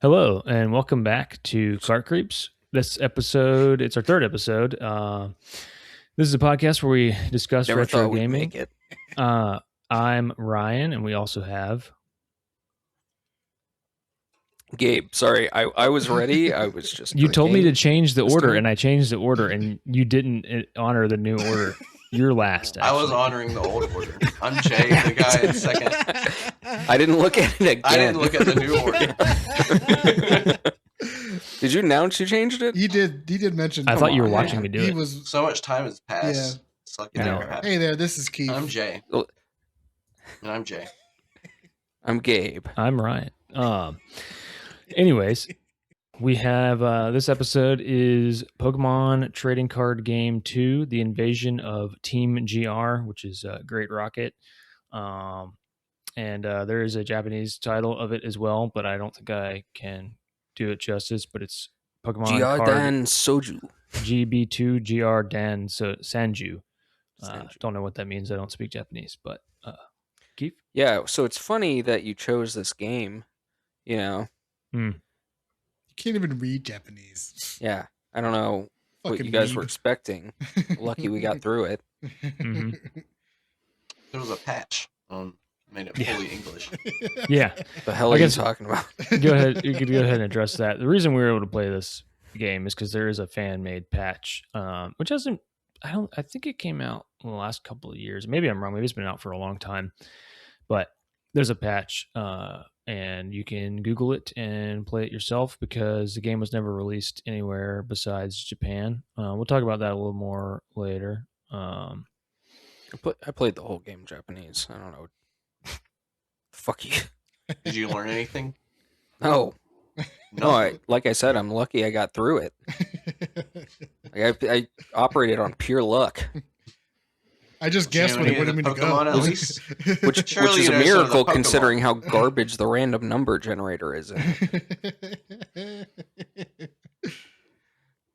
Hello, and welcome back to Cart Creeps. This episode, it's our third episode. This is a podcast where we discuss Never retro thought we'd gaming. make it. I'm Ryan, and we also have... Gabe, sorry, I was ready. I was just You told me to drinking. change the This order, time? and I changed the order, and you didn't honor the new order. You're last, I was actually. honoring the old order. I'm Jay, the guy in second. I didn't look at it again. I didn't look at the new order. Did you announce you changed it? He did mention. I thought you were on, watching man. me do He it. was. So much time has passed. Yeah. It's like I it know, never right? happened. Hey there, this is Keith. I'm Jay. Oh. And I'm Jay. I'm Gabe. I'm Ryan. Anyways, we have this episode is Pokemon Trading Card Game 2, The Invasion of Team GR, which is Great Rocket. And there is a Japanese title of it as well, but I don't think I can do it justice. But it's Pokemon Card Giardan Soju. GB2 GR Dan Sanju. Sanju. Don't know what that means. I don't speak Japanese, but Keith? Yeah, so it's funny that you chose this game. You know, You can't even read Japanese. yeah. I don't know what Fucking you guys were weeb. expecting. Lucky we got through it. Mhm. There was a patch made it Yeah. fully English. Yeah. The hell I are you guess- talking about? Go ahead. You could go ahead and address that. The reason we were able to play this game is because there is a fan-made patch, which hasn't. I think it came out in the last couple of years. Maybe I'm wrong. Maybe it's been out for a long time. But there's a patch, and you can Google it and play it yourself because the game was never released anywhere besides Japan. We'll talk about that a little more later. I played the whole game Japanese. I don't know. Fuck you. Did you learn anything? No. No, Nothing. like I said, I'm lucky I got through it. Like, I operated on pure luck, I just guessed You when know it wanted me to Pokemon go. at least? which Surely is you a know some of the miracle Pokemon. considering how garbage the random number generator is. You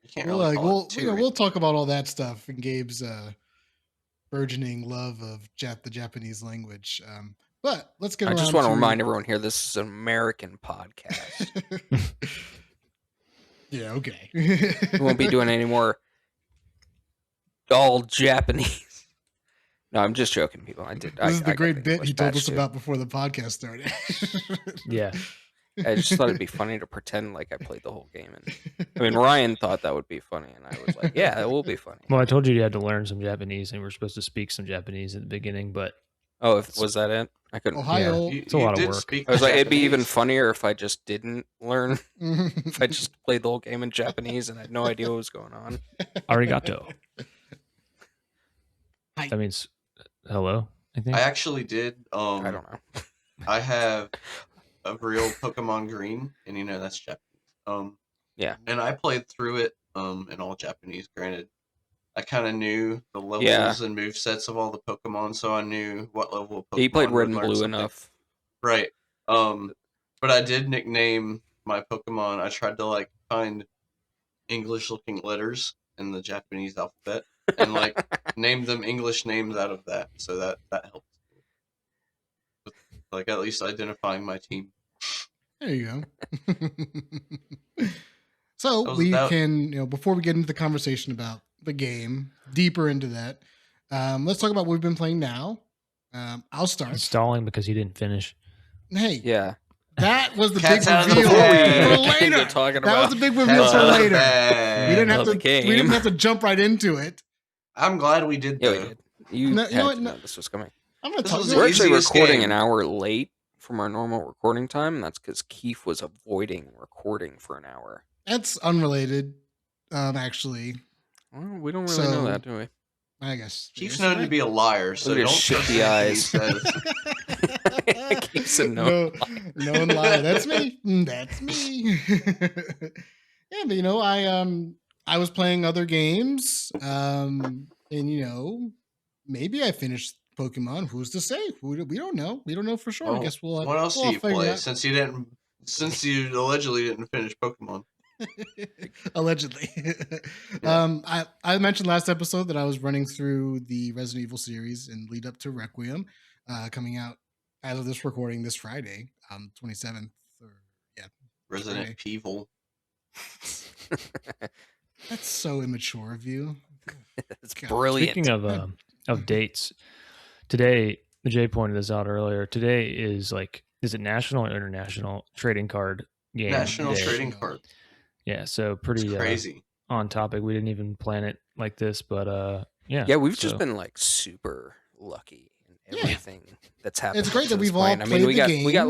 can't really call it too. we'll talk about all that stuff and Gabe's burgeoning love of the Japanese language. But let's get I around just want to to remind everyone here this is an American podcast. Yeah, okay. We won't be doing any more all Japanese. No, I'm just joking, people. This is the I got great the bit English he told patch, us too. about before the podcast started. Yeah. I just thought it'd be funny to pretend like I played the whole game. And I mean, Ryan thought that would be funny, and I was like, "Yeah, it will be funny." Well, I told you had to learn some Japanese, and we were supposed to speak some Japanese at the beginning, but Oh, was that it? I couldn't. Ohio. You, It's a lot of did work. speak I was like, it'd be even Japanese. funnier if I just didn't learn. If I just played the whole game in Japanese and I had no idea what was going on. arigato. Hi. That means hello, I think. I actually did. I don't know. I have a real Pokemon Green, and you know that's Japanese. Yeah. And I played through it in all Japanese. Granted, I kind of knew the levels Yeah. and movesets of all the Pokemon, so I knew what level of Pokemon. He played Red would and learn Blue something. enough. Right. But I did nickname my Pokemon. I tried to like find English-looking letters in the Japanese alphabet and like name them English names out of that. So that helped. With, like at least identifying my team. There you go. So was we about- can, before we get into the conversation about the game, deeper into that, let's talk about what we've been playing now. I'll start. He's stalling because he didn't finish. Hey, Yeah. that was the Cat's big out of the reveal bag. for Get into later. talking That was about the big reveal Cat's for out of the later. bag. We didn't have Love to. the game. We didn't have to jump right into it. I'm glad we did. Yeah, we though. did. You No, had you know to what? know this was coming. I'm gonna This talk. was the We're actually easiest recording game. an hour late from our normal recording time, and that's because Keith was avoiding recording for an hour. That's unrelated. Actually, Well, we don't really know So- that, do we? I guess Keith's Yes, known to right. be a liar, so Look at don't his trust shifty anything he eyes. says. Keith's a no. No one liar. That's me. That's me. Yeah, but I was playing other games, and maybe I finished Pokemon. Who's to say? We don't know. We don't know for sure. I Well, guess we'll. What else we'll do you figure it play? out. Since you allegedly didn't finish Pokemon. Allegedly. I mentioned last episode that I was running through the Resident Evil series and lead up to Requiem, coming out as of this recording this Friday, 27th. Or Resident Evil. That's so immature of you. It's God. brilliant. Speaking of dates, today Jay pointed this out earlier. Today is is it National or International Trading Card Game National Day? Trading Card. Yeah, so It's pretty crazy. on topic. We didn't even plan it like this, but yeah. Yeah, we've so- just been like super lucky in Yeah. everything that's happened. It's great up to that this we've all point. I mean, played we the got game. we got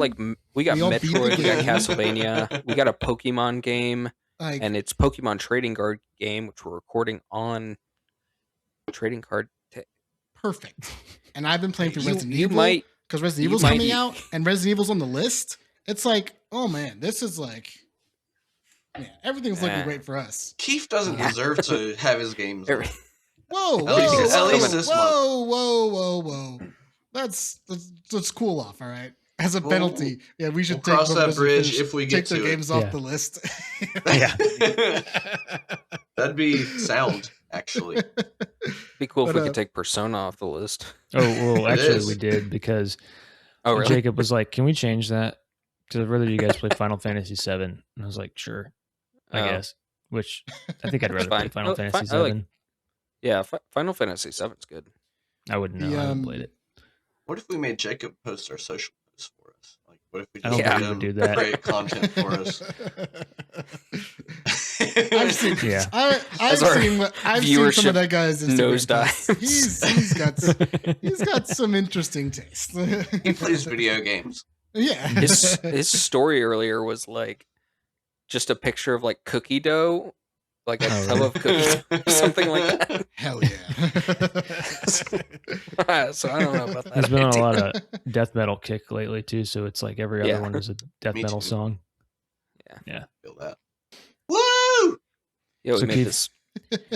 we got We all beat the Metroid, we got game. Castlevania, we got a Pokemon game, Like, and it's Pokemon Trading Card Game, which we're recording on Trading Card. perfect. And I've been playing through Resident You Evil might because Resident you Evil's might coming be- out, and Resident Evil's on the list. It's like, oh man, this is like, yeah, everything's looking Yeah. great for us. Keith doesn't Yeah. deserve to have his games. Every- on. Whoa, whoa, At least- whoa, at least this month. whoa. Let's cool off, all right? As a We'll- penalty, yeah, we should we'll take cross both that of us and bridge finish- if we take get the to it. games off Yeah. the list. Yeah. That'd be sound, actually. be cool if But, we could take Persona off the list. Oh well, It actually is. we did because Oh, really? Jacob was like, "Can we change that?" Because I'd rather you guys play Final Fantasy VII, and I was like, "Sure, I Oh. guess." Which I think I'd rather play fine. Final Oh, Fantasy fine. I VII. like- Yeah, Final Fantasy VII's good. I wouldn't know. The, I haven't played it. What if we made Jacob post our social posts for us? Like, what if we I just don't think made he him would do that. create content for us? I've seen, Yeah. I've our seen some viewership of that guy's Instagram nosedives. posts. He's got some interesting taste. He plays video games. Yeah. His story earlier was like just a picture of like cookie dough, like a Oh, tub really? of cookies, or something like that. Hell yeah. So I don't know about that. There's been a idea. lot of death metal kick lately too, so it's like every other Yeah. one is a death Me metal too. song. Feel that. Woo! Yeah, we So made Keith- this.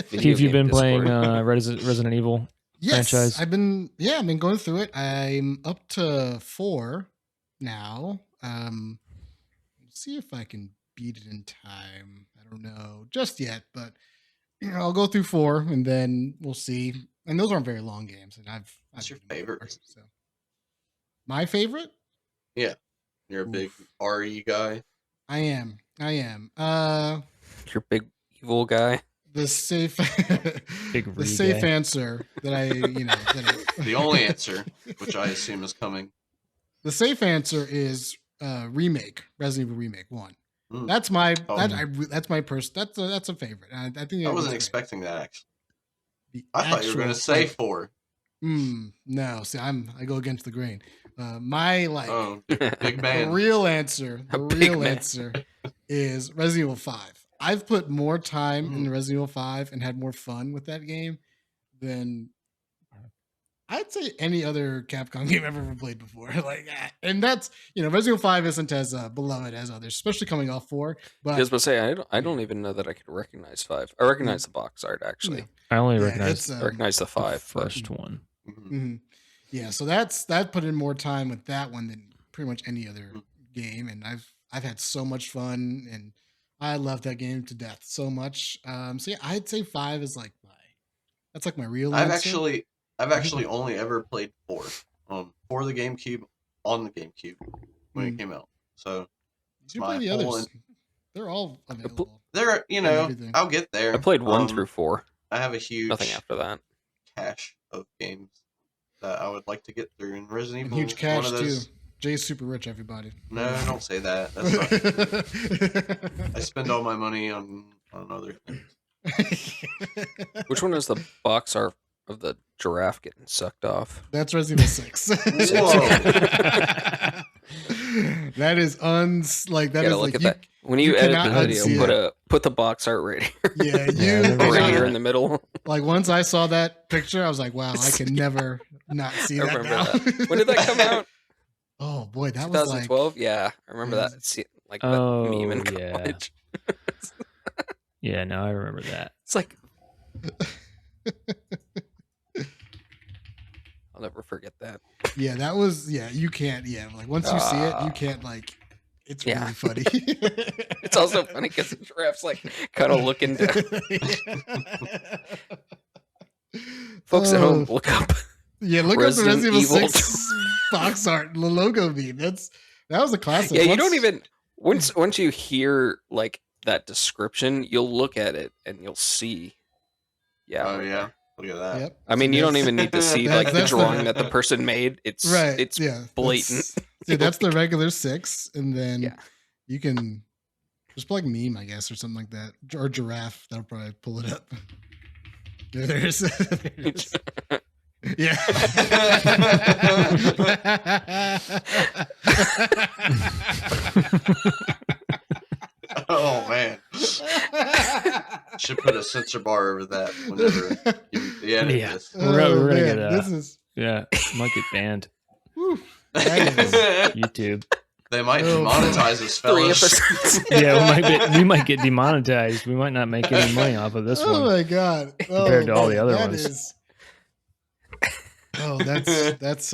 Keith, you've been playing Resident Evil. Yes, Franchise? I've been going through it. I'm up to 4 now. See if I can beat it in time. I don't know just yet, but I'll go through 4 and then we'll see. And those aren't very long games. And I've What's your beaten them favorite? before, so. My favorite? You're a big RE guy. I am. Your big evil guy. The safe, Big the Re safe guy. answer that The only answer, which I assume is coming. the safe answer is remake Resident Evil Remake 1. Mm. That's my Oh. that's my that's a favorite. I think I wasn't it's great. expecting that, actually. The I thought you were going to actual, say like, 4. no. See, I go against the grain. My Oh, big the man. real answer. A The big real man. answer is Resident Evil 5. I've put more time in Resident Evil 5 and had more fun with that game than I'd say any other Capcom game I've ever played before. And that's Resident Evil 5 isn't as beloved as others, especially coming off 4. But I was about to say I don't even know that I could recognize 5. I recognize the box art actually. I only yeah, recognize it's, I recognize the the 5. but- first one. Mhm. Mhm. Yeah, so that put in more time with that one than pretty much any other game, and I've had so much fun, and I love that game to death so much. So yeah, I'd say 5 is like that's like my real. I've answer. actually only ever played 4. For the GameCube, on the GameCube when it came out. So You play my the whole others. They're all available. there, everything. I'll get there. I played 1 through 4. I have a huge Nothing after that. cache of games that I would like to get through, and Resident And Evil. huge cash one of those, too. Jay's super rich, everybody. No, don't say that. That's not. I spend all my money on other things. Which one is the box art of the giraffe getting sucked off? That's Resident Evil 6. Whoa. That is that Gotta is look like at you, that. When you edit cannot the unsee video, put the box art right here, yeah, you Yeah, right cannot- here in the middle. like once I saw that picture, I was like, wow, I can never not see I that remember now. that. When did that come out? Oh boy, that was like 2012. Yeah, I remember Yeah. that. See, like Oh, that meme in yeah. college. Yeah, no, I remember that. It's like I'll never forget that. yeah, that was you can't like once you see it, you Ah. can't like it's Yeah. really funny. It's also funny because the giraffe's like kind of looking down. Folks at home, look up. Yeah, look up the Resident Resident Evil Evil 6 box art, the logo meme. That was a classic. Yeah, you Once- don't even. Once you hear like that description, you'll look at it and you'll see. Yeah. Oh right yeah. there. Look at that. Yep. I mean, you don't even need to see That's- like the that's the- drawing that the person made. It's Right. It's yeah. blatant. That's the regular 6, and then Yeah. you can just plug meme, I guess, or something like that, or giraffe. That'll probably pull it up. There it is. There it is. Yeah. Oh man. Should put a censor bar over that whenever you edit Yeah. this. We're gonna man, get this is yeah, might get banned. whew, that is YouTube. They might Oh, demonetize us, 3 fellas. episodes. Yeah, we might get demonetized. We might not make any money off of this oh one. my god. Compared to all the other that ones. is- that's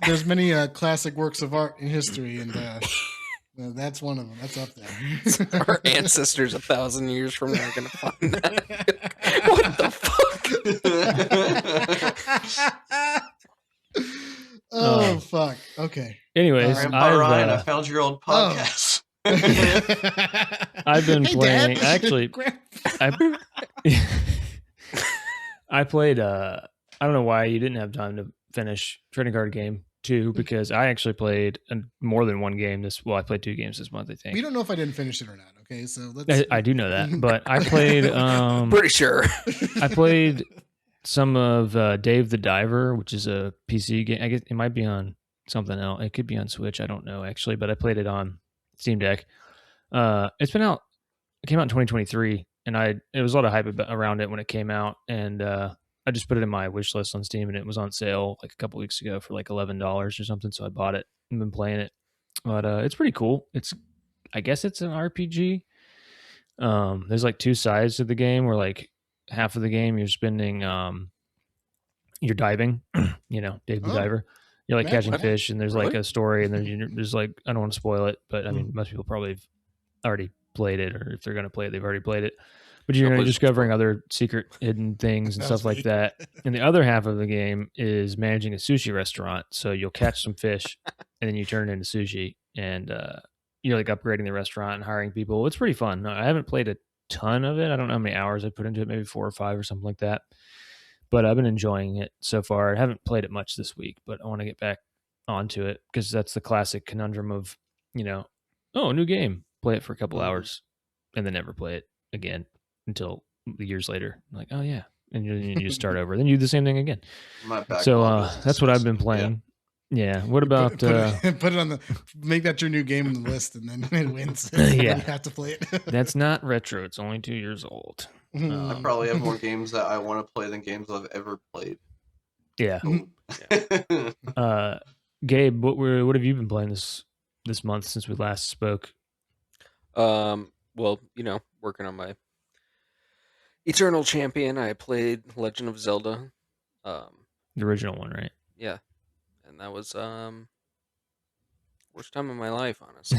there's many classic works of art in history, and that's one of them. That's up there. Our ancestors 1,000 years from now are gonna find that. What the fuck? Oh fuck. Okay. Anyways, Grandpa Ryan, I I've found your old Oh. podcast. I've been Hey, playing. Dad. Actually, I played. I don't know why you didn't have time to finish Trading Card Game 2 because I actually played more than one game. I played 2 games this month. I think. We don't know if I didn't finish it or not. Okay, so let's. I do know that, but I played. Pretty sure. I played some of Dave the Diver, which is a PC game. I guess it might be on something else. It could be on Switch. I don't know actually, but I played it on Steam Deck. It's been out. It came out in 2023, and it was a lot of hype around it when it came out, and I just put it in my wish list on Steam, and it was on sale like a couple weeks ago for like $11 or something. So I bought it and been playing it. But it's pretty cool. I guess it's an RPG. There's like 2 sides to the game where like half of the game you're spending you're diving, Dave the Oh. Diver. You're like Man, catching what? fish, and there's like Really? a story, and then there's like, I don't want to spoil it, but I mean most people probably have already played it, or if they're going to play it, they've already played it. But you're please discovering other secret hidden things and That stuff was like me. that. And the other half of the game is managing a sushi restaurant. So you'll catch some fish, and then you turn it into sushi, and you're like upgrading the restaurant and hiring people. It's pretty fun. I haven't played a ton of it. I don't know how many hours I put into it, maybe 4 or 5 or something like that. But I've been enjoying it so far. I haven't played it much this week, but I want to get back onto it because that's the classic conundrum of, new game, play it for a couple Mhm. hours, and then never play it again until years later. Like, oh yeah, and you just start over. Then you do the same thing again. My So backlog is that's what I've been expensive. playing. Yeah. What about? put it on make that your new game on the list, and then it wins. Yeah. You have to play it. That's not retro. It's only 2 years old. I probably have more games that I want to play than games I've ever played. Yeah. Oh. Gabe, what have you been playing this month since we last spoke? Well, working on my Eternal Champion. I played Legend of Zelda. The original one, right? Yeah, and that was worst time of my life, honestly.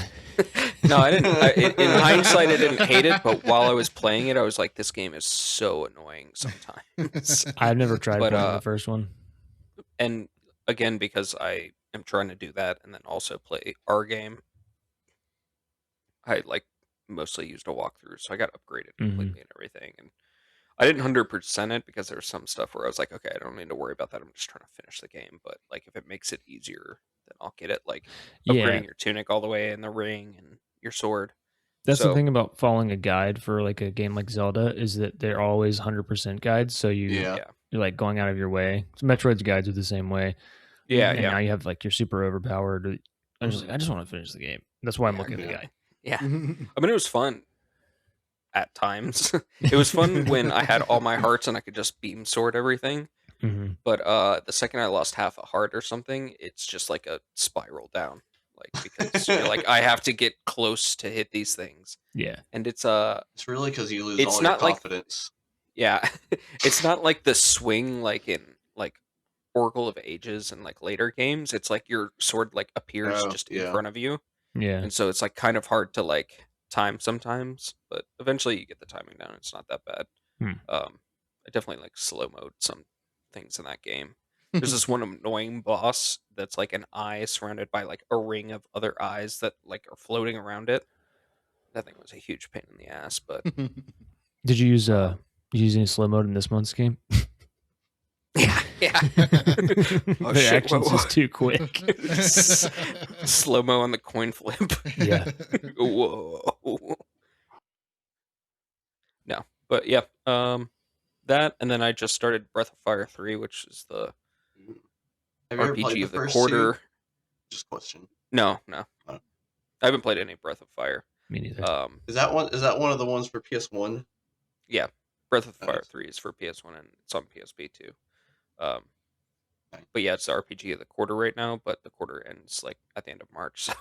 No, I didn't. In hindsight, I didn't hate it, but while I was playing it, I was like, "This game is so annoying sometimes." I've never tried But, playing the first one. And again, because I am trying to do that, and then also play our game, I mostly used a walkthrough, so I got upgraded completely and everything. And I didn't 100% it because there was some stuff where I was like, okay, I don't need to worry about that. I'm just trying to finish the game. But like, if it makes it easier, then I'll get it. Like upgrading your tunic all the way, and the ring, and your sword. That's the So- thing about following a guide for like a game like Zelda is that they're always 100% guides. So Yeah. you're like going out of your way. So Metroid's guides are the same way. Yeah, And yeah. now you have like you're super overpowered. I just want to finish the game. That's why I'm looking at the guide. Yeah. I mean, it was fun at times. It was fun when I had all my hearts and I could just beam sword everything. Mm-hmm. But the second I lost half a heart or something, it's just like a spiral down. Like, because you're like, I have to get close to hit these things. Yeah. And it's It's really because you lose It's all your not like- confidence. yeah. It's not like the swing like in like Oracle of Ages and like later games. It's like your sword like appears Oh, just in yeah. front of you. Yeah. And so it's like kind of hard to like time sometimes, but eventually you get the timing down. It's not that bad. Hmm. I definitely like slow mode some things in that game. There's this one annoying boss that's like an eye surrounded by like a ring of other eyes that like are floating around it. That thing was a huge pain in the ass, but Did you use any slow mode in this month's game? yeah. Oh The shit! actions Whoa. is too quick. Slow mo on the coin flip. Yeah. Whoa. No, but yeah, that, and then I just started Breath of Fire 3, which is the Have you ever played RPG the of the first quarter. two? Just question. No. Oh. I haven't played any Breath of Fire. Me neither. Is that one of the ones for PS1? Yeah, Breath of Fire Nice. 3 is for PS1 and it's on PSP too. Nice. But yeah, it's the RPG of the quarter right now, but the quarter ends like at the end of March, so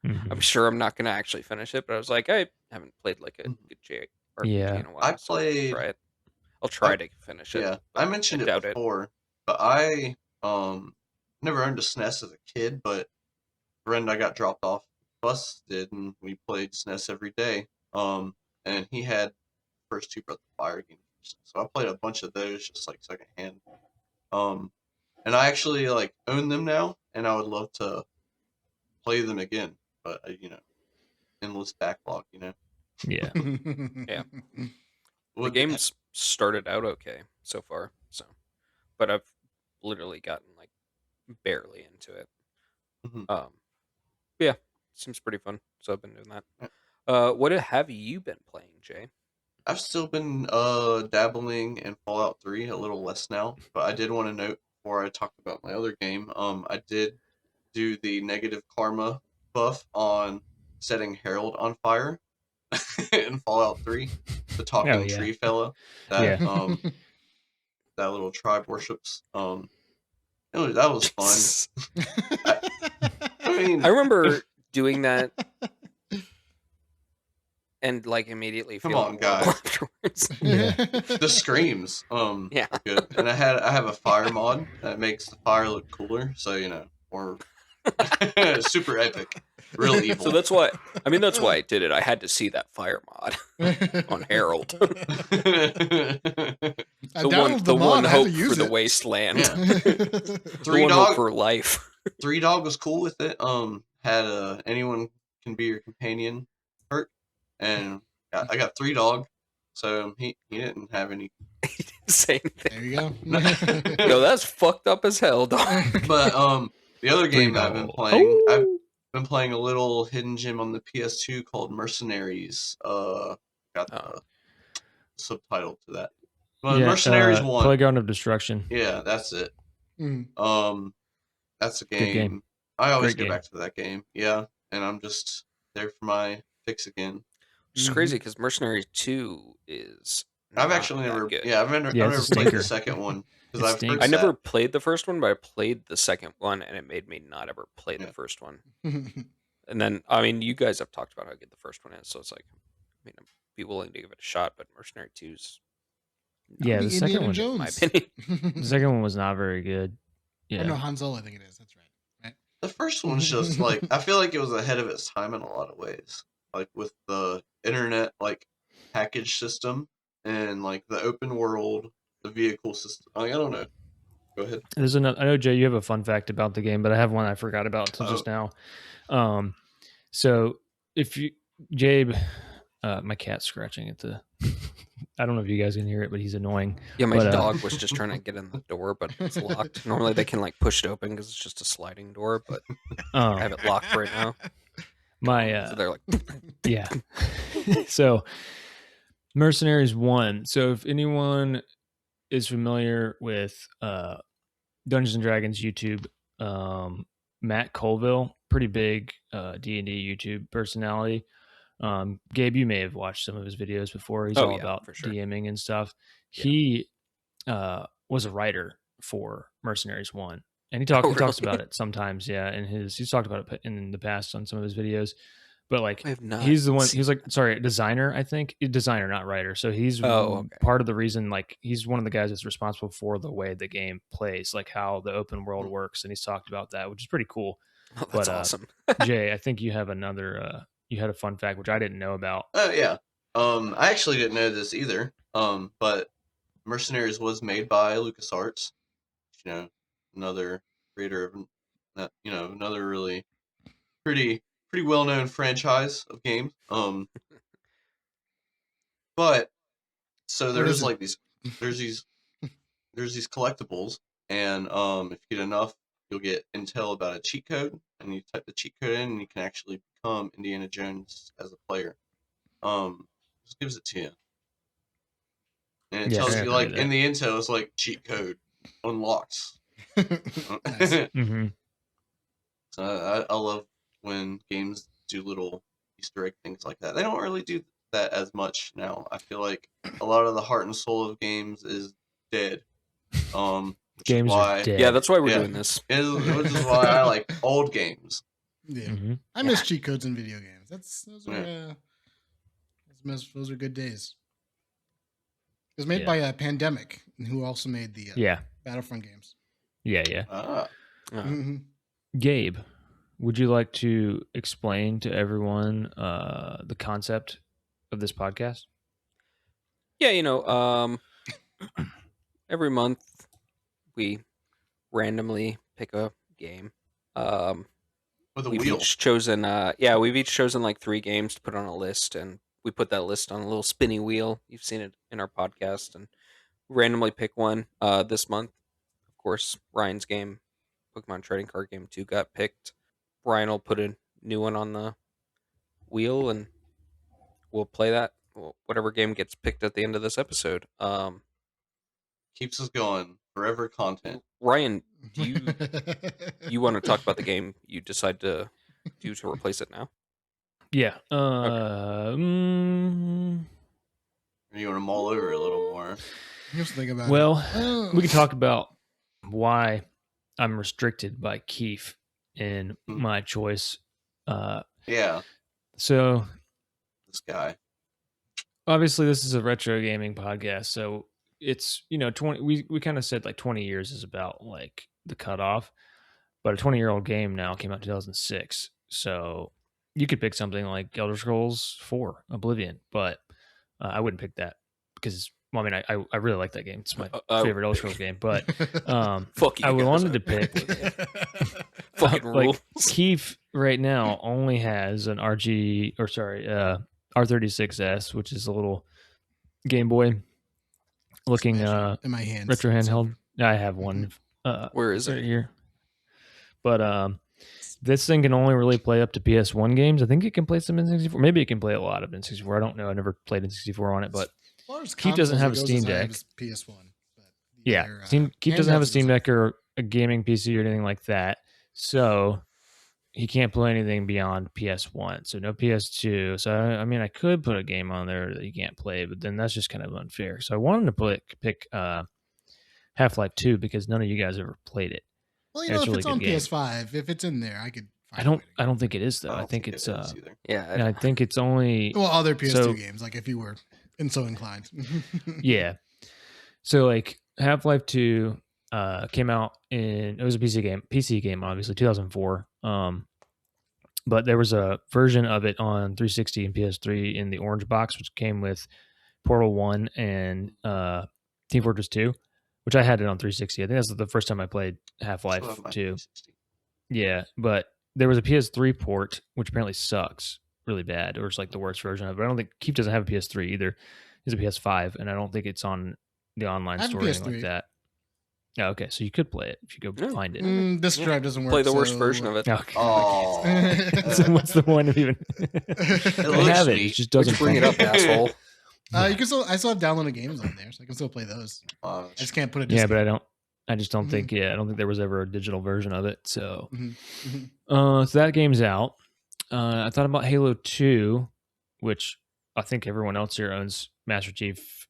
Mhm. I'm sure I'm not gonna actually finish it. But I was like, I haven't played like a good RPG Yeah. in a while. I so I'll played. try it. I'll try to finish it. Yeah, but I mentioned it doubt before, but I never owned a SNES as a kid, but a friend I got dropped off bus did, and we played SNES every day. And he had the first two Breath of Fire games, so I played a bunch of those just like secondhand. And I actually like own them now, and I would love to play them again, but endless backlog, Yeah. Yeah. The Would- game's started out okay so far, but I've literally gotten like barely into it. Mhm. Yeah, seems pretty fun. So I've been doing that. What have you been playing, Jay? I've still been dabbling in Fallout 3, a little less now, but I did want to note before I talk about my other game, I did do the negative karma buff on setting Harold on fire in Fallout 3, the talking tree fella that that little tribe worships. That was fun. I mean, I remember doing that and like immediately Come feeling on, horrible guys. afterwards. Yeah. the screams, Yeah. good. And I have a fire mod that makes the fire look cooler, so or super epic, real evil. So that's why I did it. I had to see that fire mod on Harold. I the downloaded one mod, I had hope to use for the it. wasteland. Yeah. The Three one hope dog for life. Three Dog was cool with it. Had anyone can be your companion perk, and I got Three Dog, so he didn't have any. Same thing. There you go. Yo, that's fucked up as hell, dog. But the other game that I've been playing, I've been playing a little hidden gem on the PS2 called Mercenaries. Got the subtitle to that. But Mercenaries 1. Playground of Destruction. Yeah, that's it. Mm. That's a Good game. game. I always Great go game. back to that game. Yeah, and I'm just there for my fix again. Which is crazy because Mercenaries 2 is. I've not actually that never. good. Yeah, I've never Yeah, it's a played the stinker. second one because It I've heard stinks. I never that. played the first one, but I played the second one, and it made me not ever play the first one. And then, I mean, you guys have talked about how good the first one is, so it's like, I mean, I'd be willing to give it a shot, but Mercenary 2's. Yeah, the second Indiana one. Jones. In my opinion. The second one was not very good. Yeah. Oh, no, Han Solo, I think it is. That's right. The first one's just like I feel like it was ahead of its time in a lot of ways, like with the internet like package system and like the open world, the vehicle system. Like, I don't know. Go ahead. There's another. I know Jay, you have a fun fact about the game, but I have one I forgot about till just now. So if you, Jabe, my cat's scratching at the. I don't know if you guys can hear it, but he's annoying. Yeah, my But, dog was just trying to get in the door, but it's locked. Normally they can like push it open because it's just a sliding door, but I have it locked right now. My So they're like, yeah. So Mercenaries 1. So if anyone is familiar with Dungeons and Dragons YouTube, Matt Colville, pretty big D&D YouTube personality. Gabe, you may have watched some of his videos before. He's all about for sure. DMing and stuff. Yeah. He was a writer for Mercenaries 1. And he talks about it sometimes, yeah. And he's talked about it in the past on some of his videos. But like I have not he's the one seen he's like designer, I think. Designer, not writer. So he's part of the reason, like he's one of the guys that's responsible for the way the game plays, like how the open world works, and he's talked about that, which is pretty cool. Oh, that's awesome. Jay, I think you have another you had a fun fact which I didn't know about. Oh yeah. I actually didn't know this either. But Mercenaries was made by LucasArts. another creator of another really pretty well known franchise of games. But so there's like there's these collectibles, and if you get enough, you'll get intel about a cheat code, and you type the cheat code in, and you can actually become Indiana Jones as a player. Just gives it to you, and it tells you like in the intel, it's like cheat code unlocks. Mm-hmm. So I love when games do little Easter egg things like that. They don't really do that as much now. I feel like a lot of the heart and soul of games is dead. Games are dead. Yeah, that's why we're doing this. Which is why I like old games. Yeah, Mm-hmm. I miss cheat codes in video games. Those are good days. It was made by Pandemic, who also made the Battlefront games. Yeah. Mm-hmm. Gabe, would you like to explain to everyone the concept of this podcast? Yeah, every month we randomly pick a game. With a we've wheel. Each chosen, we've each chosen like 3 games to put on a list, and we put that list on a little spinny wheel. You've seen it in our podcast, and randomly pick one. This month, of course, Ryan's game, Pokemon Trading Card Game 2, got picked. Ryan will put a new one on the wheel, and we'll play that. Whatever game gets picked at the end of this episode. Keeps us going. Forever content. Ryan, do you want to talk about the game you decide to do to replace it now? Yeah. Or you want to mull over a little more? Just think about it. We can talk about why I'm restricted by Keith in my choice. Yeah. So this guy. Obviously, this is a retro gaming podcast, so it's 20. We kind of said like 20 years is about like the cutoff, but a 20-year-old game now came out in 2006, so you could pick something like Elder Scrolls 4 Oblivion, but I wouldn't pick that because I really like that game. It's my favorite Elder Scrolls game, but I wanted to pick fucking rules. Keith right now only has an R36S, which is a little Game Boy looking in my hands. Retro handheld. I have one. Where is it? Here. But this thing can only really play up to PS1 games. I think it can play some N64. Maybe it can play a lot of N64. I don't know. I never played N64 on it, but Keith doesn't have a Steam Deck. PS1. Yeah, Keith doesn't have a Steam Deck or a gaming PC or anything like that. So he can't play anything beyond PS1. So no PS2. So I could put a game on there that you can't play, but then that's just kind of unfair. So I wanted to pick Half-Life 2 because none of you guys ever played it. Well, if it's on PS5, if it's in there, I could. I don't think it is though. I think it's I think it's only other PS2 games. Like if you were so inclined. Yeah. So like Half-Life 2 came out it was a PC game, obviously 2004. But there was a version of it on 360 and PS3 in the orange box, which came with Portal 1 and Team Fortress 2, which I had it on 360. I think that's the first time I played Half-Life 2. Yeah, but there was a PS3 port, which apparently sucks really bad, or it's like the worst version of it. I don't think Keith doesn't have a PS3 either. He's a PS5, and I don't think it's on the online store or anything like that. Yeah, okay, so you could play it if you go find it. This drive doesn't work. Play the worst version of it. Okay. Oh, so what's the point of even? I have it. It just doesn't bring it up, asshole. I still have downloaded games on there, so I can still play those. I just can't put it. Yeah, but I just don't think. Yeah, I don't think there was ever a digital version of it. So, so that game's out. I thought about Halo 2, which I think everyone else here owns Master Chief.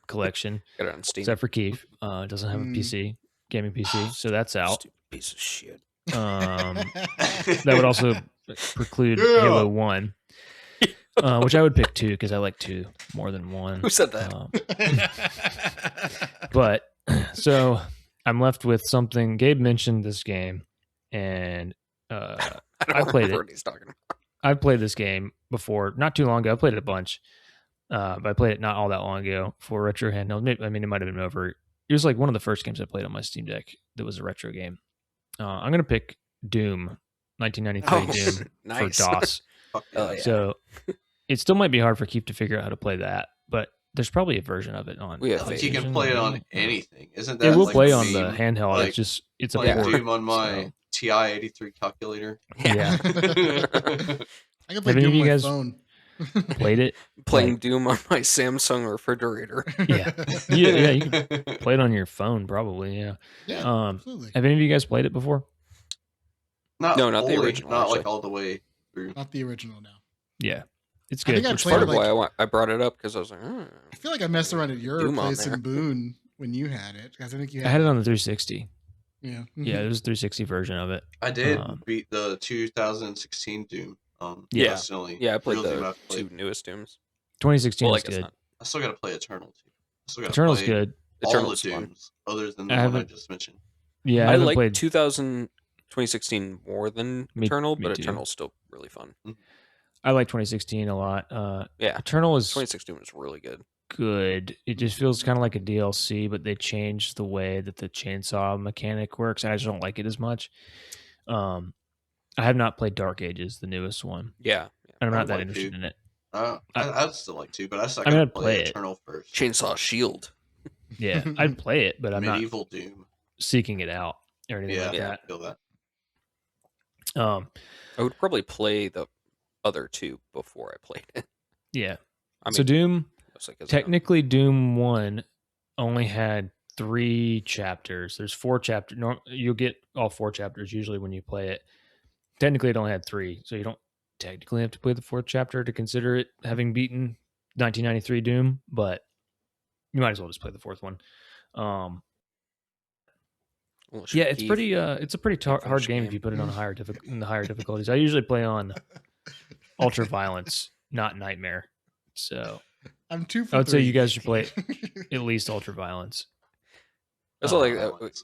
Collection. Got it on Steam. Except for Keith. It doesn't have a PC, gaming PC, so that's out. Stupid piece of shit. That would also preclude Halo 1, which I would pick 2 because I like 2 more than 1. Who said that? But so I'm left with something. Gabe mentioned this game, and I played it. What he's talking about. I've played this game before, not too long ago. I played it a bunch. But I played it not all that long ago for retro handheld. It might have been over it was like one of the first games I played on my Steam Deck that was a retro game. I'm gonna pick Doom, 1993 Doom nice. for DOS. Oh, yeah. So it still might be hard for Keith to figure out how to play that, but there's probably a version of it on. We have I think you can play it on anything. Isn't that It will like play the on the meme? handheld. Like, it's a Playing port. Doom on my so- TI-83 calculator. Yeah. I can play Have any Doom of you on my guys phone. Played it? Playing Doom on my Samsung refrigerator. Yeah. Yeah, you can play it on your phone probably. Yeah. Yeah, absolutely. Have any of you guys played it before? Not No, not the fully, original, Not like actually. all the way through. Not the original now. Yeah, it's I good. think I Which played part it of why I brought it up, because I was like, I feel like I messed around at your Doom on place there. in Boone when you had it. Because I think you I had had it on the 360. Yeah. Yeah, it was a 360 version of it. I did beat beat the 2016 Doom. Yeah. That's the only yeah, I played real Doom the I've played. 2 newest Dooms. 2016 Well, I was guess good. not. I still gotta play Eternal too. I still gotta Eternal's play good. all Eternal's the fun. Dooms other than I the one I haven't- just mentioned. Yeah, I I haven't like played 2016 more than Me- Eternal, me but too. Eternal's still really fun. I like 2016 a lot. Yeah, Eternal is 2016 was really good. good. It just feels kind of like a DLC, but they changed the way that the chainsaw mechanic works. I just don't like it as much. I have not played Dark Ages, the newest one, Yeah. and I'm I not would that like interested to. in it. I'd still like to, but I still I mean, gotta I'd play play it. Eternal first. Chainsaw Shield. Yeah, I'd play it, but I'm not Medieval Doom. seeking it out or anything Yeah, like I feel that. that. I would probably play the other two before I played it. Yeah. I mean, So Doom, mostly 'cause I don't- technically, Doom 1 only had 3 chapters. There's 4 chapters. No, you'll get all 4 chapters usually when you play it. Technically, it only had 3, so you don't technically have to play the 4th chapter to consider it having beaten 1993 Doom, but you might as well just play the 4th one. unless Yeah, you're it's Keith. pretty. It's a pretty Can't hard finish game the if you game. put it on in the higher difficulties. I usually play on Ultra Violence, not Nightmare. So I'm 2 for I would say 3. you guys should play at least Ultra Violence. It's like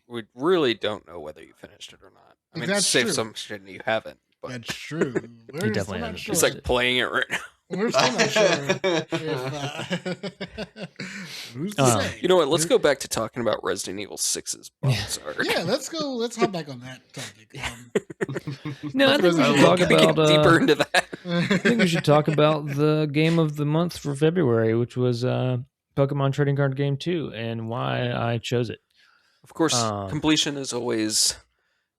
we really don't know whether you finished it or not. I mean, That's it's safe true. assumption you haven't, but That's true. We're definitely still not hasn't sure. it's finished like playing it right now. We're still not sure. If, who's to say? You know what? Let's go back to talking about Resident Evil 6's box art. Yeah, let's go. Let's hop back on that topic. No, I think we I should love talk Can we get about. deeper into that? I think we should talk about the game of the month for February, which was Pokemon Trading Card Game 2, and why I chose it. Of course, Um, completion is always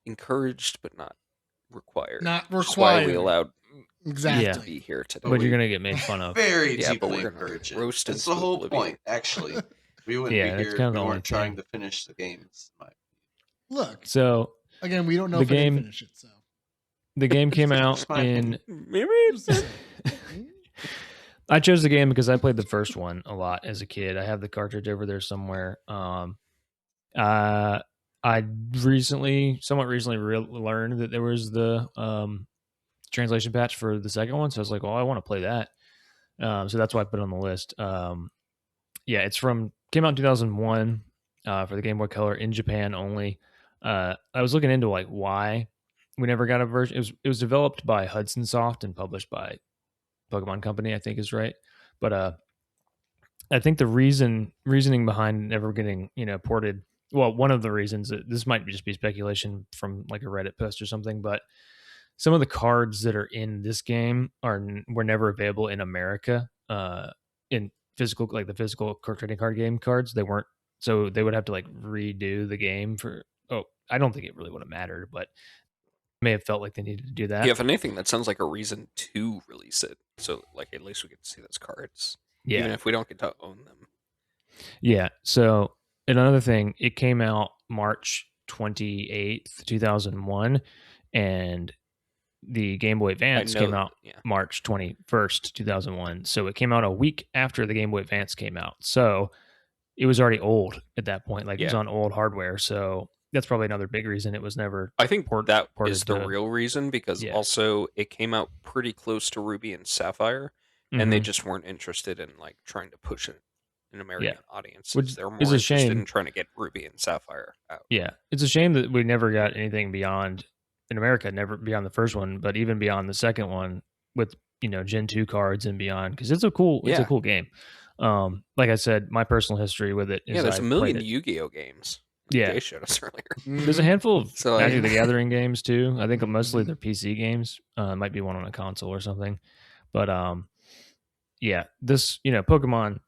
encouraged, but not required. Not Which is why we required. allowed Exactly. Yeah. to be here today. But you're gonna get made fun of. Very Yeah, but deeply we're gonna encourage it. roast That's into the whole oblivion. point, actually. We wouldn't Yeah, be that's here kinda if the we only weren't trying thing. to finish the games. Look, So again, we don't know The if I game- didn't finish it. So the game came out It's my in. who's to say? I chose the game because I played the first one a lot as a kid. I have the cartridge over there somewhere. I somewhat recently learned that there was the translation patch for the second one, so I was like, "Well, I want to play that." So that's why I put it on the list. Yeah, came out in 2001 for the Game Boy Color in Japan only. I was looking into like why we never got a version. It was developed by Hudson Soft and published by Pokemon Company, I think is right. But I think the reasoning behind never getting ported. Well, one of the reasons this might just be speculation from like a Reddit post or something, but some of the cards that are in this game were never available in America. In physical, like the physical trading card game cards, they weren't. So they would have to like redo the game for. Oh, I don't think it really would have mattered, but may have felt like they needed to do that. Yeah, if anything, that sounds like a reason to release it. So, like, at least we get to see those cards, Yeah. even if we don't get to own them. Yeah. So, and another thing, it came out March 28th, 2001, and the Game Boy Advance came out March 21st, 2001. So it came out a week after the Game Boy Advance came out. So it was already old at that point. Like it was on old hardware. So that's probably another big reason it was never. I think that ported is the to- real reason, because also it came out pretty close to Ruby and Sapphire, and they Mhm. just weren't interested in like trying to push it in American audiences. Which They're more is a interested shame. in trying to get Ruby and Sapphire out. Yeah. It's a shame that we never got anything beyond in America, never beyond the first one, but even beyond the second one with, Gen 2 cards and beyond, because it's a cool game. Like I said, my personal history with it is Yeah, there's a I million played it. Yu-Gi-Oh games. Yeah. Jay showed us earlier. There's a handful of So, Magic the like, Gathering games too. I think mostly they're PC games. Might be one on a console or something. But yeah, this Pokemon,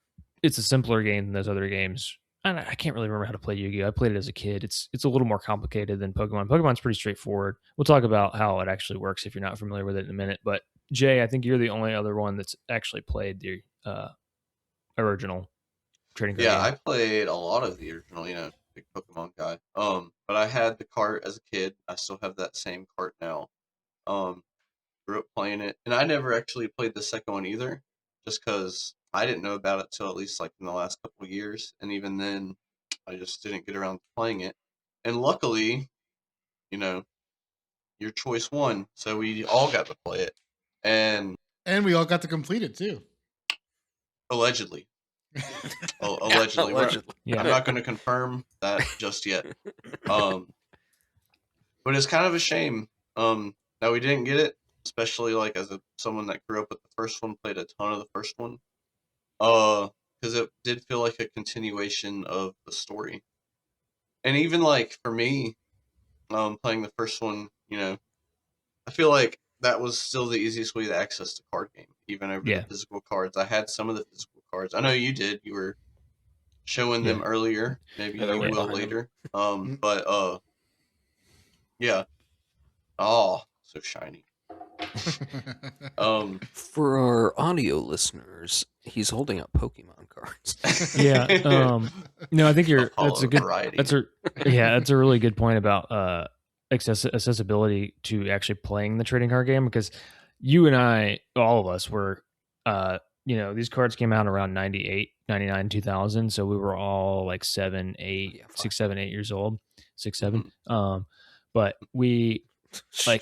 it's a simpler game than those other games. And I can't really remember how to play Yu-Gi-Oh. I played it as a kid. It's a little more complicated than Pokemon. Pokemon's pretty straightforward. We'll talk about how it actually works if you're not familiar with it in a minute. But Jay, I think you're the only other one that's actually played the original trading card Yeah, game. I played a lot of the original, big Pokemon guy. But I had the cart as a kid. I still have that same cart now. Grew up playing it, and I never actually played the second one either, just because I didn't know about it till at least like in the last couple of years, and even then, I just didn't get around to playing it. And luckily, you know, your choice won, so we all got to play it, and we all got to complete it too. allegedly. Allegedly. Allegedly. I'm not going to confirm that just yet. But it's kind of a shame that we didn't get it, especially like as someone that grew up with the first one, played a ton of the first one. Because it did feel like a continuation of the story. And even like for me, playing the first one, I feel like that was still the easiest way to access the card game, even over the physical cards. I had some of the physical cards. I know you did. You were showing them earlier. Maybe you will later. But yeah. Oh, so shiny. For our audio listeners, he's holding up Pokemon cards. Yeah. No, I think that's a good variety. that's a really good point about accessibility to actually playing the trading card game, because you and I, all of us were these cards came out around 98, 99, 2000, so we were all like 7, 8, 6, 7, 8 years old, 6, 7. But we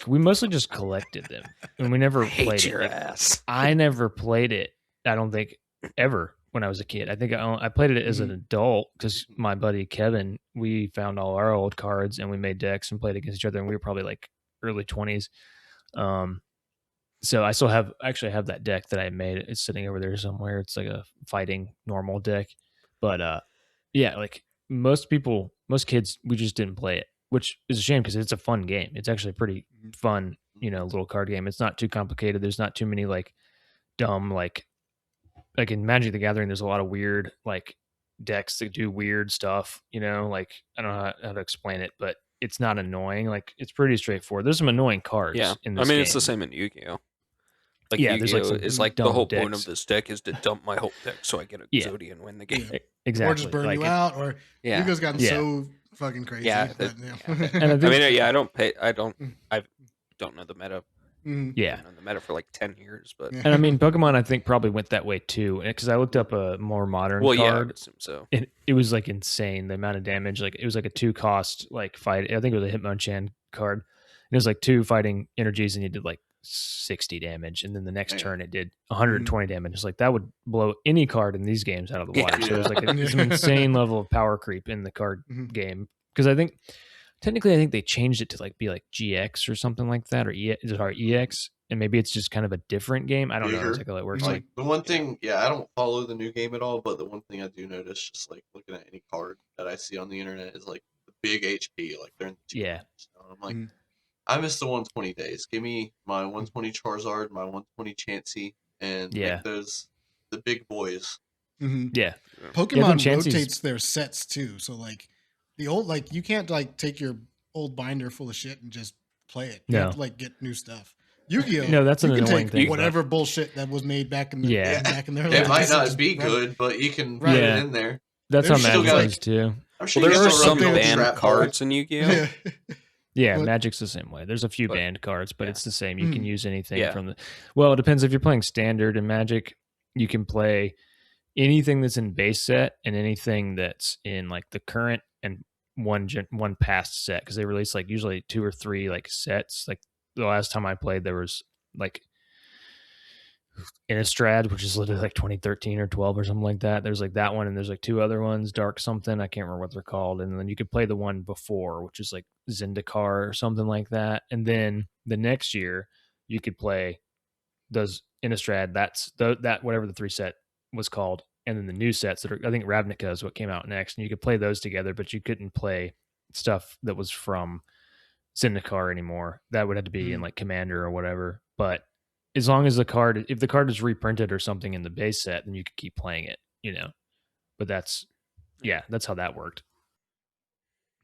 mostly just collected them, and we never played your it. ass. I never played it, I don't think, ever when I was a kid. I think I played it as an adult because my buddy Kevin, we found all our old cards and we made decks and played against each other, and we were probably like early 20s. So I still have that deck that I made. It's sitting over there somewhere. It's like a fighting normal deck. But yeah, like most kids, we just didn't play it, which is a shame because it's a fun game. It's actually a pretty fun, little card game. It's not too complicated. There's not too many like dumb like in Magic the Gathering. There's a lot of weird like decks that do weird stuff. Like I don't know how to explain it, but it's not annoying. Like it's pretty straightforward. There's some annoying cards. Yeah, in this I mean game. it's the same in Yu-Gi-Oh. Like Yeah, Yu-Gi-Oh there's like is some like the dumb whole point decks. of this deck is to dump my whole deck so I get a Exodia and win the game. Exactly. Or just burn you out, or Yu-Gi-Oh's gotten so fucking crazy. Yeah, And I don't know the meta. Yeah, I've known the meta for like 10 years, but and I mean Pokemon I think probably went that way too, because I looked up a more modern card. Yeah, I would assume so. It was like insane the amount of damage. Like it was like a 2 cost like fight. I think it was a Hitmonchan card. And it was like 2 fighting energies, and you did like 60 damage, and then the next turn it did 120 damage. It's like that would blow any card in these games out of the water. So it was like it's an insane level of power creep in the card game, because I think technically they changed it to like be like GX or something like that, or EX, and maybe it's just kind of a different game. I don't know exactly how it works. Like the one thing, I don't follow the new game at all, but the one thing I do notice, just like looking at any card that I see on the internet, is like the big HP, like they're in the 200s. I'm like, I missed the 120 days. Give me my 120 Charizard, my 120 Chansey, and make those the big boys. Yeah. Pokemon rotates their sets too. So like the old, like you can't like take your old binder full of shit and just play it. You have to like get new stuff. Yu-Gi-Oh! No, that's an you can annoying take thing. Whatever bullshit that was made back in the back in there. It might not be good, but you can write it in there. That's how Magic is too. I'm sure there are some banned cards in Yu-Gi-Oh! Yeah, Magic's the same way. There's a few banned cards, but it's the same. You can use anything from the... Well, it depends. If you're playing Standard in Magic, you can play anything that's in base set and anything that's in like the current and one past set, because they release like usually 2 or 3 like sets. Like the last time I played, there was like Innistrad, which is literally like 2013 or 12 or something like that. There's like that one, and there's like 2 other ones, Dark something, I can't remember what they're called. And then you could play the one before, which is like Zendikar or something like that. And then the next year you could play those Innistrad, that whatever the 3 set was called, and then the new sets that are, I think Ravnica is what came out next, and you could play those together, but you couldn't play stuff that was from Zendikar anymore. That would have to be in like Commander or whatever. But as long as if the card is reprinted or something in the base set, then you could keep playing it, But that's how that worked.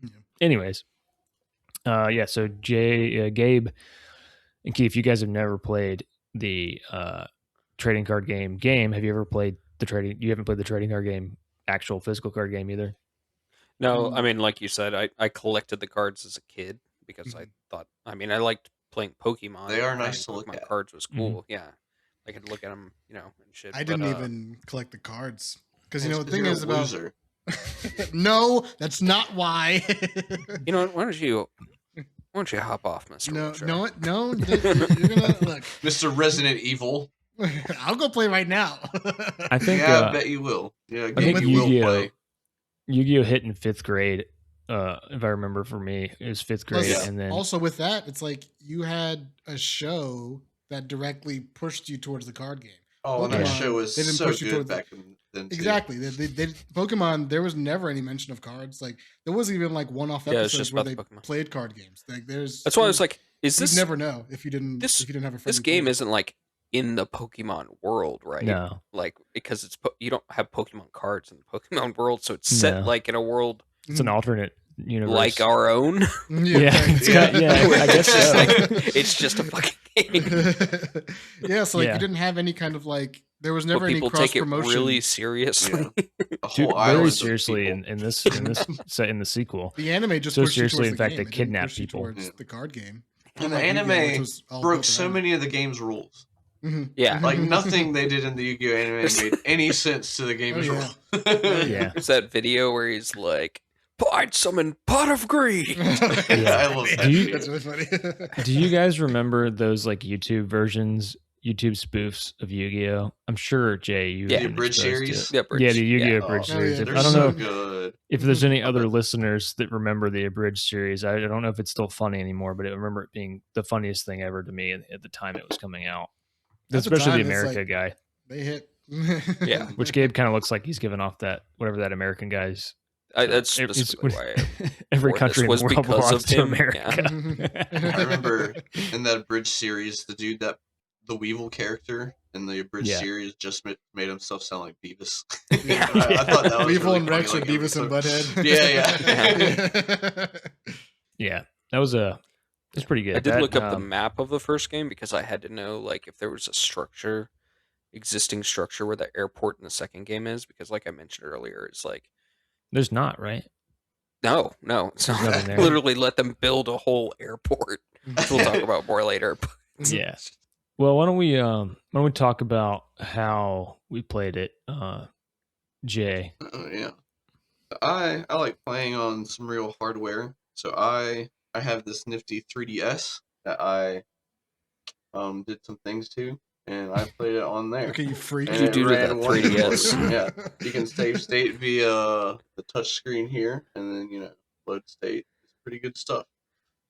Yeah. Anyways, so Gabe and Keith, you guys have never played the trading card game. Have you ever played you haven't played the trading card game, actual physical card game either? No, I mean, like you said, I collected the cards as a kid because I thought, I liked playing Pokemon. They are and nice to having look Pokemon at. cards was cool. Yeah, I could look at them, and shit. I didn't even collect the cards because the thing you're is a about. loser. No, that's not why. You know what? Why don't you hop off, Mr. Wilshire? No. You're gonna look, Mr. Resident Evil. I'll go play right now. I think. I bet you will. Yeah, I think you will play. Yu-Gi-Oh hit in 5th grade. If I remember, for me, it was 5th grade, Plus, and then also with that, it's like you had a show that directly pushed you towards the card game. Oh, and that show was so good back then. Exactly. They Pokemon. There was never any mention of cards. Like there wasn't even like one-off episodes where they played card games. Like That's why I was like, "Is this?" You'd never know if you didn't have a friend. This game isn't like in the Pokemon world, right? No, like because you don't have Pokemon cards in the Pokemon world, so it's set like in a world. It's an alternate universe, like our own. I guess so. It's just a fucking game. Yeah, so like you didn't have any kind of like. There was never any cross promotion. People take it really seriously. Dude, very seriously in the sequel. The anime just so pushed seriously. In fact, game. they kidnapped people. Towards the card game. And the anime broke so many of the game's rules. Yeah, like nothing they did in the Yu-Gi-Oh anime made any sense to the game's rules. Yeah, it's that video where he's like, "I'd summon Pot of Greed." I love that. That's really funny. Do you guys remember those like YouTube spoofs of Yu-Gi-Oh? I'm sure Jay, the abridged series. The Yu-Gi-Oh abridged series. I don't know good. if there's any other listeners that remember the abridged series. I don't know if it's still funny anymore, but I remember it being the funniest thing ever to me at the time it was coming out. Especially the America guy. They hit. Yeah. Which Gabe kind of looks like he's giving off that, whatever that American guy's. That's specifically why every country in the world belongs to America. Yeah. I remember in that abridged series, the dude the Weevil character in the abridged series just made himself sound like Beavis. I thought that was Weevil really and Rex funny, and Beavis and Butthead. Yeah. That was it's pretty good. I did look up the map of the first game because I had to know like if there was a existing structure where the airport in the second game is, because like I mentioned earlier, it's like there's not, right? No, it's not. Literally let them build a whole airport. Which we'll talk about more later. Yeah. Well, why don't we talk about how we played it, Jay? Yeah. I like playing on some real hardware. So I have this nifty 3DS that I did some things to, and I played it on there. Okay, you freak. What did you do to that 3DS? Yeah, you can save state via the touch screen here, and then load state. It's pretty good stuff.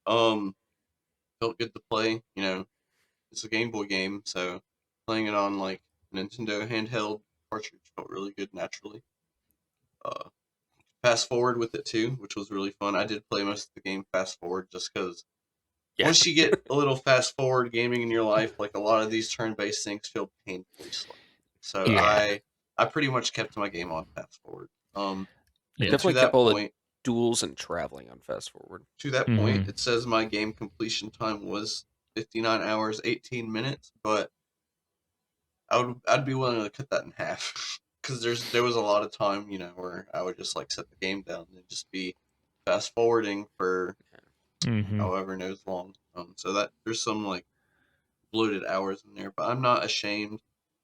Felt good to play. It's a Game Boy game, so playing it on like Nintendo handheld cartridge felt really good naturally. Fast forward with it too, which was really fun. I did play most of the game fast forward just because once you get a little fast forward gaming in your life, like a lot of these turn-based things feel painfully slow. So I pretty much kept my game on fast forward. Definitely kept all the duels and traveling on fast forward. To that point, it says my game completion time was 59 hours, 18 minutes, but I'd be willing to cut that in half. Because there was a lot of time, where I would just like set the game down and just be fast forwarding for however knows long. So that there's some like bloated hours in there, but I'm not ashamed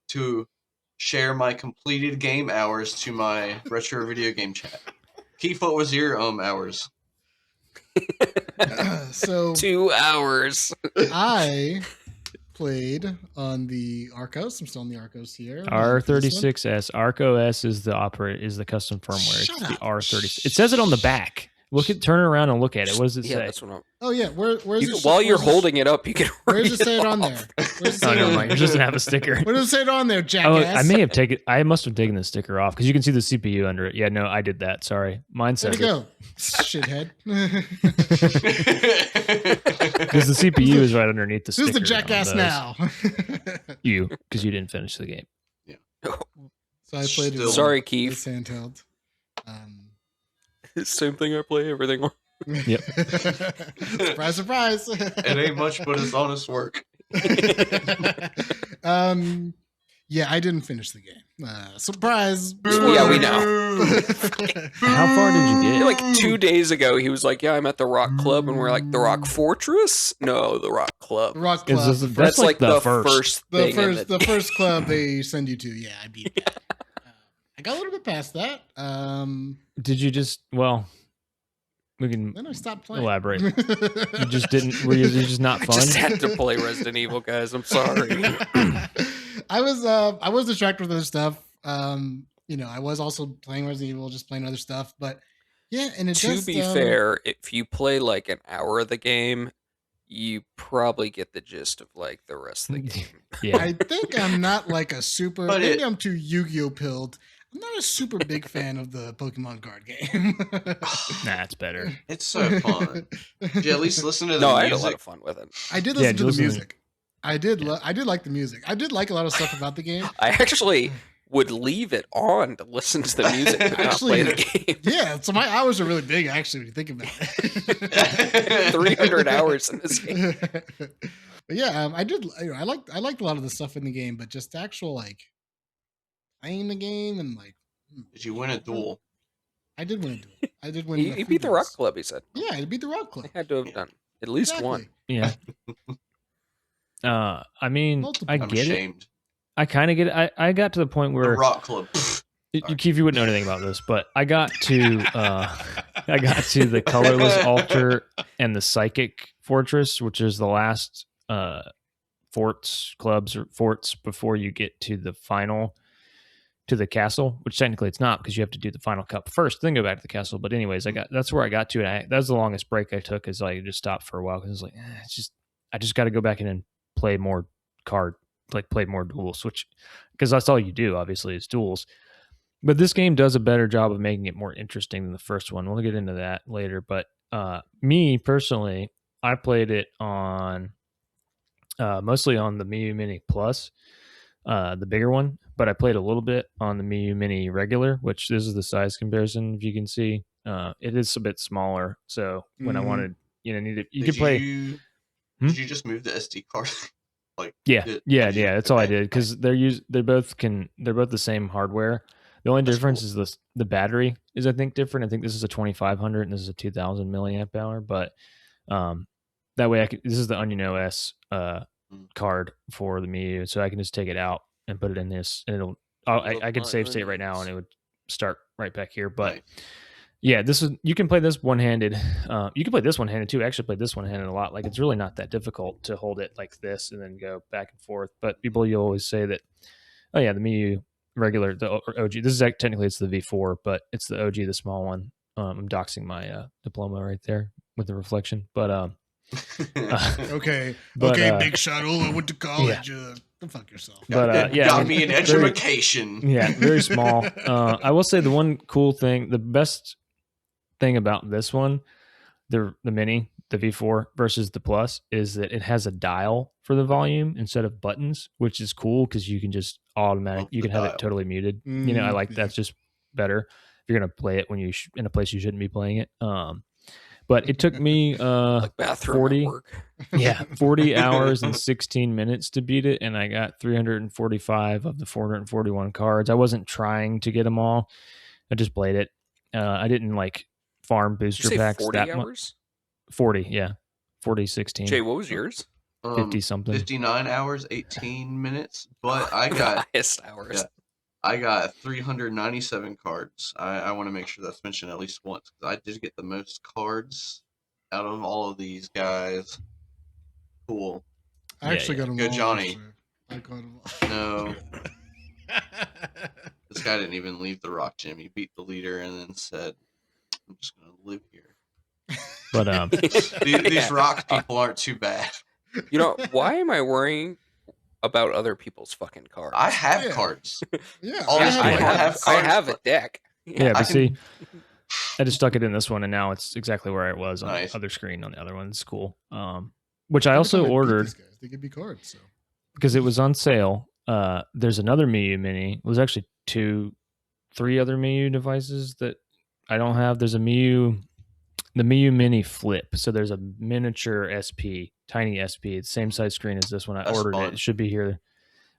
to share my completed game hours to my retro video game chat. Keith, what was your hours? So 2 hours. I played on the Arcos. I'm still on the Arcos here. R36S. Arco S is the custom firmware. It's the R36. It says it on the back. Turn it around and look at it. What does it Yeah, say? that's what I'm. Oh yeah, where's it? While you're where's it- holding it up, you can. Where's read it say it on off. there? Where's it Oh, say it never on mind. It there? doesn't have a sticker. What does it say it on there, Oh, jackass? I may have taken. I must have taken the sticker off because you can see the CPU under it. Yeah, no, I did that. Sorry, mine Where'd says it go, shithead? because the CPU is right underneath the sticker. Who's the on jackass those. now? You, because you didn't finish the game. So I played it. Still. on Sorry, this Keith. handheld. Same thing I play everything on. Yep. Surprise, surprise. It ain't much, but it's honest work. Yeah, I didn't finish the game. Surprise. Yeah, we know. How far did you get? Like 2 days ago, he was like, "Yeah, I'm at the Rock Club," and we're like, "The Rock Fortress? No, the Rock Club." Rock Is Club. this- That's That's like like the the first. first the thing. in first the first club they send you to. Yeah, I beat that. I got a little bit past that. Did you just? Well, we can Then I stopped playing. elaborate. You just didn't. Were you just not I fun? just had to play Resident Evil, guys. I'm sorry. I was distracted with other stuff. I was also playing Resident Evil, just playing other stuff. But yeah, and it To just, be fair, if you play like an hour of the game, you probably get the gist of like the rest of the game. Yeah. I think I'm not like a super. But Maybe it- I'm too Yu-Gi-Oh pilled. I'm not a super big fan of the Pokemon card game. Nah, it's better. It's so fun. Did you at least listen to the No, I had a music? lot of fun with it. I did Yeah, listen to the listen- music. I did like the music. I did like a lot of stuff about the game. I actually would leave it on to listen to the music, but not play the game. Yeah, so my hours are really big actually when you think about it. 300 hours in this game. But yeah, I did. I liked a lot of the stuff in the game, but just actual like playing the game and like. Did you win a duel? I did win a duel. I did win. He beat the Rock Club. Club, he said. Yeah, I beat the Rock I Club. had to have done at least one. Yeah. I mean, Multiple. I I'm get it. ashamed. I kind of get it. I got to the point The where Rock Club. Keith, you wouldn't know anything about this, but I got to the colorless altar and the psychic fortress, which is the last forts before you get to the final to the castle, which technically it's not because you have to do the final cup first, then go back to the castle. But anyways, that's where I got to, and that was the longest break I took. Is I just stopped for a while because I was like, I just got to go back in and play more play more duels, which because that's all you do, obviously, is duels. But this game does a better job of making it more interesting than the first one. We'll get into that later. But me personally, I played it on mostly on the Miu Mini Plus, the bigger one. But I played a little bit on the Miu Mini Regular, which this is the size comparison. If you can see, it is a bit smaller. So when I wanted, you could play. Did you just move the SD card? Yeah. That's all I did because they're both the same hardware. The only difference is the battery is I think different. I think this is a 2500 and this is a 2000 milliamp hour. But that way this is the Onion OS card for the Miu, so I can just take it out and put it in this, and I could save state right now and it would start right back here. But Right. yeah, you can play this one-handed. You can play this one-handed too. I actually played this one-handed a lot. Like it's really not that difficult to hold it like this and then go back and forth. But you always say that, oh yeah, the Miu regular, the OG. This is technically it's the V4, but it's the OG, the small one. I'm doxing my diploma right there with the reflection. But Okay, But, Big Shot. Oh, I went to college. Go fuck yourself. But yeah, got me an very- education. Yeah, very small. I will say the one cool thing, the best thing about this one, the Mini, the V4 versus the Plus, is that it has a dial for the volume instead of buttons, which is cool because you can just you can have it totally muted. I like that's just better if you're gonna play it when you in a place you shouldn't be playing it. But it took me Like bathroom 40 at work. 40 hours and 16 minutes to beat it, and I got 345 of the 441 cards. I wasn't trying to get them all. I just played it. I didn't like farm Did you booster say packs 40 that much. hours? 40, yeah. 40, 16. Jay, what was yours? 50 something. 59 hours, 18 minutes. But I The got highest hours. Yeah. I got 397 cards. I want to make sure that's mentioned at least once because I did get the most cards out of all of these guys. Cool. I actually got them Good all. Johnny. actually. I got them all. No, this guy didn't even leave the rock gym. He beat the leader and then said, "I'm just gonna live here." But These rock people aren't too bad. You know, why am I worrying about other people's fucking cards? I have Yeah. cards. Yeah, All Yeah, these I people have have I cards, have a but- deck. yeah, I but can- see, I just stuck it in this one, and now it's exactly where it was on Nice. the other screen on the other one. It's cool. Which I Every also time beat ordered these guys, they give me cards. So because it was on sale. There's another Miyu Mini. It was actually 3 other Miyu devices that I don't have. There's the Miyu Mini Flip. So there's a miniature SP, tiny SP. It's the same size screen as this one. I That's ordered fun. it. It should be here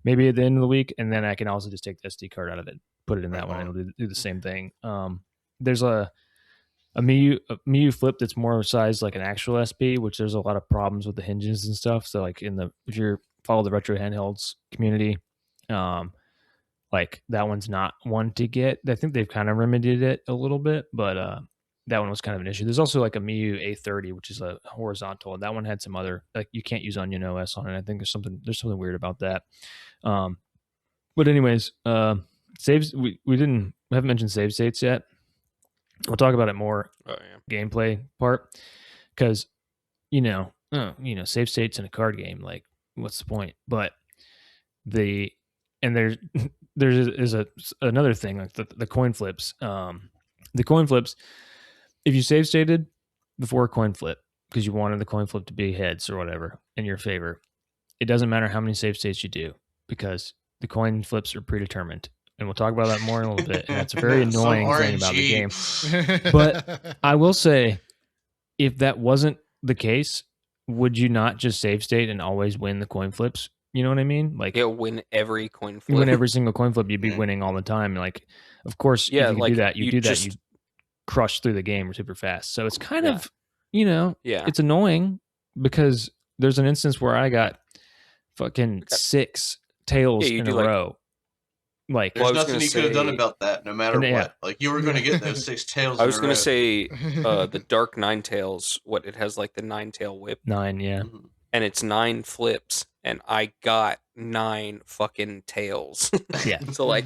maybe at the end of the week, and then I can also just take the SD card out of it, put it in that Right one, and on. it'll do the same thing. There's a Miyu Flip that's more sized like an actual SP, which there's a lot of problems with the hinges and stuff. So like if you follow the retro handhelds community, like that one's not one to get. I think they've kind of remedied it a little bit, but that one was kind of an issue. There's also like a Miyu A30, which is a horizontal, and that one had some other, like you can't use Onion OS on it. I think there's something weird about that. But anyways, saves we haven't mentioned save states yet. We'll talk about it more Oh yeah. gameplay part because save states in a card game, like what's the point? But there's another thing like the coin flips. The coin flips, if you save stated before a coin flip because you wanted the coin flip to be heads or whatever in your favor, it doesn't matter how many save states you do because the coin flips are predetermined. And we'll talk about that more in a little bit. And that's a very Some annoying thing about the game. RNG. But I will say, if that wasn't the case, would you not just save state and always win the coin flips? You know what I mean? Like, Yeah, win every coin you flip. win every single coin flip, you'd be Mhm. winning all the time. Like, of course, Yeah, if you could like, do that, you just- you crush through the game super fast. So it's kind Yeah. of, Yeah. it's annoying because there's an instance where I got fucking 6 tails you in do, a like- row. Like, There's Well, I was nothing gonna you could have done say- about that, no matter And, yeah. what. Like you were going to get those 6 tails. I was going to say the Dark Nine Tails. What it has like the 9-tail whip, 9, yeah. Mm-hmm. and it's 9 flips, and I got 9 fucking tails. Yeah. So like,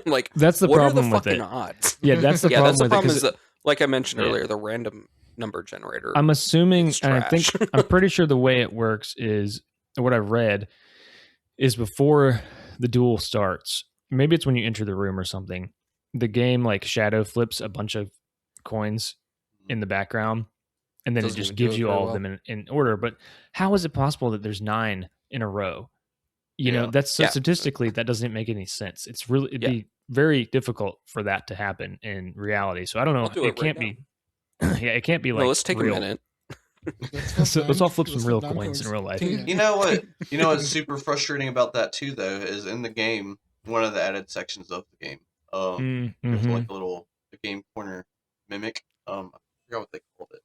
like That's the what problem are the with fucking it. odds? Yeah, that's the Yeah, problem that's the with it. problem. 'cause Is that, like I mentioned Yeah. earlier, the random number generator. I'm assuming, It's and I think trash. I'm pretty sure the way it works is what I've read is before the duel starts. Maybe it's when you enter the room or something. The game like shadow flips a bunch of coins in the background, and then Doesn't it just even do gives it you very all well. of them in order. But how is it possible that there's 9 in a row? You know, Yeah. that's so Yeah. statistically that doesn't make any sense. It'd Yeah. be very difficult for that to happen in reality. So I don't know. I'll do it right can't now. be. Yeah, it can't be No, like. let's take real. a minute. Let's all flip some real coins in real life. You know what? You know what's super frustrating about that too, though, is in the game, one of the added sections of the game. There's Mhm. like a game corner mimic. I forgot what they called it.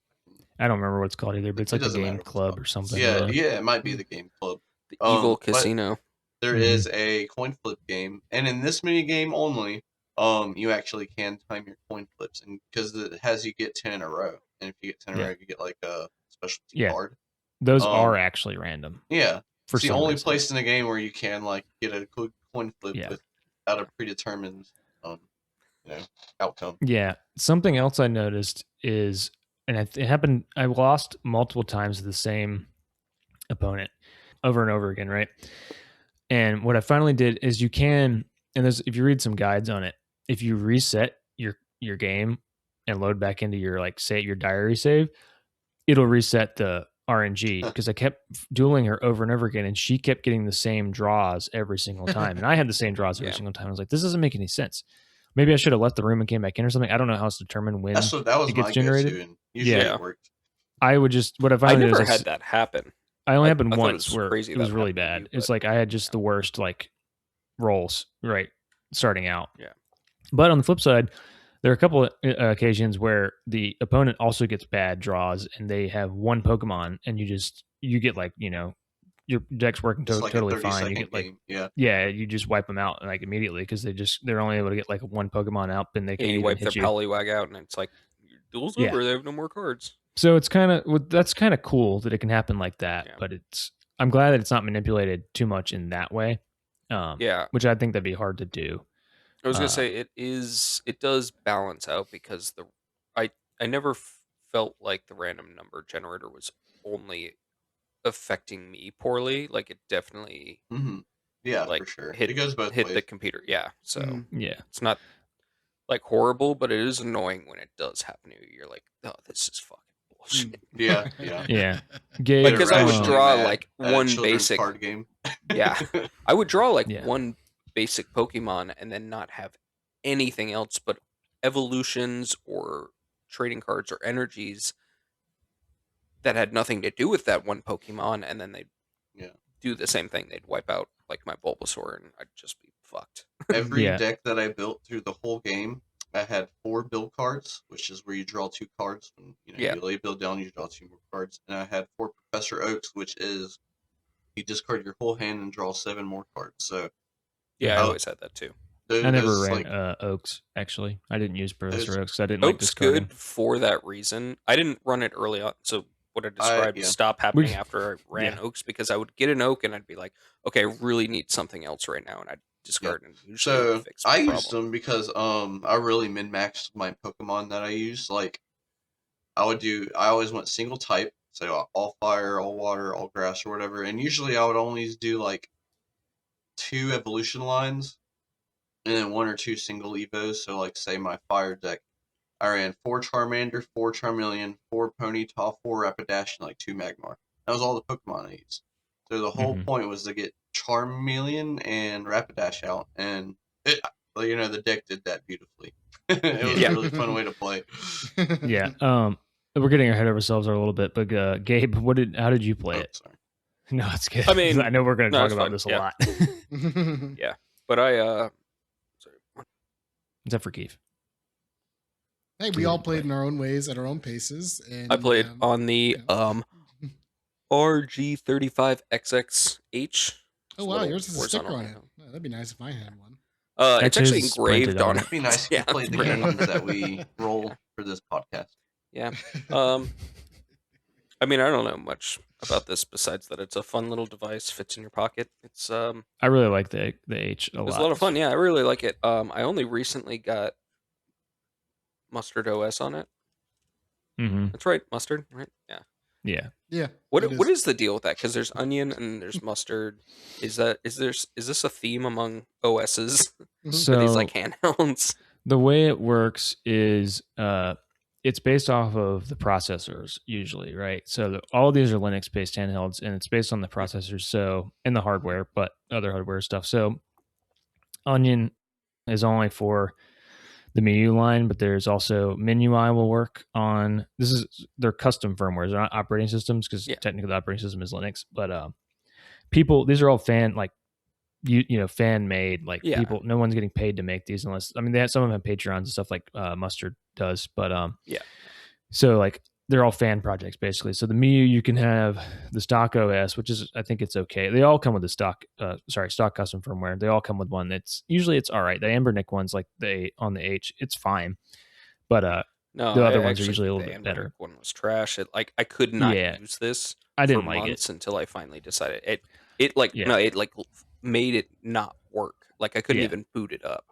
I don't remember what it's called either, but it's It like a doesn't game matter what's club called. or something. Yeah, it might be the game club. The evil but casino. There Mhm. is a coin flip game, and in this mini game only, you actually can time your coin flips, and because it has you get 10 in a row, and if you get 10 in a Yeah. row, you get like a specialty Yeah. card. Those Um, are actually random. Yeah, For it's the some only reason. place in the game where you can like get a good coin flip Yeah. without a predetermined, outcome. Yeah. Something else I noticed is, and it happened, I lost multiple times to the same opponent over and over again, right? And what I finally did is you can, and if you read some guides on it, if you reset your game and load back into your your diary save, it'll reset the RNG because I kept dueling her over and over again, and she kept getting the same draws every single time, and I had the same draws every Yeah. single time. I was like, this doesn't make any sense. Maybe I should have left the room and came back in or something. I don't know how it's determined when That was it gets my generated. go-to, and usually Yeah. it worked. I would just what I I finally did never is had that happen. I only I happened thought it once was where crazy it was that really happened to bad. you, It's but- like I had just the worst rolls right starting out. Yeah. But on the flip side, there are a couple of occasions where the opponent also gets bad draws and they have one Pokemon and you get your deck's working It's like totally a fine. 30-second You get game. yeah, you just wipe them out immediately because they're only able to get one Pokemon out and they Yeah, can't you even wipe their hit you. Poliwag out, and it's like your duel's Yeah. over. They have no more cards. So it's that's kind of cool that it can happen like that. Yeah. But I'm glad that it's not manipulated too much in that way. Yeah, Which I think that'd be hard to do. I was gonna say it does balance out because I never felt like the random number generator was only affecting me poorly. Like it definitely Yeah, like for sure. hit It goes both hit the ways. computer. Yeah. So Yeah. it's not like horrible, but it is annoying when it does happen to you. You're like, oh, this is fucking bullshit. Yeah. Yeah. Get Gabe, Because I would irrationally draw mad like at a one children's basic card game. Yeah. I would draw like Yeah. one basic Pokemon and then not have anything else but evolutions or trading cards or energies that had nothing to do with that one Pokemon, and then they'd Yeah. do the same thing. They'd wipe out like my Bulbasaur, and I'd just be fucked. Every Yeah. deck that I built through the whole game, I had 4 build cards, which is where you draw 2 cards. When Yeah. you lay a build down, you draw 2 more cards. And I had 4 Professor Oaks, which is you discard your whole hand and draw 7 more cards. So Yeah, I Oh. always had that too. I never those, ran like, Oaks, actually. I didn't use Professor those- Oaks because I didn't like Oak's discarding. good for that reason. I didn't run it early on, so what I described yeah. stopped happening after I ran Yeah. Oaks because I would get an Oak and I'd be like, okay, I really need something else right now, and I'd discard it. And usually it would So fix my I used problem. them because I really min maxed my Pokemon that I used. Like I always went single type, so all fire, all water, all grass, or whatever. And usually I would always do like 2 evolution lines and then 1 or 2 single evos. So like say my fire deck, I ran 4 Charmander, 4 Charmeleon, 4 Ponyta, 4 Rapidash, and like 2 Magmar. That was all the Pokemon I used. So the whole point was to get Charmeleon and Rapidash out, and it, the deck did that beautifully. It was Yeah. a really fun way to play. Yeah. We're getting ahead of ourselves a little bit, but Gabe, how did you play it? Sorry. No, it's good. I mean, I know we're going to no, talk it's about fine. this a Yeah. lot. Yeah, but I sorry. Except for Keith. Hey, we all played in our own ways at our own paces. And I played on the RG35XXH. Oh wow, yours has a sticker on it. Oh, that'd be nice if I had one. It's actually X's printed engraved on on it. it. It'd be nice if Yeah, you played the printed on games that we rolled for this podcast. Yeah. I mean, I don't know much about this besides that it's a fun little device, fits in your pocket. It's I really like the H a lot. It's a lot of fun. Yeah, I really like it. I only recently got Mustard OS on it. Mm-hmm. That's right, Mustard, right? Yeah. Yeah. Yeah. What is the deal with that? Because there's Onion and there's Mustard. Is this a theme among OSs for So these like handhelds? the way it works is it's based off of the processors usually, right? So all of these are Linux-based handhelds, and it's based on the processors, so and the hardware, but other hardware stuff. So Onion is only for the MIUI line, but there's also MIUI will work on. This is their custom firmware, they're not operating systems because technically the operating system is Linux. But these are all fan made, like people. No one's getting paid to make these unless they have some of them have Patreons and stuff like Mustard does. But so like they're all fan projects basically. So the MIUI, you can have the stock OS, which is I think it's okay. They all come with the stock custom firmware. They all come with one that's usually it's all right. The Ambernick ones like on the H, it's fine. But no, the other ones are usually a little bit better. One was trash. I could not use this. I didn't for like months it until I finally decided it made it not work. Like I couldn't even boot it up.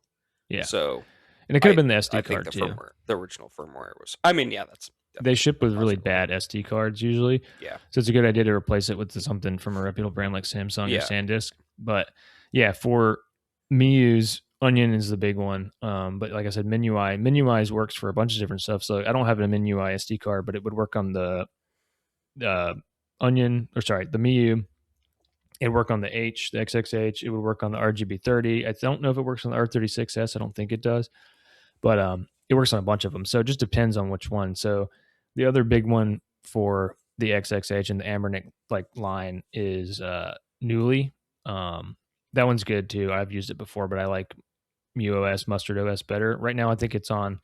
Yeah. So and it could have been the SD card think too. The original firmware was. That's. They ship with really bad SD cards usually. Yeah. So it's a good idea to replace it with something from a reputable brand like Samsung or SanDisk. But yeah, for MIUIs, Onion is the big one. But like I said, MIUI works for a bunch of different stuff. So I don't have a MIUI SD card, but it would work on the Onion, the MIUI. It would work on the H, the XXH. It would work on the RGB30. I don't know if it works on the R36S. I don't think it does. But it works on a bunch of them. So it just depends on which one. So the other big one for the XXH and the Ambernick line is Newly. That one's good too. I've used it before, but I like MUOS, Mustard OS better. Right now I think it's on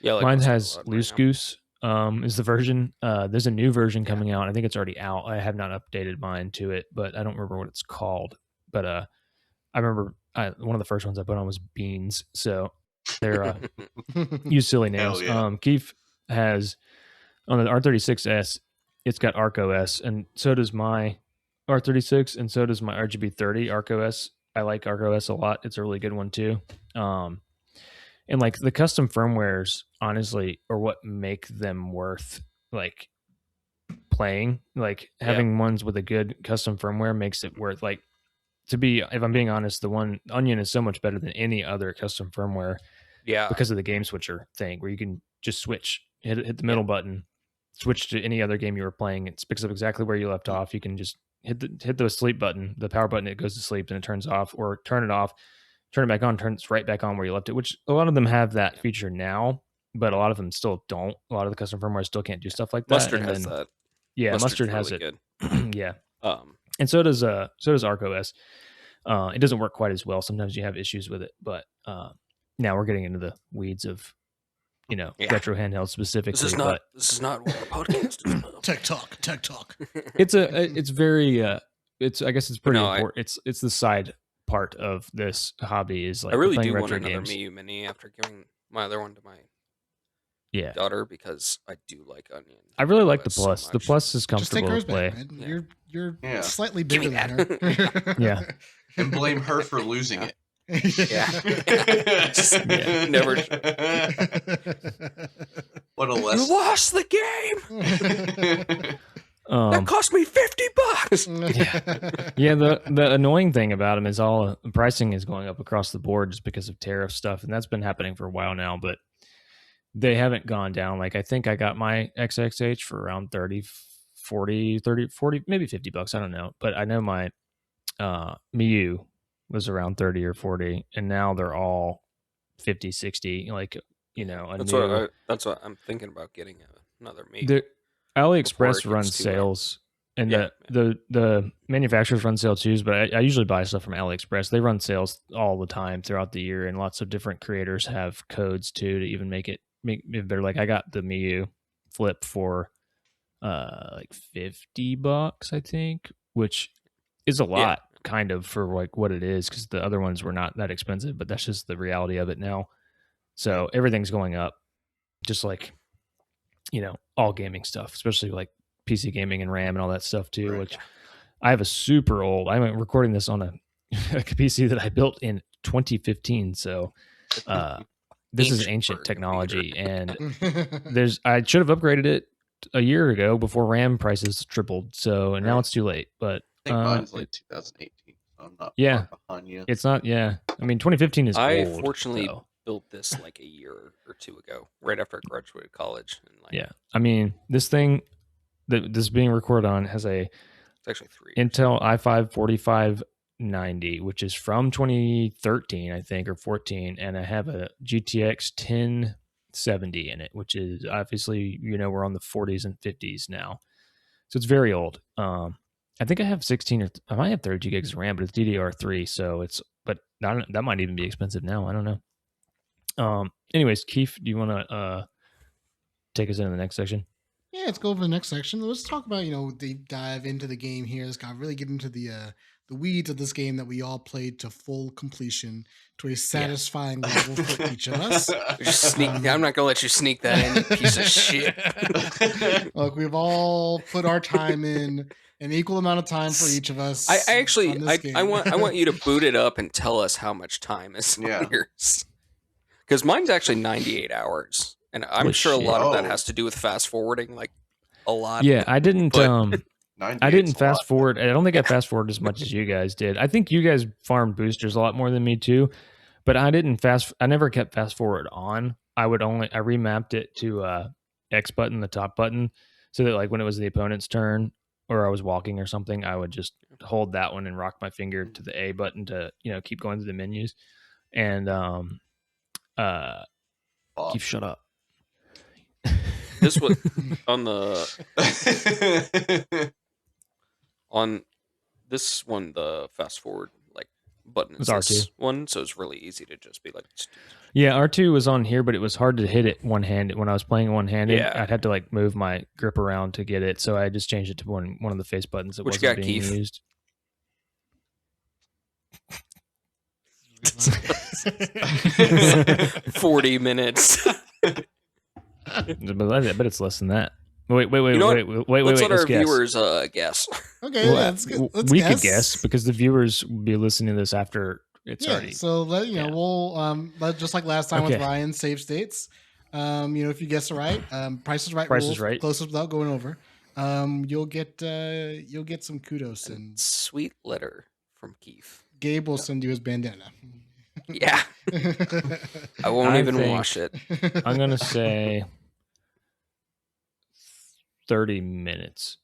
mine has Loose Goose is the version. There's a new version coming out. I think it's already out. I have not updated mine to it, but I don't remember what it's called. But I remember one of the first ones I put on was Beans. So they're you silly nails. Keith has on the R36S, it's got ArcOS, and so does my R36, and so does my RGB30 ArcOS. I like ArcOS a lot. It's a really good one too. And like the custom firmwares, honestly, are what make them worth like playing. Like having ones with a good custom firmware makes it worth like if I'm being honest, the one Onion is so much better than any other custom firmware because of the game switcher thing where you can just switch, hit the middle button, switch to any other game you were playing. It picks up exactly where you left off. You can just hit the sleep button, the power button, it goes to sleep and it turns off, or turn it off, turn it back on, turns right back on where you left it, which a lot of them have that feature now, but a lot of them still don't. A lot of the custom firmware still can't do stuff like that. Mustard has that. Yeah, Mustard has really it. Good. Yeah. And so does ArcOS. It doesn't work quite as well. Sometimes you have issues with it, but now we're getting into the weeds of, retro handhelds specifically. This is not what our podcast is about. Tech talk. It's very I guess it's pretty important. It's the side part of this hobby is like I really playing do retro want another games. Miyu Mini after giving my other one to my Yeah. daughter because I do like Onion. I really like the OS so Plus. The much. Plus is Just take comfortable hers to play. back, man. Yeah. You're Yeah. slightly Give me bigger than her. Yeah. And blame her for losing it. Just never. What a You lesson. lost the game. That Um, cost me $50. yeah, the annoying thing about them is all the pricing is going up across the board just because of tariff stuff, and that's been happening for a while now, but they haven't gone down. Like I think I got my XXH for around 30, 40, maybe $50. I don't know, but I know my Miyu was around 30 or 40, and now they're all 50, 60. Like That's what I'm thinking about getting another Miyu. The AliExpress gets runs too sales, and Yeah, the manufacturers run sales too. But I usually buy stuff from AliExpress. They run sales all the time throughout the year, and lots of different creators have codes too to even make it better. Like I got the Miyu Flip for like $50, I think, which is a lot kind of for like what it is, because the other ones were not that expensive, but that's just the reality of it now. So everything's going up, just like all gaming stuff, especially like PC gaming and RAM and all that stuff too. Right. Which I have a super old. I'm recording this on a PC that I built in 2015, so this is ancient technology, and I should have upgraded it a year ago before RAM prices tripled. So now it's too late. But I think mine's like 2018. So I'm not Yeah. far behind you. it's not. Yeah, I mean 2015 is I old. fortunately so. built this like a year or two ago, right after I graduated college. And like, Yeah, I mean this thing that this is being recorded on has a it's actually 3 years. Intel i5 4590, which is from 2013, I think, or 14, and I have a GTX 1070 in it, which is obviously we're on the 40s and 50s now, so it's very old. I think I have 16 or I might have 32 gigs of RAM, but it's DDR3, so that might even be expensive now. I don't know. Anyways, Keith, do you want to take us into the next section? Yeah, let's go over the next section. Let's talk about, deep dive into the game here. Let's kind of really get into the weeds of this game that we all played to full completion, to a satisfying level for each of us. Just sneak. I'm not gonna let you sneak that in, you piece of shit. Look, we've all put our time in, an equal amount of time for each of us. I actually, on this game. I want you to boot it up and tell us how much time is on yours. Because mine's actually 98 hours, and I'm Holy sure a shit. lot of that has to do with fast forwarding, like a lot. Yeah, I didn't. But- I didn't fast forward. I don't think I fast forwarded as much as you guys did. I think you guys farmed boosters a lot more than me too, but I didn't I never kept fast forward on. I remapped it to X button, the top button, so that like when it was the opponent's turn or I was walking or something, I would just hold that one and rock my finger to the A button to keep going through the menus. And Keith, shut up. This was on this one, the fast forward like button is R2. this one, so it's really easy to just be like. Yeah, R2 was on here, but it was hard to hit it one-handed. When I was playing one-handed, Yeah. I'd have to like move my grip around to get it. So I just changed it to one of the face buttons that What you wasn't got, being Keith? used. 40 minutes. But it's less than that. Wait, You know what? wait. Let's let Let's our guess. viewers guess. Okay, Well, let's we guess. could guess because the viewers will be listening to this after it's Yeah, already. so Yeah. we'll just like last time with Okay. Ryan's save states. If you guess it right, Price is Right Price is rules, Right. closest without going over. You'll get some kudos, and Sweet letter from Keith. Gabe will send you his bandana. Yeah. I won't even think- wash it. I'm gonna say 30 minutes.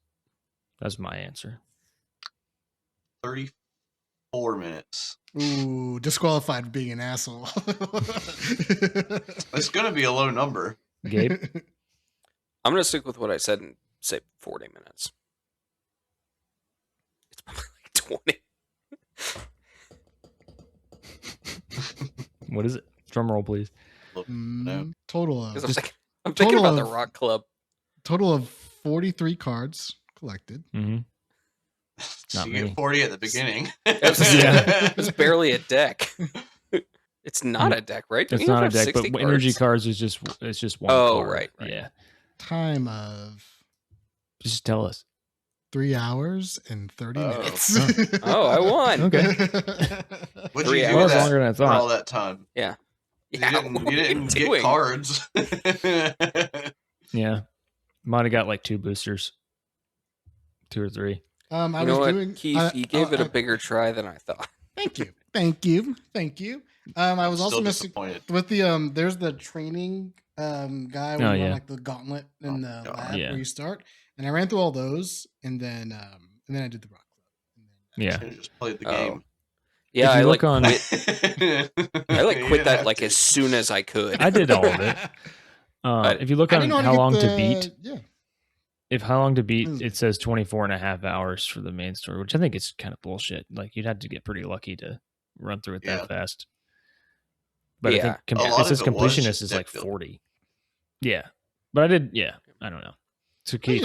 That's my answer. 34 minutes. Ooh, disqualified for being an asshole. It's gonna be a low number. Gabe? I'm going to stick with what I said and say 40 minutes. It's probably like 20. What is it? Drum roll, please. Total of 'Cause I'm thinking total about the of- Rock Club. 43 cards collected. Mm-hmm. So Not you many. get 40 at the beginning. Yeah. It's barely a deck. It's not a deck, right? Don't It's you not a have deck, but 60 energy cards? cards is just one Oh, card. right. Yeah. Time of Just tell us. 3 hours and 30 Oh. minutes. Oh, I won. Okay. What'd 3 you do hours with that longer than I for all thought. that time? Yeah. You Yeah, didn't, what you are you didn't get doing? cards. Yeah. Might have got like 2 boosters. 2 or 3. I You was know what, doing Keith? You gave it a I- bigger try than I thought. Thank you. I was also Still missing disappointed. with the there's the training guy when Oh, you yeah. run like the gauntlet in the God. lab Yeah. where you start, and I ran through all those, and then I did the rock club. And then, Yeah. Should've just played the Oh. game. Yeah, If you I look on- quit. I You quit didn't that have like to. as soon as I could. I did all of it. If you look I on didn't know how to long get to beat, Yeah. if how long to beat, Mm. it says 24 and a half hours for the main story, which I think is kind of bullshit. Like you'd have to get pretty lucky to run through it Yeah. that fast. But I Yeah. think A lot it says of it was completionist just is like deck building. 40. Yeah. But I did, I don't know. So But, Keith,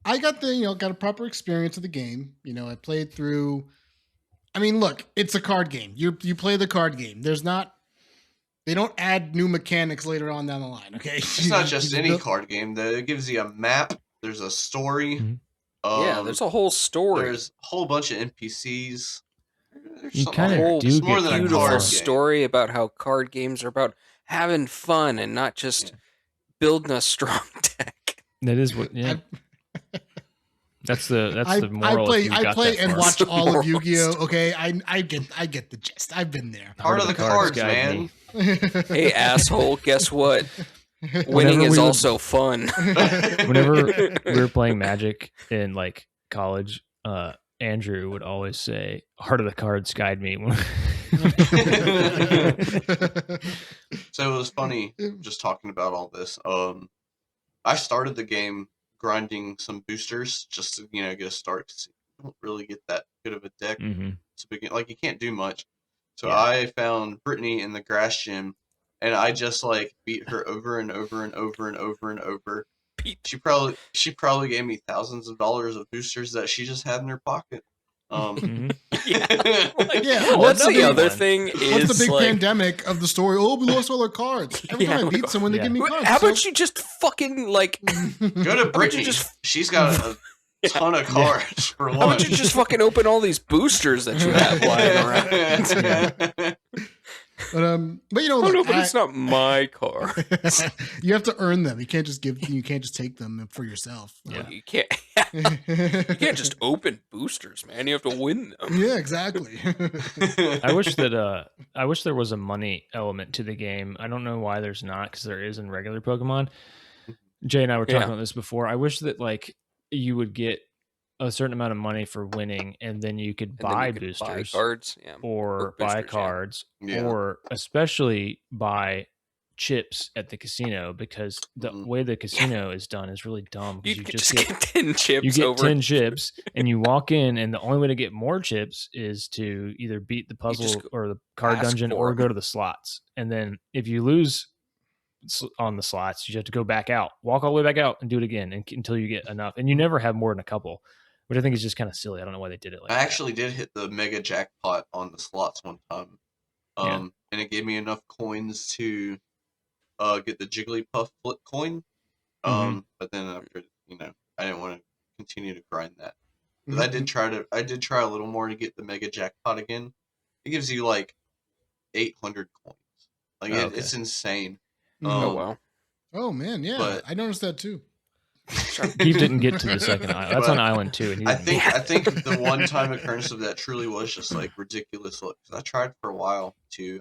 I got got a proper experience of the game. I played through. I mean, look, it's a card game. You play the card game. They don't add new mechanics later on down the line. Okay, It's not just any card game. It gives you a map. There's a story. Mhm. Yeah, there's a whole story. There's a whole bunch of NPCs. There's You something kinda there. do It's get more than a kinda beautiful card more. game. story about how card games are about having fun and not just building a strong deck. that is what, that's the moral. if you I got play that and far. watch all of Moral Yu-Gi-Oh. Okay, I get the gist. I've been there. Part of the cards, guide man. me. Hey, asshole, guess what? Whenever Winning is we would- also fun. Whenever we were playing Magic in like college, Andrew would always say, "Heart of the cards guide me." So it was funny just talking about all this. I started the game grinding some boosters just to get a start. 'Cause you don't really get that good of a deck Mhm. to begin. Like you can't do much. So Yeah. I found Brittany in the grass gym, and I just like beat her over and over and over and over and over. She probably gave me thousands of dollars of boosters that she just had in her pocket. Mhm. Like, Yeah, what's another the other one. thing What's the is big like, pandemic of the story? Oh, we lost all our cards. Every Yeah, time I like, beat someone, they yeah. give me cards. how so- about you just fucking like, Go to you Brittany. just- She's got a ton of cards for how one. about you just fucking open all these boosters that you have lying around? But Oh look, no, but it's not my car. you have to earn them. You can't just take them for yourself. Yeah. You can't just open boosters, man. You have to win them. Yeah, exactly. I wish there was a money element to the game. I don't know why there's not, because there is in regular Pokemon. Jay and I were talking Yeah. about this before. I wish that like you would get a certain amount of money for winning, and then you could And then buy you could boosters buy cards. Yeah. or buy boosters, yeah. cards, Yeah. or especially buy chips at the casino, because the Mhm. way the casino is done is really dumb. 'Cause You You could just just get get 10 chips you get over. 10 chips and you walk in, and the only way to get more chips is to either beat the just puzzle go or the card ask dungeon for or 'em. go to the slots. And then if you lose on the slots, you have to go back out, walk all the way back out and do it again until you get enough. And you never have more than a couple, which I think is just kind of silly. I don't know why they did it like I that. actually did hit the mega jackpot on the slots one time. Yeah. And it gave me enough coins to get the Jigglypuff flip coin. Mhm. But then after, I didn't want to continue to grind that. But I did try a little more to get the mega jackpot again. It gives you like 800 coins. Like Oh, okay. it's insane. Oh, wow. Oh man, yeah, But- I noticed that too. Keith didn't get to the second island. That's But on island 2. And he I didn't make think it. the one time occurrence of that truly was just like ridiculous. Look, 'cause I tried for a while to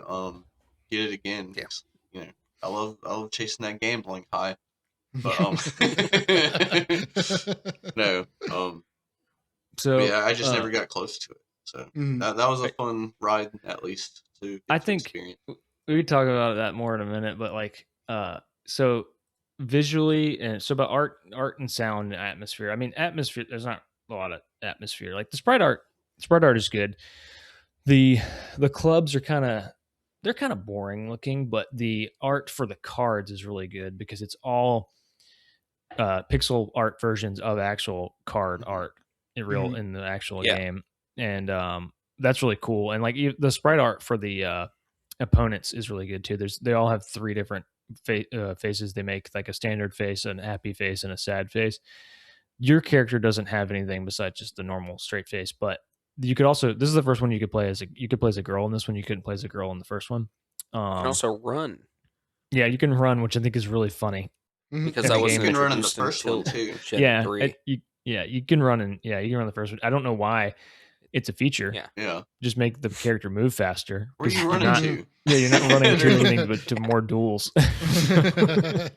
get it again. Yeah. 'Cause, you know, I love chasing that gambling high. But no, So but yeah, I just never got close to it. So Mhm. that was a fun ride, at least to get I to think experience. we could talk about that more in a minute, but like so visually and so about art and sound and atmosphere. I mean, atmosphere, there's not a lot of atmosphere. Like the sprite art is good. The clubs are they're kind of boring looking, but the art for the cards is really good because it's all pixel art versions of actual card art in the actual game, and that's really cool. And like the sprite art for the opponents is really good too. They all have 3 different faces they make, like a standard face, an happy face, and a sad face. Your character doesn't have anything besides just the normal straight face, but you could also, this is the first one you could play as a girl in this one. You couldn't play as a girl in the first one. You can also run. Yeah, you can run, which I think is really funny. Because In I the wasn't game. You can run in the introduced first one until too. Gen Yeah, 3. you can run the first one. I don't know why it's a feature. Yeah. Yeah. Just make the character move faster. Where are 'cause you you're running not- to? Yeah, you're not running to anything but to more duels. There's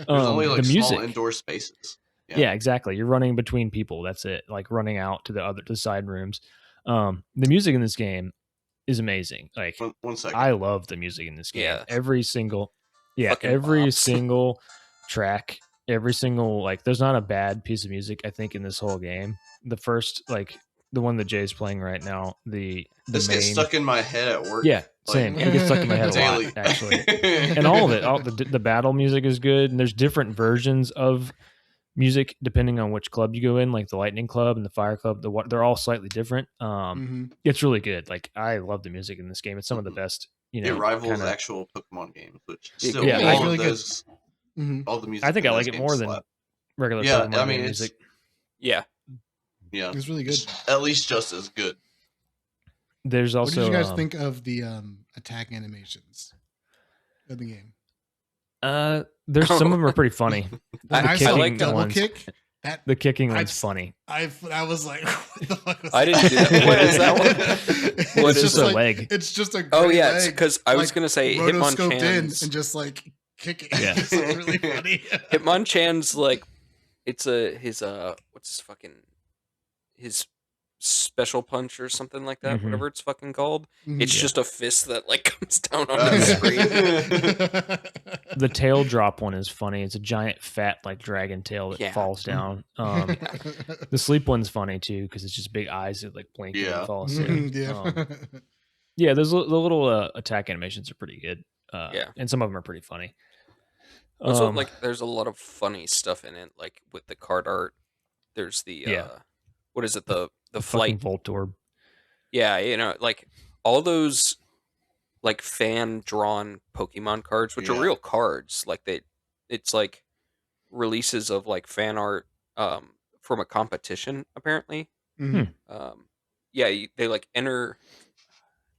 only like the small music. indoor spaces. Yeah, exactly. You're running between people. That's it. Like running out to the side rooms. The music in this game is amazing. Like One second. I love the music in this game. Yeah. Every single Fucking every bops. single track, every single, like there's not a bad piece of music I think in this whole game. The first, like the one that Jay's playing right now, the This main, gets stuck in my head at work. yeah, same. It gets stuck in my head a daily. lot actually. And all of it, all the battle music is good, and there's different versions of music depending on which club you go in, like the Lightning Club and the Fire Club. They're all slightly different. It's really good. Like I love the music in this game. It's some of the best. You know, It rivals kinda- actual Pokemon games, which Yeah, still yeah, all it's of really good. those, all the music. I think in I those like it games more than slap. regular Yeah, Pokemon I mean, game it's- music. Yeah. Yeah, It's really good. it's at least just as good. There's What also did you guys think of the attack animations of the game? there's some of them are pretty funny. When I I saw like double ones. kick, that The kicking I- one's funny. I was like, what the fuck was I didn't that? do that. What is that one? What It's is just it? a leg. It's just a Oh great yeah, leg, because I was like, gonna say rotoscoped in Hitmonchan's and just like kick it. Yeah. It's really funny. Hitmonchan's like it's his what's his special punch or something like that, Mhm. whatever it's fucking called. Mhm. It's Yeah. just a fist that like comes down on Oh, the yeah. screen. The tail drop one is funny. It's a giant fat like dragon tail that Yeah. falls down. The sleep one's funny too because it's just big eyes that like blink Yeah. and fall asleep. Yeah. Yeah, those the little attack animations are pretty good. Yeah. And some of them are pretty funny. Also, like there's a lot of funny stuff in it, like with the card art. There's the Yeah. what is it, the fucking flight. Voltorb. Yeah, you know, like all those like fan drawn Pokemon cards, which are Yeah. real cards. Like it's like releases of like fan art from a competition apparently. Mhm. Yeah, they like enter.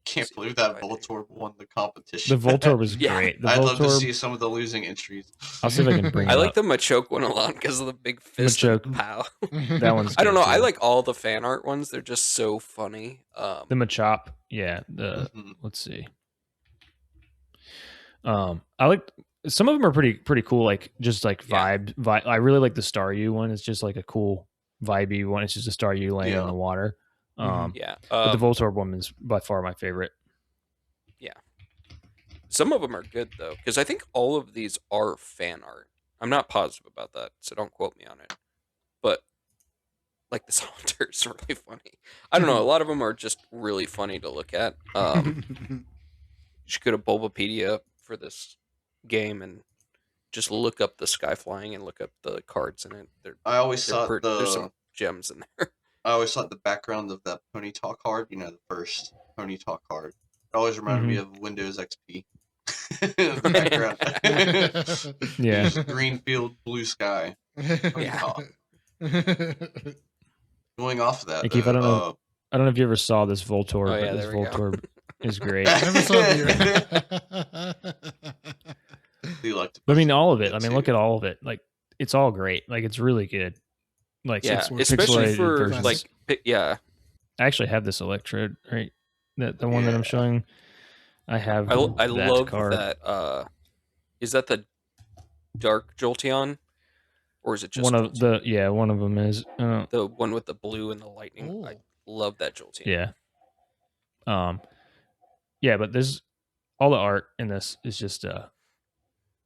Can't See believe if that I did. Voltorb won the competition. The Voltorb is Yeah. great. The I'd love to Voltorb, see some of the losing entries. I'll see if I can bring I it like up. the Machoke one a lot because of the big fist and Machoke. pow. That one's I don't good, know. I too. like all the fan art ones. They're just so funny. The Machop. Yeah. Mhm. Let's see. I like some of them are pretty cool. Like just like Yeah. vibe. I really like the Staryu one. It's just like a cool vibey one. It's just a Staryu laying in Yeah. the water. Yeah. But the Voltorb one is by far my favorite. Some of them are good though, because I think all of these are fan art. I'm not positive about that, so don't quote me on it. But like this Haunter is really funny. I don't know. A lot of them are just really funny to look at. You should go to Bulbapedia for this game and just look up the sky flying and look up the cards in it. I always thought There's some gems in there. I always thought the background of that Pony Talk card, you know, the first Pony Talk card, it always reminded me of Windows XP. The background. Yeah. Just green field, blue sky. Pony Talk. Going off of that, Hey, Keith, I don't though, know. I don't know if you ever saw this Voltorb, Oh, yeah, but this there we go. Voltorb is great. I never saw the Do you like to But I mean, push all of it. it I mean, too? look at all of it. Like, it's all great. Like, it's really good. Like, Yeah, Six words. especially pixelated for versions. like yeah. I actually have this Electrode, right? The one that I'm Yeah. showing. I have I that love card. that. Is that the Dark Jolteon, or is it just One of Jolteon? one of them is The one with the blue and the lightning? I Oh. love that Jolteon. yeah. Yeah, but there's all the art in this is just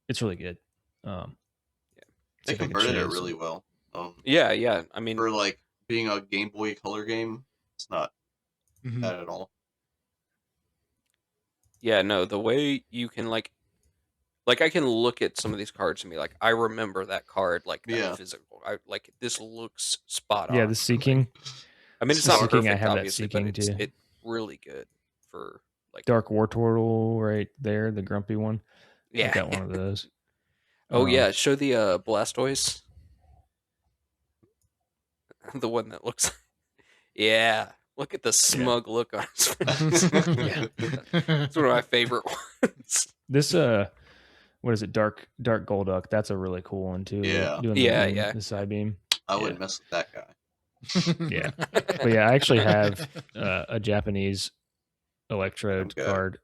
it's really good. They See if I can converted show it you really some- well. Yeah. I mean, For like being a Game Boy Color game, it's not Mhm. bad at all. yeah, no, the way you can like I can look at some of these cards and be like, I remember that card, like that Yeah. physical. I like this looks spot on. Yeah, the for, like- Seeking. I mean, it's The not Seeking, I perfect, have that obviously, but Seeking, too. it's really good for like Dark War Turtle right there, the grumpy one. yeah. I got one of those. Oh yeah, show the Blastoise. The one that looks yeah. Look at the smug look on his face. Yeah. It's one of my favorite ones. This what is it? Dark Golduck. That's a really cool one too. Yeah. Doing Yeah, the beam, yeah. the side beam. I wouldn't mess with that guy. Yeah. But yeah, I actually have a Japanese Electrode Okay. card.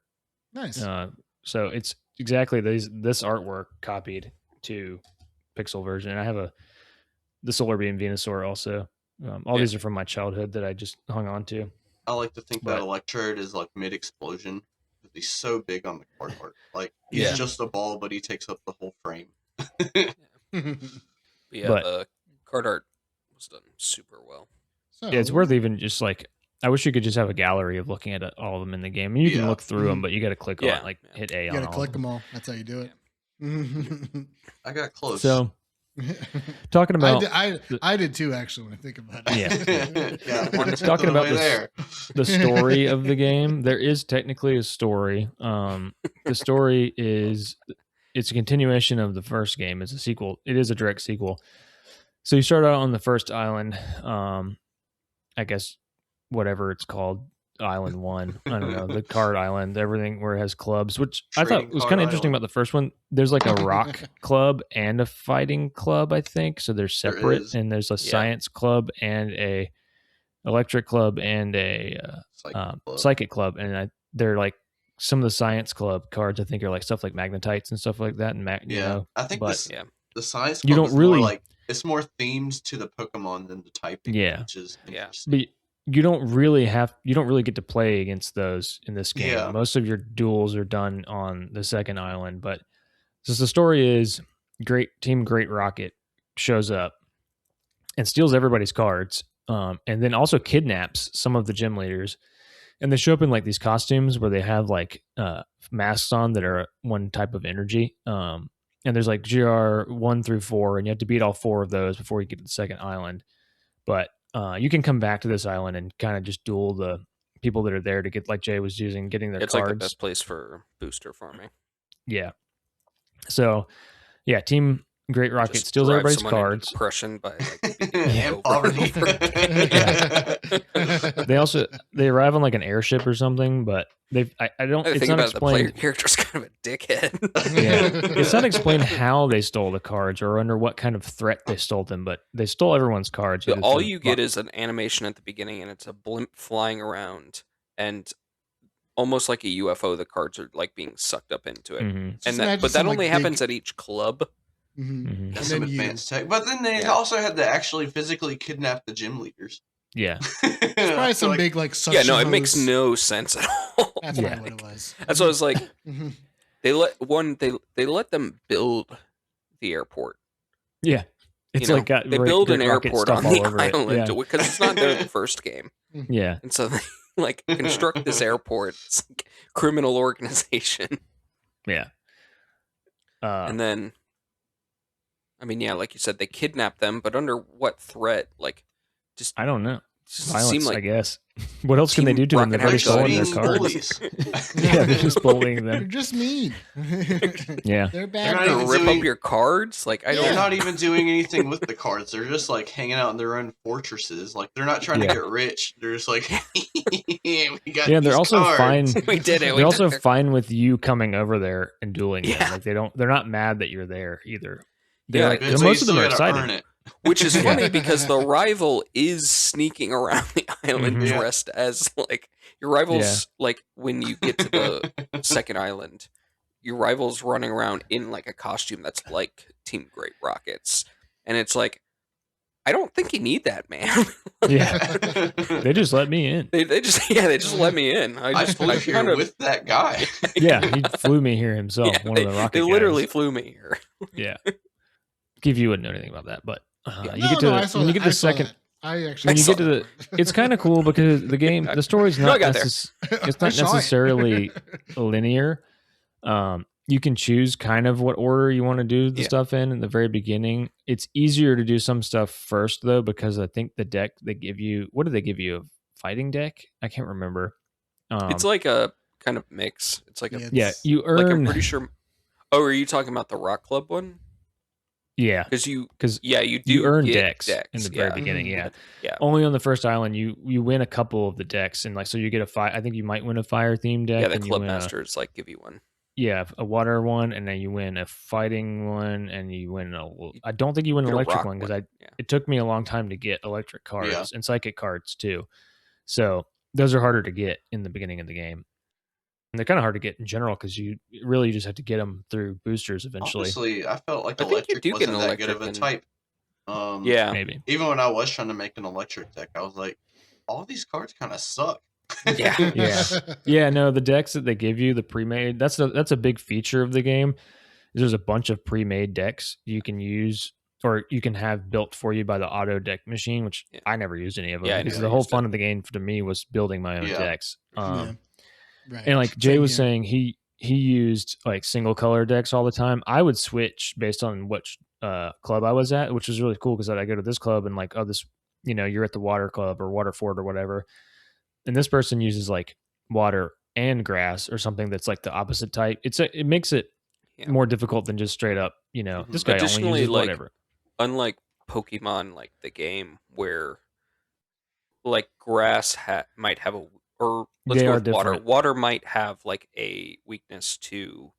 Nice. So it's exactly this artwork copied to pixel version. And I have the Solar Beam Venusaur also. All Yeah. these are from my childhood that I just hung on to. I like to think But- that Electrode is like mid-explosion. Because he's so big on the card art. Like, he's Yeah. just a ball, but he takes up the whole frame. Yeah, But- the card art was done super well. So, Yeah, it's worth even just like I wish you could just have a gallery of looking at all of them in the game. I mean, you can Yeah. look through them, Mhm. but you got to click Yeah. on like Yeah. hit A you on gotta all. collect of them all. That's how you do it. I got close. So talking about I did too, actually, when I think about it. Yeah. yeah, one tenth Talking of the about way this- there. the story of the game, there is technically a story. The story is it's a continuation of the first game. It's a sequel. It is a direct sequel. So you start out on the first island. I guess whatever it's called, Island 1. I don't know, the card island, everything where it has clubs, which I thought Trading was card kind of interesting island. about the first one. There's like a rock club and a fighting club, I think. So they're There separate, is. and there's a Yeah. science club and a electric club and a psychic club, and they're like some of the science club cards. I think are like stuff like magnetites and stuff like that. And you know, I think but Yeah. the science You club don't is really- more like it's more themed to the Pokemon than the typing, Yeah. which is Yeah. interesting. but you don't really get to play against those in this game. Yeah. Most of your duels are done on the second island. But since the story is Great Rocket shows up and steals everybody's cards, and then also kidnaps some of the gym leaders, and they show up in like these costumes where they have like masks on that are one type of energy. And there's like GR 1 through 4, and you have to beat all 4 of those before you get to the second island. But you can come back to this island and kind of just duel the people that are there to get, like Jay was using, getting their It's cards. like the best place for booster farming. Yeah. So, yeah, Team Great Rocket Just steals drive everybody's someone into cards. depression by like beating them And over poverty. and over again. They arrive on like an airship or something, but I don't. The It's thing not about it, the player explained. character's kind of a dickhead. Yeah, it's not explained how they stole the cards or under what kind of threat they stole them, but they stole everyone's cards. So either all through you get is an animation at the beginning, and it's a blimp flying around, and almost like a UFO, the cards are like being sucked up into it. Mhm. Just And that, imagine but that some, like, only big- happens at each club. Mhm. Mhm. And That's some then you- advanced tech. But then they Yeah. also had to actually physically kidnap the gym leaders. Yeah, There's probably some big like Yeah, suction no, it makes hose. no sense at all. That's Yeah. probably what it was. That's what I was like. Mhm. They let them build the airport. yeah. It's You know, like got they Great- build an Great Rocket airport stuff on all the over it. island because it's not there in the first game, Yeah, and so they like construct this airport. It's like criminal organization, yeah. and then, I mean, yeah, like you said, they kidnap them, but under what threat? Like, just I don't know. just Violence, seem I like guess. What else can they do to them? They've already Rock and stolen their Being cards. bullies. Yeah, they're just bullying They're them. just mean. Yeah. They're They're bad. not to even rip doing- up your cards. Like I They're don't. not even doing anything with the cards. They're just like hanging out in their own fortresses. Like they're not trying to Yeah. get rich. They're just like, we got Yeah, they're these also cards. fine. We did it. We They're also took their- fine with you coming over there and dueling them. Yeah. Like they're not mad that you're there either. They're Yeah, like, So most you of them still are gotta excited. earn it. Which is Yeah. funny because the rival is sneaking around the island Mhm. Yeah. dressed as like your rivals. Like when you get to the second island, your rival's running around in like a costume that's like Team Great Rockets, and it's like, I don't think you need that, man. Yeah. They just let me in. they just let me in. I flew here kind of with that guy. Yeah, he flew me here himself. yeah, One they, of the rocket they literally guys. flew me here. Yeah. Give you wouldn't know anything about that, but Yeah. you get to I saw when you that. get to I the saw second. that. I actually When you saw get to the, that. it's kind of cool because the story's No, I not got there. it's I not saw it. necessarily linear. You can choose kind of what order you want to do the Yeah. stuff in the very beginning. It's easier to do some stuff first though, because I think the deck they give you, what did they give you? A fighting deck? I can't remember. It's like a kind of mix. It's like a yeah, you like I'm earn. pretty sure. Oh, are you talking about the Rock Club one? Yeah, Because you do you earn get decks in the very yeah. beginning. Mhm. Yeah. Yeah. Only on the first island you win a couple of the decks, and like so you get a fire. I think you might win a fire themed deck. Yeah, the and you club win masters like give you one. a water one, and then you win a fighting one, and you win a. I don't think you win an Get a electric rock one because Yeah. it took me a long time to get electric cards Yeah. and psychic cards too. So those are harder to get in the beginning of the game. And they're kind of hard to get in general because you really just have to get them through boosters eventually. Honestly, I felt like I think you electric do get wasn't an that good of a electric type. Yeah. Maybe. Even when I was trying to make an electric deck, I was like, all these cards kind of suck. Yeah. Yeah. Yeah, no, the decks that they give you, the pre-made, that's a big feature of the game. There's a bunch of pre-made decks you can use or you can have built for you by the auto deck machine, which Yeah. I never used any of them Yeah, I because never the whole used fun it. of the game to me was building my own Yeah. decks. Yeah. Right. And like Jay Same was here. saying, he used like single color decks all the time. I would switch based on which club I was at, which was really cool because I go to this club and like, oh, this, you're at the water club or water fort or whatever. And this person uses like water and grass or something that's like the opposite type. It makes it Yeah. more difficult than just straight up, Mhm. this guy only Additionally, uses like, whatever. Unlike Pokemon, like the game, where like grass might have or let's They go are with water. different. Water might have like a weakness to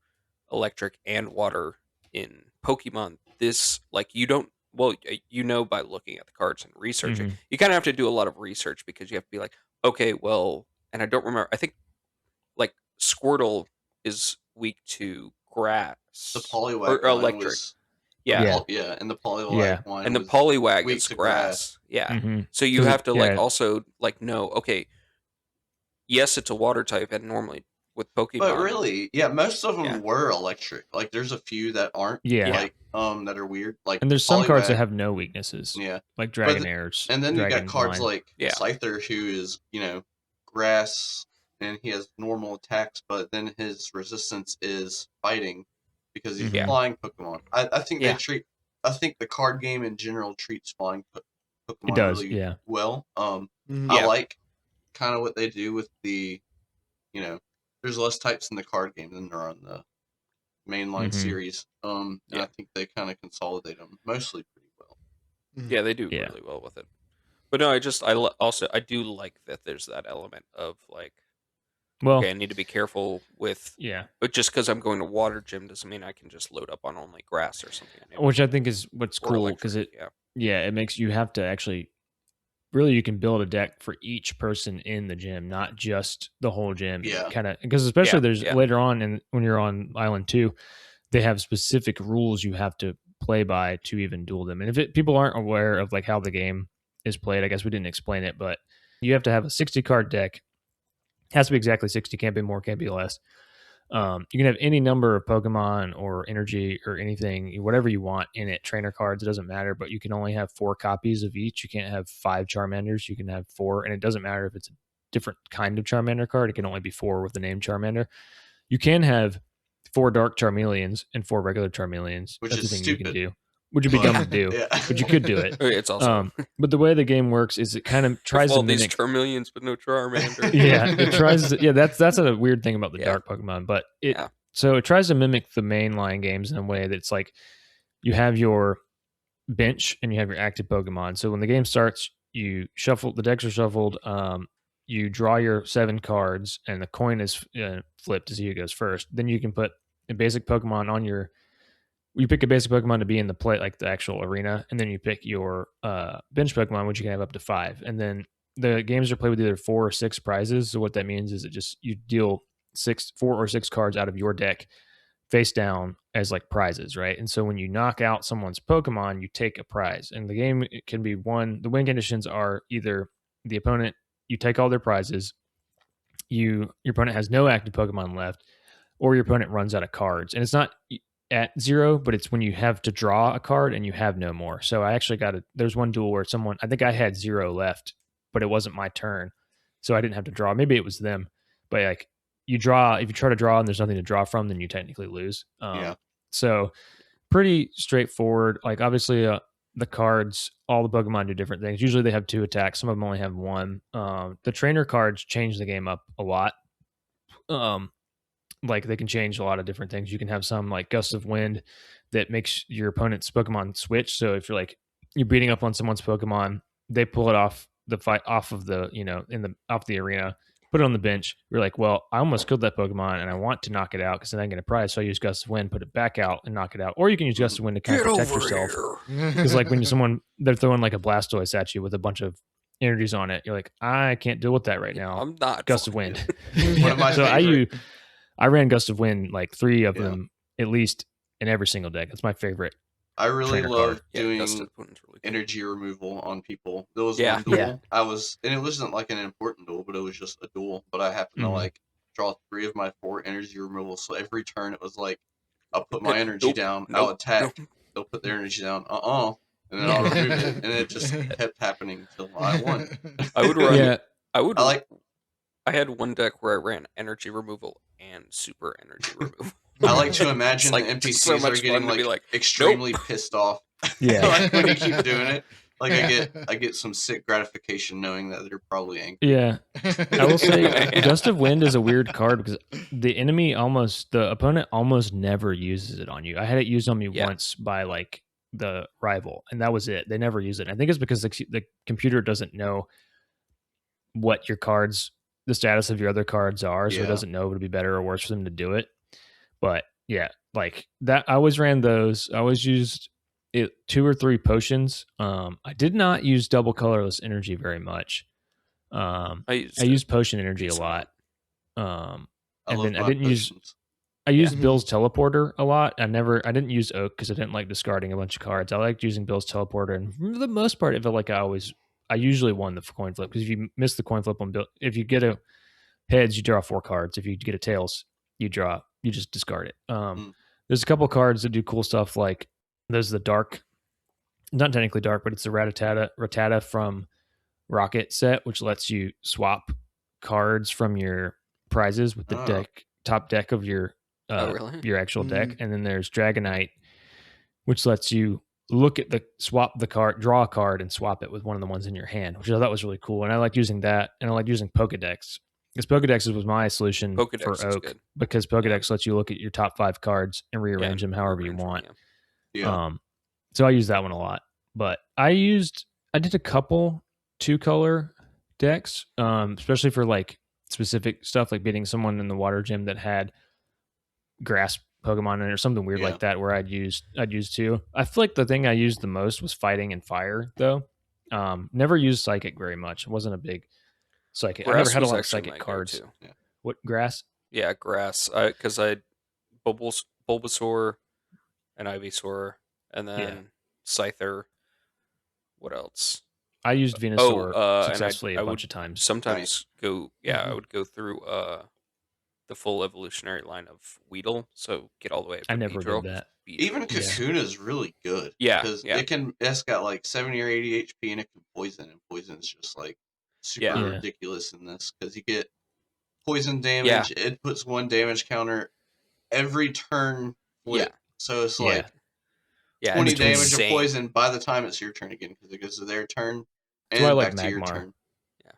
electric and water in Pokemon. This like you don't by looking at the cards and researching. Mhm. You kind of have to do a lot of research because you have to be like, okay, well, and I don't remember. I think like Squirtle is weak to grass. The Poliwag or one electric. was Yeah. and the Poliwag Yeah. one And the was Poliwag weak is to grass. Yeah. Mhm. So you 'Cause have to like yeah. also like know, okay, yes, it's a water type, and normally with Pokemon, But really, yeah, most of them Yeah. were electric. Like there's a few that aren't. Yeah. Like that are weird. Like And there's some cards that Poliwag, have no weaknesses, yeah. like But Dragon Airs. And then you got Dragon cards Line. like Yeah. Scyther, who is, grass, and he has normal attacks, but then his resistance is fighting because he's Mhm. flying Pokemon. I think Yeah. I think the card game in general treats flying Pokemon It does, really yeah. well. Mhm. I Yeah. like kind of what they do with the, there's less types in the card game than there are in the mainline Mhm. series. And Yeah. I think they kind of consolidate them mostly pretty well. yeah, they do Yeah. really well with it. But no, I do like that there's that element of like, Well, okay, I need to be careful with, yeah. but just because I'm going to water gym doesn't mean I can just load up on only grass or something. Which I think is what's Or cool electric, because it yeah. it makes you have to actually really you can build a deck for each person in the gym, not just the whole gym. Yeah. Kind of because especially Yeah, there's yeah. later on and when you're on Island 2, they have specific rules you have to play by to even duel them. And if people aren't aware of like how the game is played, I guess we didn't explain it, but you have to have a 60 card deck. Has to be exactly 60, can't be more, can't be less. You can have any number of Pokemon or energy or anything, whatever you want in it. Trainer cards, it doesn't matter, but you can only have 4 copies of each. You can't have 5 Charmanders. You can have 4, and it doesn't matter if it's a different kind of Charmander card. It can only be 4 with the name Charmander. You can have 4 Dark Charmeleons and 4 regular Charmeleons. Which That's is the thing you can stupid. do. which would be dumb to do, Yeah. but you could do it. It's also But the way the game works is it kind of tries with all to these mimic. Charmeleons, but no Charmander. Yeah, it tries. Yeah, that's a weird thing about the Yeah. dark Pokemon, but it Yeah. so it tries to mimic the mainline games in a way that's like you have your bench and you have your active Pokemon. So when the game starts, you shuffle, the decks are shuffled. You draw your 7 cards, and the coin is flipped to see who goes first. Then you can put a basic Pokemon on your. You pick a basic Pokemon to be in the play, like the actual arena, and then you pick your bench Pokemon, which you can have up to 5. And then the games are played with either 4 or 6 prizes. So what that means is it just you deal 4 or 6 cards out of your deck face down as like prizes, right? And so when you knock out someone's Pokemon, you take a prize. And the game, it can be won. The win conditions are either the opponent, you take all their prizes, your opponent has no active Pokemon left, or your opponent runs out of cards. And it's not at 0, but it's when you have to draw a card and you have no more. So I actually there's one duel where I think I had 0 left, but it wasn't my turn, so I didn't have to draw. Maybe it was them, but like you draw, if you try to draw and there's nothing to draw from, then you technically lose. Yeah. So pretty straightforward. Like obviously the cards, all the Pokemon do different things. Usually they have 2 attacks. Some of them only have 1. The trainer cards change the game up a lot. Like they can change a lot of different things. You can have some like Gust of Wind that makes your opponent's Pokemon switch. So if you're beating up on someone's Pokemon, they pull it off the fight, off of the, off the arena, put it on the bench. You're like, well, I almost killed that Pokemon and I want to knock it out because then I get a prize. So I use Gust of Wind, put it back out and knock it out. Or you can use Gust of Wind to kind of protect yourself. Because like when they're throwing like a Blastoise at you with a bunch of energies on it, you're like, I can't deal with that right now. I'm not Gust of Wind. One of my So favorite. I ran Gust of Wind like 3 of them at least in every single deck. That's my favorite. I really trainer love card. doing Gust of Wind's really cool. energy removal on people. There was Yeah. one duel. Yeah. And it wasn't like an important duel, but it was just a duel. But I happened to like draw 3 of my 4 energy removals. So every turn it was like, I'll put my energy down, I'll attack, they'll put their energy down, and then I'll remove it, and it just kept happening until I won. I would run. Yeah. I had one deck where I ran energy removal and super energy removal. I like to imagine It's like the so NPCs much are getting fun to be like, extremely pissed off. Yeah. Like when you keep doing it. Like I get some sick gratification knowing that they're probably angry. Yeah. I will say Gust of Wind is a weird card because the opponent almost never uses it on you. I had it used on me once by like the rival, and that was it. They never use it. And I think it's because the computer doesn't know what your cards, the status of your other cards are, so it doesn't know if it'd be better or worse for them to do it. But yeah, like that, I always ran those. I always used 2 or 3 potions. I did not use double colorless energy very much. I used potion energy a lot. And then I didn't use. I used Bill's teleporter a lot. I didn't use Oak because I didn't like discarding a bunch of cards. I liked using Bill's teleporter, and for the most part, it felt like I usually won the coin flip because if you miss the coin flip on Bill, if you get a heads, you draw 4 cards. If you get a tails, you just discard it. There's a couple cards that do cool stuff, like there's the dark, not technically dark, but it's the Rattata from Rocket set, which lets you swap cards from your prizes with the top deck of your your actual deck. And then there's Dragonite, which lets you swap the card, draw a card, and swap it with one of the ones in your hand, which I thought was really cool. And I liked using that, and I liked using Pokedex. Because Pokedex was my solution for Oak, because Pokedex lets you look at your top 5 cards and rearrange them however you want. So I use that one a lot. But I did a couple 2-color decks, especially for like specific stuff, like beating someone in the water gym that had grass Pokemon in it or something weird like that, where I'd use 2. I feel like the thing I used the most was fighting and fire, though. Never used psychic very much. It wasn't a big psychic. I never had a lot of psychic cards. What, grass? Yeah, grass. Because I had Bulbasaur and Ivysaur, and then Scyther. What else? I used Venusaur successfully a bunch of times. Sometimes I would go through the full evolutionary line of Weedle, so get all the way up to I never Beedrill. did that. Even Kakuna is really good. Yeah, because it's got like 70 or 80 HP and it can poison, and poison's just like super ridiculous in this because you get poison damage. It puts 1 damage counter every turn. So it's like Yeah, 20 it's damage of insane. poison by the time it's your turn again, because it goes to their turn That's why I and like back to your Magmar. turn.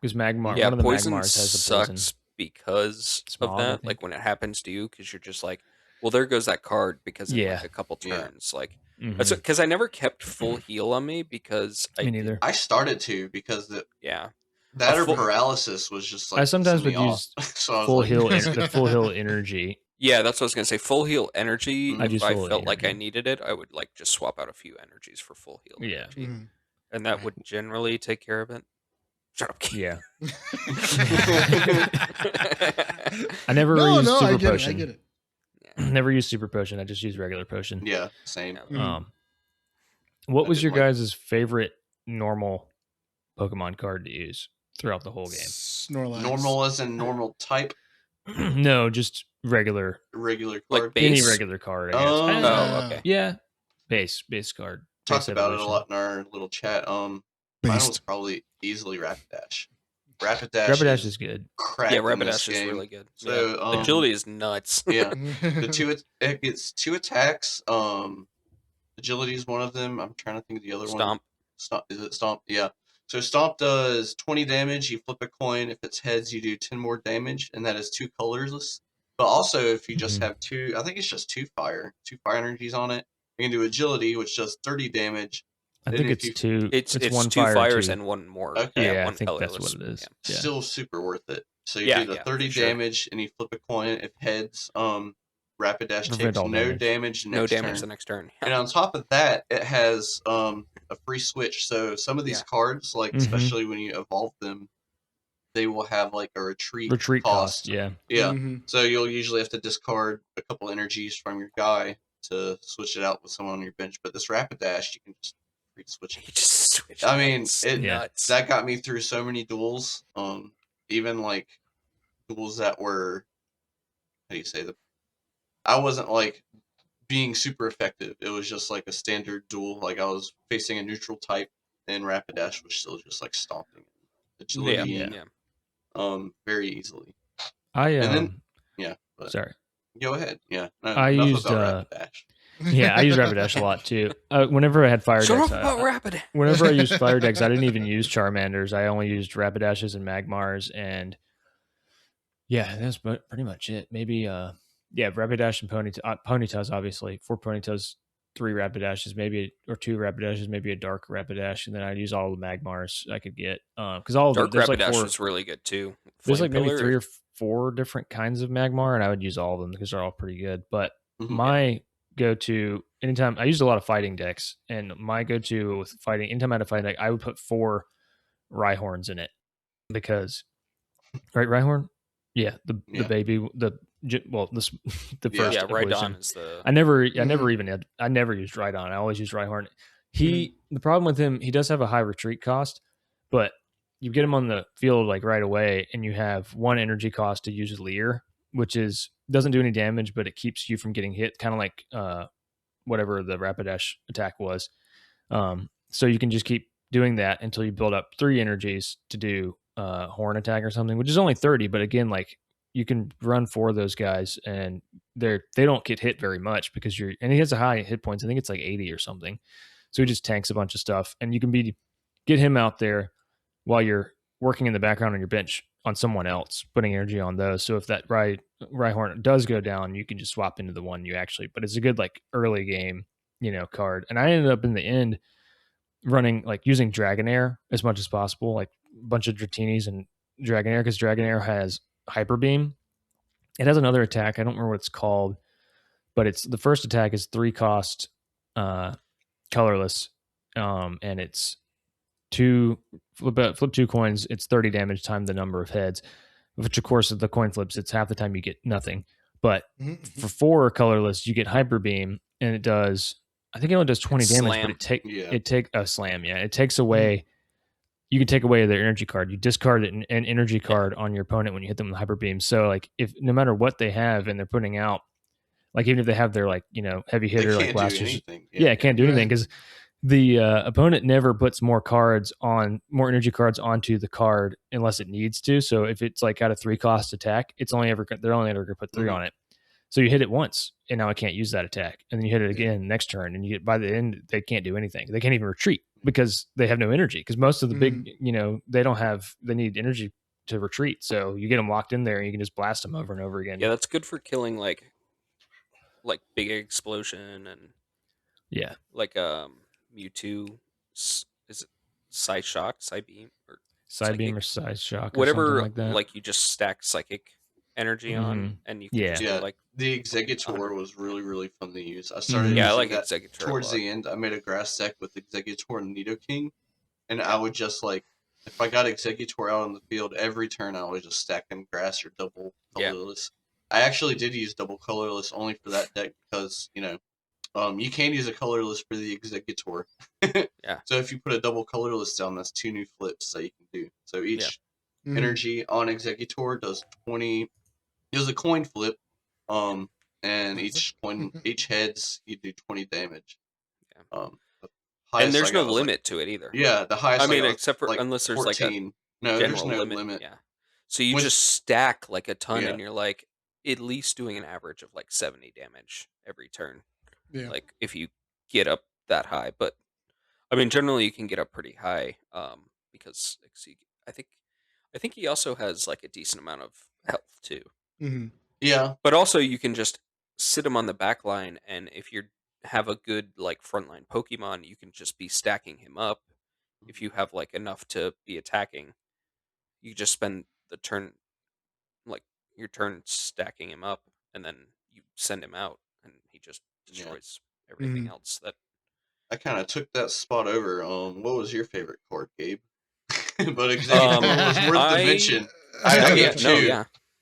Because Magmar, Yeah, one of the poison Magmars has the poison. sucks because of Smog, I that. think. Like when it happens to you, because you're just like, well, there goes that card. Because in Yeah. like a couple Yeah. turns, like Mhm. that's because I never kept full heal on me because I Me did- neither. I started to because yeah. that or full- paralysis was just like I sometimes pissing me would off. use So I was full like, heal, the full heal energy. Yeah, that's what I was gonna say. Full heal energy. I'd If use I full felt like I energy. needed it, I would like just swap out a few energies for full heal Yeah. energy, Mhm. and that would generally take care of it. Shut up. Yeah. I never No, used super I get potion. it. I get it. Never used super potion. I just used regular potion. yeah, same. Yeah. What I was did your like- guys' favorite normal Pokemon card to use throughout the whole game? Snorlax. Normal as in normal type, No, just regular. regular Like card. base? Any regular card, I guess. Oh, okay. Yeah. Base card. Talked Base about it a evolution. lot in our little chat. Mine was Based. probably easily Rapidash. Rapidash, Rapidash is good. crack Yeah, in this Rapidash is game. really good. So, yeah. Agility is nuts. Yeah, it gets 2 attacks. Agility is one of them. I'm trying to think of the other one. Stomp. Is it Stomp? Yeah. So Stomp does 20 damage. You flip a coin. If it's heads, you do 10 more damage, and that is 2 colorless. But also, if you just have 2, I think it's just 2 fire energies on it. You can do Agility, which does 30 damage. I think it's two. It's one 2 fire, fires 2. and 1 more. Okay. Yeah, one I think that's colorless. what it is. Yeah. Still super worth it. So you Yeah, do the yeah, 30 for sure. damage, and you flip a coin. If heads, Rapidash Prevent takes all no damage. damage No next damage turn. the next turn. And on top of that, it has a free switch. So some of these cards, like especially when you evolve them, they will have like a retreat cost. Yeah. Yeah. Mhm. So you'll usually have to discard a couple energies from your guy to switch it out with someone on your bench. But this Rapidash, you can just free switch it. You just switch. I mean, nuts. that got me through so many duels. Even like duels that were, how do you say, I wasn't like being super effective. It was just like a standard duel. Like I was facing a neutral type, and Rapidash was still just like stomping agility, very easily. And then but sorry. go ahead. Yeah, no, I enough used about Rapidash. Yeah, I use Rapidash a lot too. Whenever I had fire Shut decks, up about Rapidash. whenever I used fire decks, I didn't even use Charmanders. I only used Rapidashes and Magmars, and yeah, that's pretty much it. Maybe Rapidash and Ponytas, obviously 4 Ponytas, 3 Rapidashes, maybe or 2 Rapidashes, maybe a Dark Rapidash, and then I'd use all the Magmars I could get because all of Dark them, there's Rapidash like 4, was really good too. there's Flame like maybe Pillar. 3 or 4 different kinds of Magmar, and I would use all of them because they're all pretty good. But Mhm. my go-to anytime I used a lot of fighting decks, and my go-to with fighting anytime I had a fighting deck, I would put 4 Rhyhorns in it because Rhyhorn, the baby the first Yeah, evolution. Rhydon is the. I never used Rhydon. I always used Rhyhorn. The problem with him, he does have a high retreat cost, but you get him on the field like right away, and you have 1 energy cost to use Leer, which doesn't do any damage, but it keeps you from getting hit, kind of like whatever the Rapidash attack was. So you can just keep doing that until you build up 3 energies to do horn attack or something, which is only 30, but again, like you can run 4 of those guys and they don't get hit very much because and he has a high hit points. I think it's like 80 or something. So he just tanks a bunch of stuff, and you can get him out there while you're working in the background on your bench on someone else, putting energy on those. So if that Rhyhorn does go down, you can just swap into the one but it's a good like early game, card. And I ended up in the end running like using Dragonair as much as possible, like a bunch of Dratinis and Dragonair, because Dragonair has Hyper Beam. It has another attack. I don't remember what it's called, but it's the first attack is 3 cost colorless, and it's 2 flip 2 coins. It's 30 damage times the number of heads, which of course if the coin flips, it's half the time you get nothing. But for 4 colorless, you get Hyper Beam, and it does. I think it only does 20 damage, slam. but it takes a slam. Yeah, it takes away. You can take away their energy card. You discard an energy card on your opponent when you hit them with Hyper Beam. So like if no matter what they have and they're putting out, like even if they have their like heavy hitter like blasters, it can't do anything because the opponent never puts more energy cards onto the card unless it needs to. So if it's like got a 3 cost attack, they're only ever going to put 3 on it. So you hit it once, and now I can't use that attack. And then you hit it again next turn, and you get by the end, they can't do anything. They can't even retreat because they have no energy. Because most of the big, they don't have. They need energy to retreat. So you get them locked in there, and you can just blast them over and over again. Yeah, that's good for killing like big explosion and like Mewtwo. Is it Psy Shock, Psy Beam, or Psybeam or Psy Shock, or whatever? like that. Like you just stack psychic energy on, and you can just go, like the Executor was really, really fun to use. I started using I like that Executor towards the end. I made a grass deck with Executor and Nidoking, and I would just like, if I got Executor out on the field every turn, I was just stacking grass or double colorless. I actually did use double colorless only for that deck because you can use a colorless for the Executor. So if you put a double colorless down, that's 2 new flips that you can do. So each energy on Executor does 20. It was a coin flip, and each heads you do 20 damage. And there's no limit to it either. Yeah, the highest. I mean, except for unless there's 14. like a there's no limit. Yeah. So you just stack like a ton, and you're like at least doing an average of like 70 damage every turn. Yeah. Like if you get up that high, but I mean, generally you can get up pretty high, because I think he also has like a decent amount of health too. Yeah, but also you can just sit him on the back line, and if you have a good like frontline Pokemon, you can just be stacking him up. If you have like enough to be attacking, you just spend the turn, like your turn, stacking him up, and then you send him out, and he just destroys everything else. That I kind of took that spot over. What was your favorite card, Gabe? But Executor was worth the mention.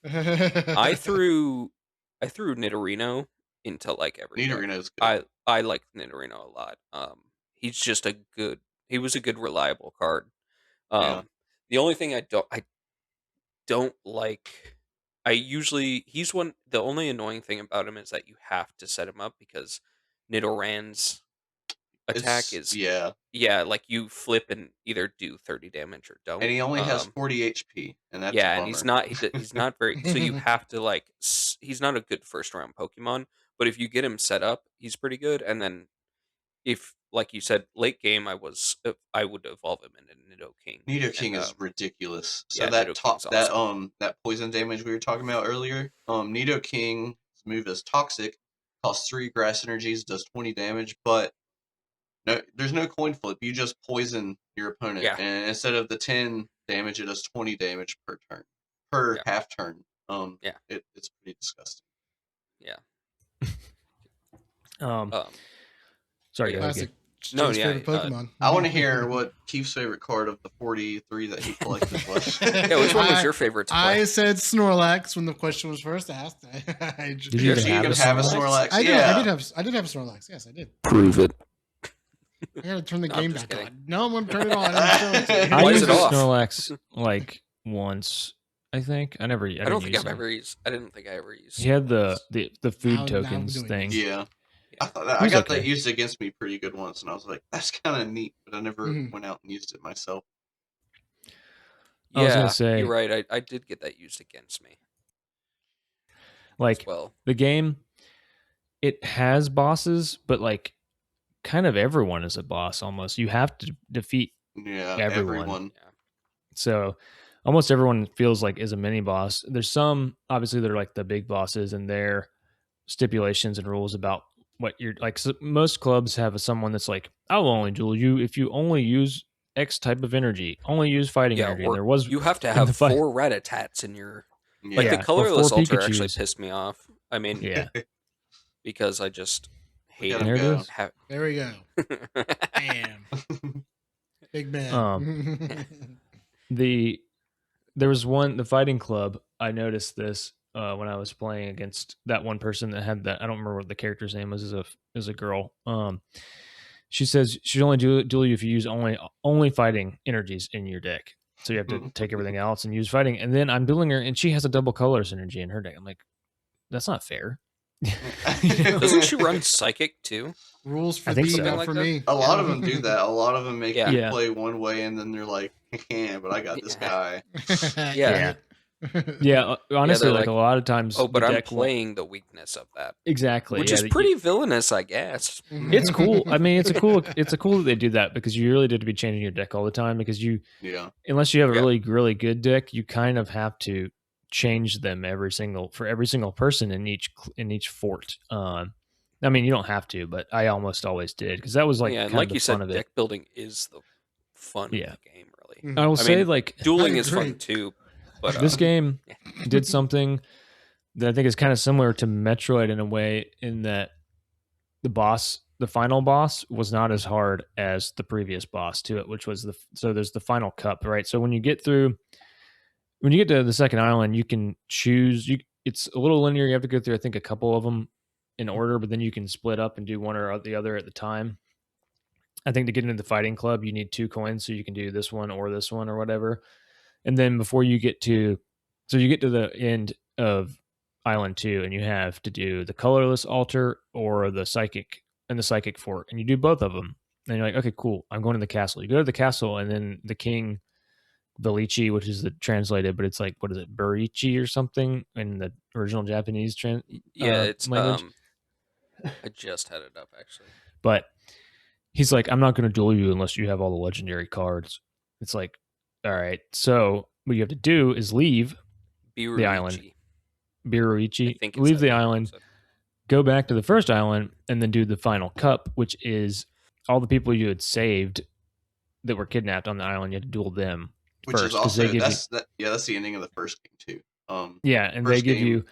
I threw Nidorino into like every. Nidorino's good. I like Nidorino a lot. He's just he was a good reliable card. The only thing I don't like, the only annoying thing about him is that you have to set him up because Nidoran's attack is like you flip and either do 30 damage or don't. And he only has 40 HP, and that's a and bummer. he's not very. So you have to like. He's not a good first round Pokemon, but if you get him set up, he's pretty good. And then if, like you said, late game, I would evolve him into Nidoking. Nidoking is ridiculous. So that poison damage we were talking about earlier, Nidoking's move is Toxic, costs 3 grass energies, does 20 damage, but no, there's no coin flip. You just poison your opponent, and instead of the 10 damage, it does 20 damage per half turn. It's pretty disgusting. Sorry, classic. Favorite Pokemon. I want to hear what Keith's favorite card of the 43 that he collected was. Which one was your favorite to play? I said Snorlax when the question was first asked. Did you even have a Snorlax? I did have a Snorlax. Yes, I did. Prove it. I gotta turn the game back on. No, I'm gonna turn it on. I used Snorlax like once, I think. I don't think I ever used. He had the food tokens thing. Yeah. I got that used against me pretty good once, and I was like, that's kind of neat, but I never went out and used it myself. I was gonna say, you're right. I did get that used against me. Like, the game, it has bosses, but like kind of everyone is a boss almost. You have to defeat everyone. Yeah. So almost everyone feels like is a mini boss. There's some, obviously, they're like the big bosses, and their stipulations and rules about what you're like. So most clubs have someone that's like, I will only duel you if you only use X type of energy, only use fighting energy. And you have to have 4 Rattatats in your like the colorless Ultra actually pissed me off. I mean, because I just hate it. There we go. Damn. Big man. There was the fighting club. I noticed this when I was playing against that one person that had that. I don't remember what the character's name was. Is a girl. She says she'd only duel you if you use only fighting energies in your deck. So you have to take everything else and use fighting. And then I'm dueling her, and she has a double colorless energy in her deck. I'm like, that's not fair. Doesn't she run Psychic too? Rules for thee, not like for me. A lot of them do that. A lot of them make you play one way, and then they're like, but I got this guy. Yeah. Yeah, honestly, they're like like, a lot of times oh, the but I'm deck won't playing the weakness of that, exactly. which Yeah, is pretty villainous, I guess. it's cool. I mean, it's a cool that they do that because you really did to be changing your deck all the time because you Yeah. unless you have a Yeah. really good deck, you kind of have to change them every single person in each fort. I mean, you don't have to, but I almost always did because that was Well, like yeah, and kind of like the you fun said, of it. deck building is the fun of Yeah, the game, really. I will I say mean, like dueling I is fun agree. too, but this game yeah. did something that I think is kind of similar to Metroid in a way, in that the final boss, was not as hard as the previous boss to it, which was so there's the final cup, right? So when you get to the second island, you can choose. It's a little linear. You have to go through, I think, a couple of them in order, but then you can split up and do one or the other at the time. I think to get into the fighting club, you need 2 coins, so you can do this one or whatever. And then before you get to, so you get to the end of Island 2, and you have to do the colorless altar or the psychic fort, and you do both of them. And you're like, okay, cool. I'm going to the castle. You go to the castle, and then the king Velichi, which is the translated, but it's like, what is it, Burichi or something in the original Japanese Yeah, it's language. I just had it up actually. But he's like, I'm not going to duel you unless you have all the legendary cards. It's like, all right. So what you have to do is leave the island, Biruichi. I Biruichi, think it's leave how the you island, pronounce it. go back to the first island, and then do the final cup, which is all the people you had saved that were kidnapped on the island. You had to duel them Which is first because they also give you, that's the ending of the first game too. yeah, and they First give game. you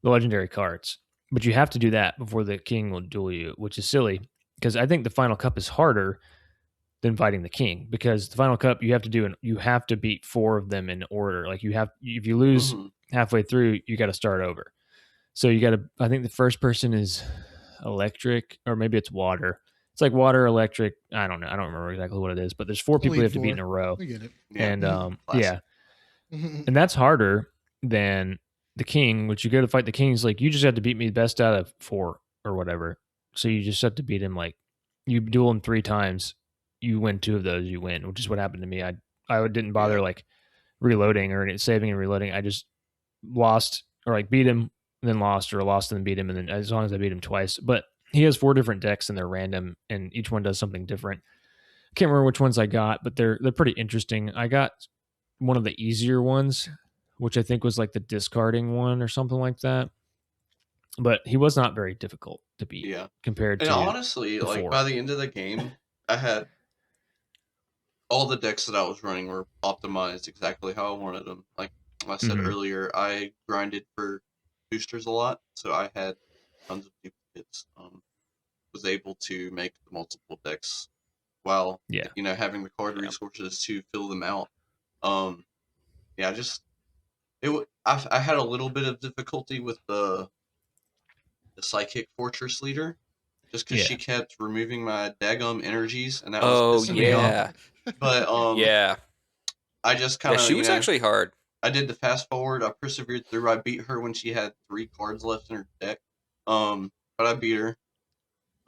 the legendary cards. But you have to do that before the king will duel you, which is silly because I think the final cup is harder than fighting the king, because the final cup you have to beat 4 of them in order. Like if you lose Mhm. halfway through, you got to start over. So you got to, I think the first person is electric, or maybe it's water. It's like water, electric. I don't know. I don't remember exactly what it is, but there's 4 people you Elite have to beat in Four. a row. We get it. Yeah. And Classic. and that's harder than the king, which you go to fight the king. He's like, you just have to beat me best out of 4 or whatever. So you just have to beat him, like, you duel him 3 times, you win 2 of those, you win, which is what happened to me. I didn't bother Yeah. like reloading or saving and reloading. I just lost, or like beat him and then lost, or lost and then beat him, and then as long as I beat him twice. But he has 4 different decks and they're random, and each one does something different. I can't remember which ones I got, but they're pretty interesting. I got one of the easier ones, which I think was like the discarding one or something like that. But he was not very difficult to beat Yeah. compared And to honestly, the like 4. by the end of the game, I had all the decks that I was running were optimized exactly how I wanted them. Like I said Mhm. earlier, I grinded for boosters a lot, so I had tons of duplicates. Was able to make multiple decks while Yeah. having the card Yeah. resources to fill them out. Yeah, just I had a little bit of difficulty with the psychic fortress leader, just because she Yeah. kept removing my daggum energies, and that was Oh pissing me off. yeah. But Yeah. I just Yeah, kind she was of actually hard. I did the fast forward. I persevered through. I beat her when she had 3 cards left in her deck. But I beat her.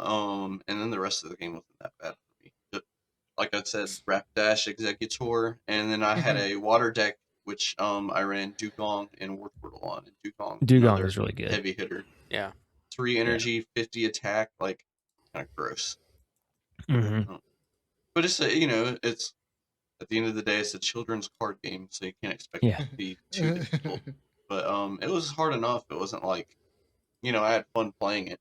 And then the rest of the game wasn't that bad for me. Like I said, Rapidash, Executor, and then I had a water deck, which I ran Dugong and War Turtle on. And Dugong's Dugong another is really good. heavy hitter. Yeah. 3 energy, 50 attack, like kind of gross. Mm-hmm. But it's it's at the end of the day, it's a children's card game, so you can't expect Yeah. it to be too difficult. But it was hard enough. It wasn't like I had fun playing it.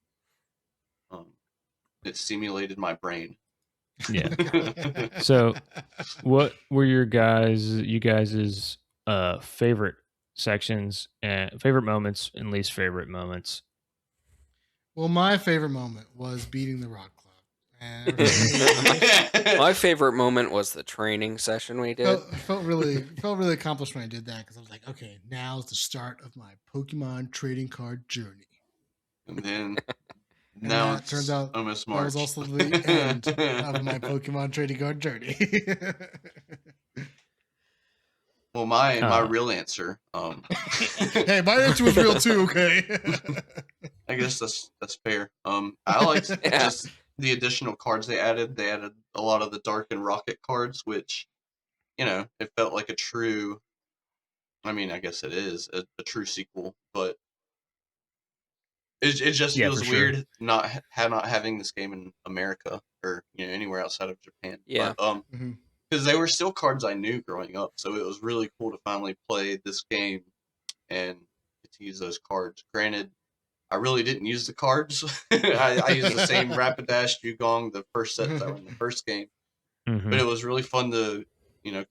It stimulated my brain. Yeah. So, what were you guys' favorite sections and favorite moments and least favorite moments? Well, my favorite moment was beating the Rock Club. And My favorite moment was the training session we did. felt really accomplished when I did that, because I was like, okay, now's the start of my Pokemon trading card journey. And then And now that turns out almost that March. was also the end of my Pokemon trading card journey. Well, my real answer. Hey, my answer was real too. Okay. I guess that's fair. I liked Yeah. just the additional cards they added. They added a lot of the Dark and Rocket cards, which it felt like a true I mean, I guess it is a true sequel, but it just Yeah, feels for sure. weird not having this game in America or anywhere outside of Japan. Yeah. But Mhm. because they were still cards I knew growing up, so it was really cool to finally play this game and get to use those cards. Granted, I really didn't use the cards. I used the same Rapidash, Dugong, the first sets that were in the first game, Mhm. but it was really fun to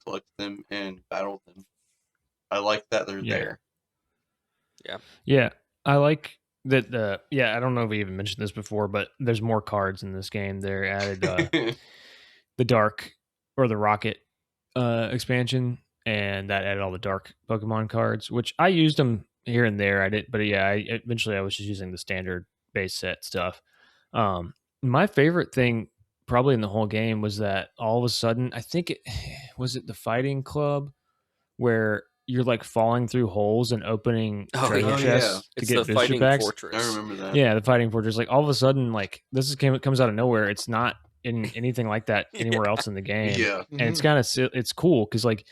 collect them and battle them. I like that they're Yeah. there. Yeah, I like that. Yeah, I don't know if we even mentioned this before, but there's more cards in this game. They added the Dark or the Rocket expansion, and that added all the Dark Pokemon cards, which I used them here and there. I did, but yeah, eventually I was just using the standard base set stuff. My favorite thing probably in the whole game was that all of a sudden, I think it was it the Fighting Club where you're like falling through holes and opening Oh, treasure yeah. chests to It's the get booster Fighting packs. I Fortress. remember that. Yeah, the Fighting Fortress. Like all of a sudden, like it comes out of nowhere. It's not in anything like that anywhere else in the game. Yeah. And it's kind of it's cool because like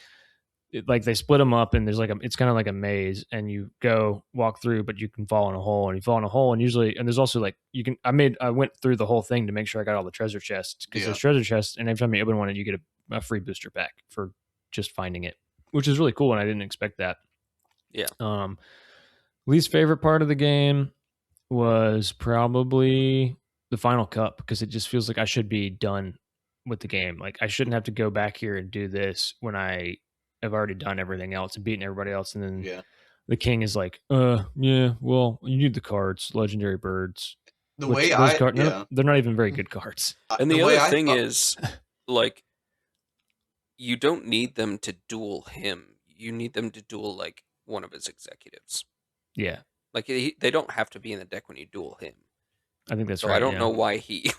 like they split them up and there's like it's kind of like a maze and you go walk through, but you can fall in a hole and you fall in a hole and usually and there's also like you can I went through the whole thing to make sure I got all the treasure chests because Yeah. there's treasure chests and every time you open one you get a free booster pack for just finding it, which is really cool and I didn't expect that. Yeah. Least favorite part of the game was probably the final cup because it just feels like I should be done with the game. Like I shouldn't have to go back here and do this when I have already done everything else and beaten everybody else. And then Yeah. the king is like, yeah, well, you need the cards, legendary birds. The Which way those I cards, yeah. they're not even very good cards. And the way other I thing thought- is, like, you don't need them to duel him. You need them to duel, like, one of his executives. Yeah, Like, they don't have to be in the deck when you duel him. I think that's So right. I don't yeah. know why he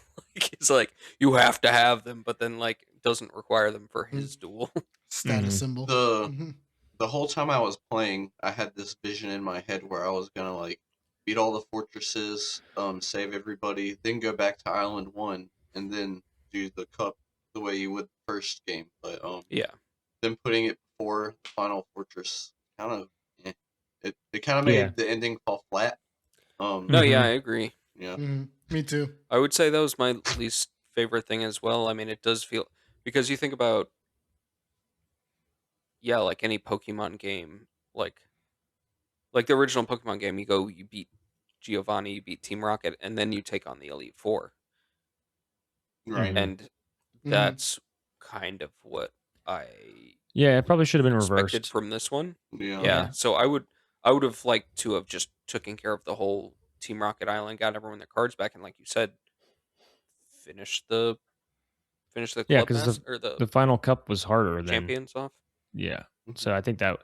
is like, you have to have them, but then, like, doesn't require them for his duel. Status Mhm. symbol. The whole time I was playing, I had this vision in my head where I was gonna like beat all the fortresses, save everybody, then go back to Island 1, and then do the cup the way you would the first game. But Yeah. then putting it before the final fortress kind of it kind of made Yeah. the ending fall flat. No, yeah, I agree. Yeah. Me too. I would say that was my least favorite thing as well. I mean, it does feel because you think about like any Pokemon game, like the original Pokemon game, you beat Giovanni, you beat Team Rocket, and then you take on the Elite Four, Right. Mhm. and that's kind of what I Yeah, it probably should have been expected reversed. from this one. Yeah. Yeah, so I would have liked to have just taken care of the whole Team Rocket Island, got everyone their cards back, and like you said, finish the Yeah, club because or the the final cup was harder than champions off. Yeah, so I think that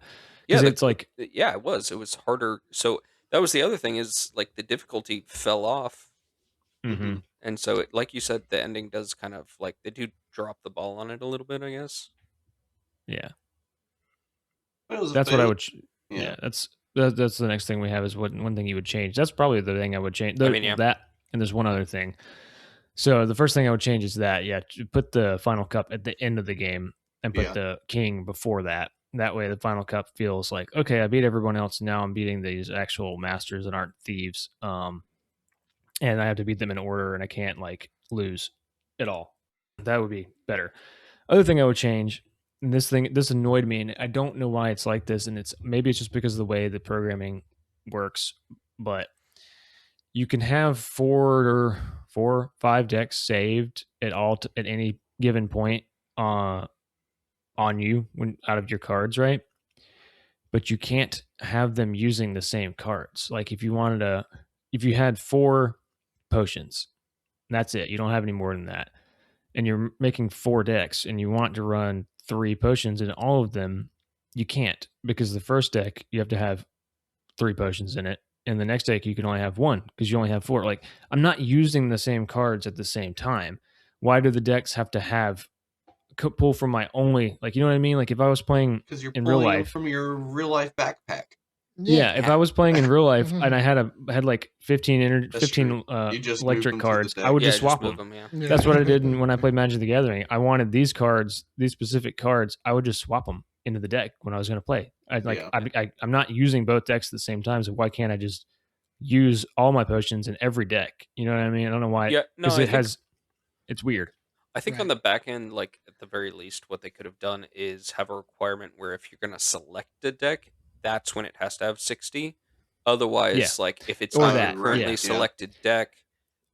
Yeah, because it's like it was harder. So that was the other thing is like the difficulty fell off, mhm. and so like you said, the ending does kind of like they do drop the ball on it a little bit, I guess. Yeah, It was that's what I would. Yeah. Yeah, that's the next thing we have is one thing you would change. That's probably the thing I would change. I mean, yeah. That and there's one other thing. So the first thing I would change is that to put the final cup at the end of the game and put Yeah. the king before that. That way, the final cup feels like okay, I beat everyone else. Now I'm beating these actual masters that aren't thieves. And I have to beat them in order, and I can't like lose at all. That would be better. Other thing I would change, and this annoyed me, and I don't know why it's like this, and maybe it's just because of the way the programming works, but you can have 5 decks saved at any given point on you when out of your cards, right? But you can't have them using the same cards. Like if you had 4 potions, that's it. You don't have any more than that. And you're making 4 decks and you want to run 3 potions in all of them, you can't because the first deck you have to have 3 potions in it. And the next deck you can only have 1 because you only have 4. Like I'm not using the same cards at the same time. Why do the decks have to have pull from my only, like, you know what I mean? Like if I was playing Because you're in pulling real them life from your real life backpack. yeah, if I was playing in real life Mhm. and I had like 15 That's true. 15 You just move electric them to the cards, deck. I would Yeah, just swap move them. Yeah. Yeah. That's what I did when I played Magic the Gathering. I wanted these cards, these specific cards. I would just swap them into the deck when I was going to play. Yeah. I'm not using both decks at the same time, so why can't I just use all my potions in every deck? You know what I mean? I don't know why. Yeah, no, Because it's weird. I think on the back end, like at the very least, what they could have done is have a requirement where if you're going to select a deck, that's when it has to have 60. Otherwise, like if it's Or not that, a currently yeah. selected deck,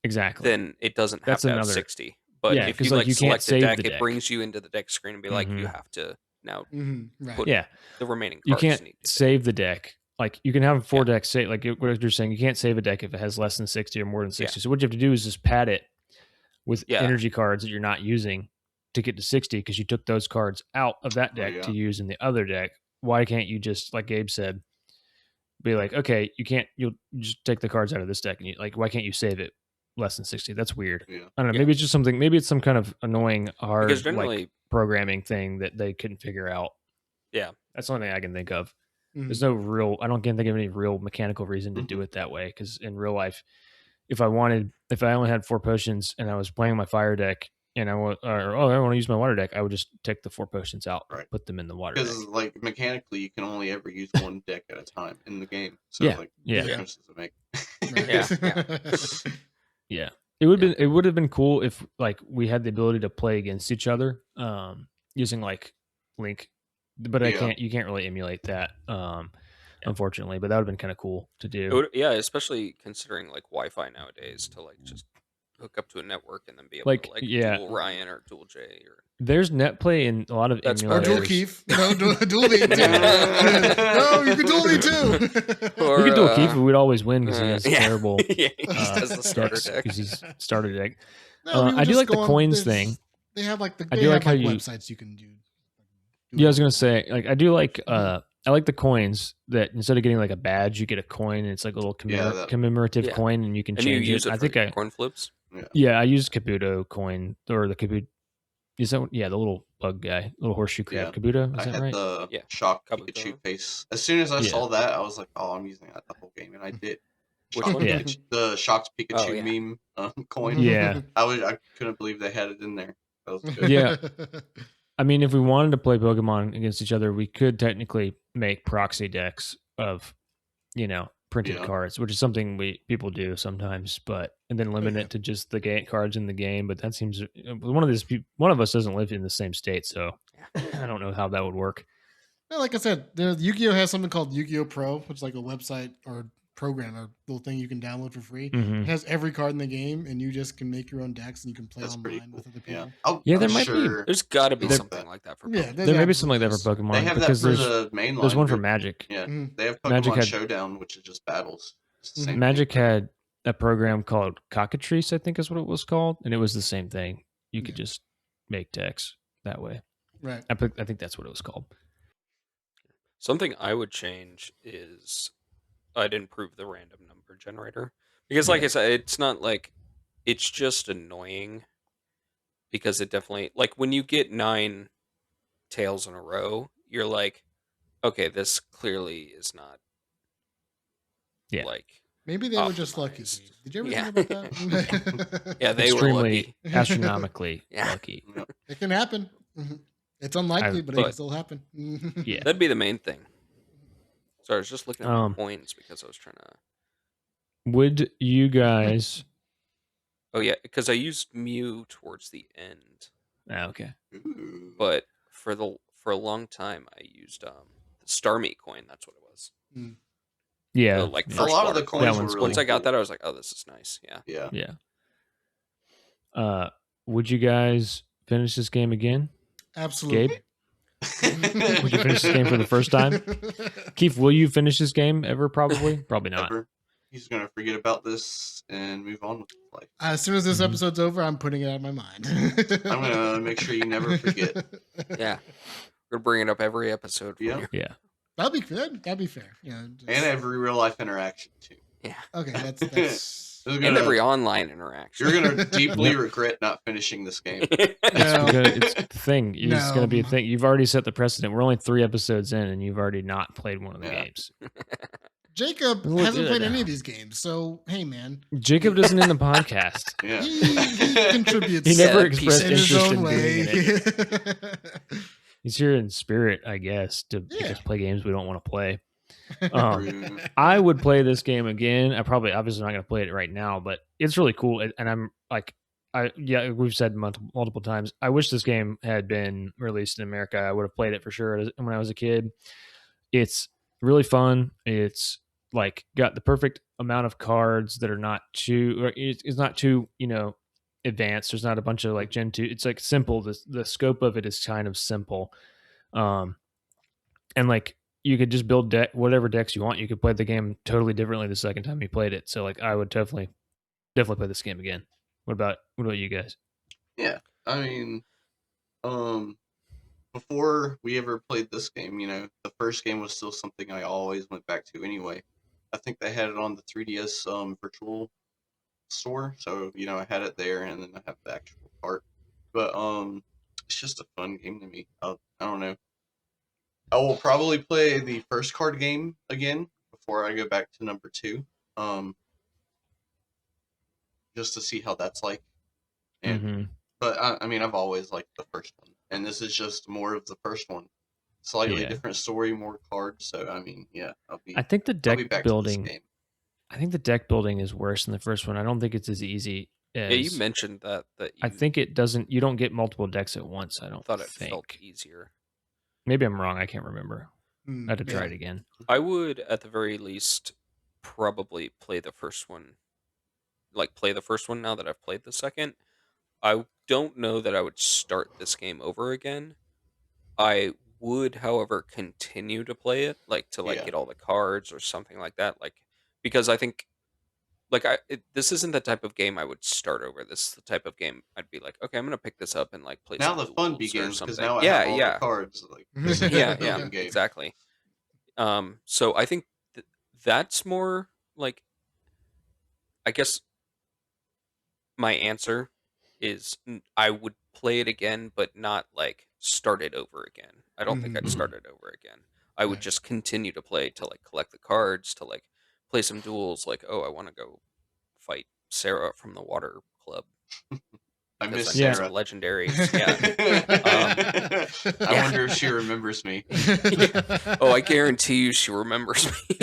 Exactly. then it doesn't have That's to have another- 60. But Yeah, if 'cause, you like, like you can't select a save deck, the it deck. brings you into the deck screen and be like, you Mhm. have to now Right. put Yeah. the remaining You cards can't need to save the deck. Like you can have 4 Yeah. decks save. Like what you're saying, you can't save a deck if it has less than 60 or more than 60. Yeah. So what you have to do is just pad it with Yeah. energy cards that you're not using to get to 60 because you took those cards out of that Oh, deck yeah. to use in the other deck. Why can't you just, like Gabe said, be like, okay, you'll just take the cards out of this deck and why can't you save it less than 60? That's weird. Yeah. I don't know. Yeah. Maybe it's just something. Maybe it's some kind of annoying, hard because generally, programming thing that they couldn't figure out. Yeah. That's the only thing I can think of. Mhm. There's no real. I don't can think of any real mechanical reason to do it that way. Because in real life, if I only had 4 potions and I was playing my fire deck and I want to use my water deck, I would just take the 4 potions out, and Right. put them in the water deck. Because like mechanically, you can only ever use one deck at a time in the game. So Yeah, like, yeah. what difference does it make? Right. Yeah, it would have been cool if like we had the ability to play against each other, using like Link, but Yeah. you can't really emulate that, unfortunately. But that would have been kind of cool to do. it would, yeah, especially considering like Wi-Fi nowadays to like just hook up to a network and then be able Like, to like yeah. dual Ryan or dual J or There's net play in a lot of That's Or emulators. dual Keith. No, dual me too. No, you can dual me too. Or, We could dual Keith, but we'd always win because he has yeah. terrible yeah, he just has the starter decks deck. because he's starter deck. No, we would I do just like the go on- coins there's- thing. They have like I do like how you- websites you can do. Yeah, I was gonna say, like, I do like I like the coins that instead of getting like a badge, you get a coin and it's like a little commemorative Yeah. coin and you can And you change use it I for think your coin flips. I use Kabuto coin or the Kabuto. Is that the little bug guy, little horseshoe crab? Yeah. Kabuto, is I that had right? the Yeah. shock Kabuto. Pikachu face. As soon as I Yeah. saw that, I was like, "Oh, I'm using that the whole game," and I did. Which Shocked one? Yeah. Pikachu, the Shocked Pikachu Oh, yeah. meme coin. Yeah. I couldn't believe they had it in there. That was good. Yeah. I mean, if we wanted to play Pokemon against each other, we could technically make proxy decks of, printed Yeah. cards, which is something people do sometimes, and then limit it to just the cards in the game. But that seems one of us doesn't live in the same state, so I don't know how that would work. Yeah, like I said, Yu-Gi-Oh has something called Yu-Gi-Oh Pro, which is like a website or program or little thing you can download for free. Mhm. It has every card in the game, and you just can make your own decks and you can play That's pretty online cool. with other Yeah. people. Yeah, I'm there might be. sure There's got to be There- something like that for Yeah, Pokemon. There may be something like that for absolutely Pokemon They have that because for there's the main line. there's one for dude. Magic. Yeah, Mhm. they have Magic Pokemon had- Showdown, which is just battles. It's the same Magic thing. had a program called Cockatrice, I think is what it was called, and it was the same thing. You could just make decks that way. Right. I think that's what it was called. Something I would change is I'd improve the random number generator because, like I said, it's not like it's just annoying because it definitely like when you get 9 tails in a row, you're like, okay, this clearly is not. Yeah. Like Maybe they were just lucky. optimized. Did you ever Yeah. think about that? Yeah, they were Extremely lucky. astronomically Yeah. lucky. It can happen. Mhm. It's unlikely, but it can but- still happen. Yeah. That'd be the main thing. So I was just looking at my Um, points because I was trying to. Would you guys? Oh yeah, because I used Mew towards the end, Okay. Ooh. but for a long time I used the Starmie coin. That's what it was. Yeah. The, like yeah. A first lot of water the coin. coins were one's really Once I got cool. that, I was like, oh, this is nice. Yeah. Yeah. Yeah. Would you guys finish this game again? Absolutely. Gabe? Would you finish this game for the first time? Keith, will you finish this game ever? Probably. Probably not. Ever. He's gonna forget about this and move on with life. As soon as this Mhm. episode's over, I'm putting it out of my mind. I'm gonna make sure you never forget. Yeah. We're gonna bring it up every episode. For Yeah. you. Yeah. That'd be good. That'd be fair. Yeah. just- And every real life interaction too. Yeah. okay, that's This is And gonna- every online interaction. You're gonna deeply regret not finishing this game. no. It's the thing. It's going to be a No. thing. You've already set the precedent. We're only 3 episodes in, and you've already not played one of the Yeah. games. Jacob Look hasn't good. played any of these games, so hey, man, Jacob doesn't in the podcast. Yeah. he contributes He never Yeah, expressed in his interest own in way. being in it. He's here in spirit, I guess, to make Yeah. us play games we don't want to play. True. I would play this game again. I probably obviously not going to play it right now, but it's really cool. And I'm like, we've said multiple times. I wish this game had been released in America. I would have played it for sure when I was a kid. It's really fun. It's like got the perfect amount of cards that are not too. It's not too advanced. There's not a bunch of like Gen 2. It's like simple. The scope of it is kind of simple. And like you could just build whatever decks you want. You could play the game totally differently the second time you played it. So like I would definitely play this game again. What about you guys? Yeah, I mean, before we ever played this game, the first game was still something I always went back to anyway. I think they had it on the 3DS virtual store, so I had it there, and then I have the actual part. But it's just a fun game to me. I don't know. I will probably play the first card game again before I go back to number 2, just to see how that's like. And but I mean, I've always liked the first one, and this is just more of the first one. Slightly different story, more cards. So I mean, yeah, I think the I'll be deck back building. to this game. I think the deck building is worse than the first one. I don't think it's as easy as. Yeah, you mentioned that. I think it doesn't. You don't get multiple decks at once. I don't thought it think. felt easier. Maybe I'm wrong. I can't remember. I had to try it again. I would, at the very least, probably play the first one. Like play the first one now that I've played the second. I don't know that I would start this game over again. I would, however, continue to play it, get all the cards or something like that. Because I think, this isn't the type of game I would start over. This is the type of game I'd be like, okay, I'm gonna pick this up and play. Now some the fun duels or begins because something. now I have all the cards. This is yeah, a building game. exactly. So I think that's more like, I guess my answer is I would play it again, but not start it over again. I don't think I'd start it over again. I would just continue to play to collect the cards, to play some duels. I want to go fight Sarah from the water club. I miss Sarah. Sarah. Legendaries. Yeah. I wonder if she remembers me. Oh, I guarantee you she remembers me.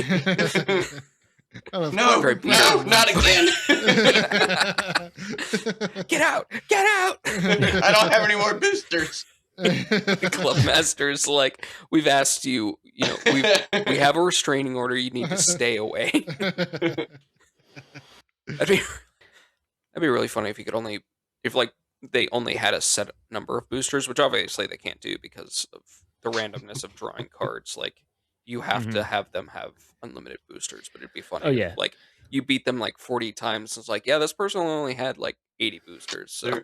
No, not again. Get out! Get out! I don't have any more boosters. The club master's we've asked you, we have a restraining order. You need to stay away. That'd be really funny if you could if they only had a set number of boosters, which obviously they can't do because of the randomness of drawing cards. You have to have them have unlimited boosters, but it'd be funny. Oh yeah. If, you beat them 40 times. It's this person only had 80 boosters. So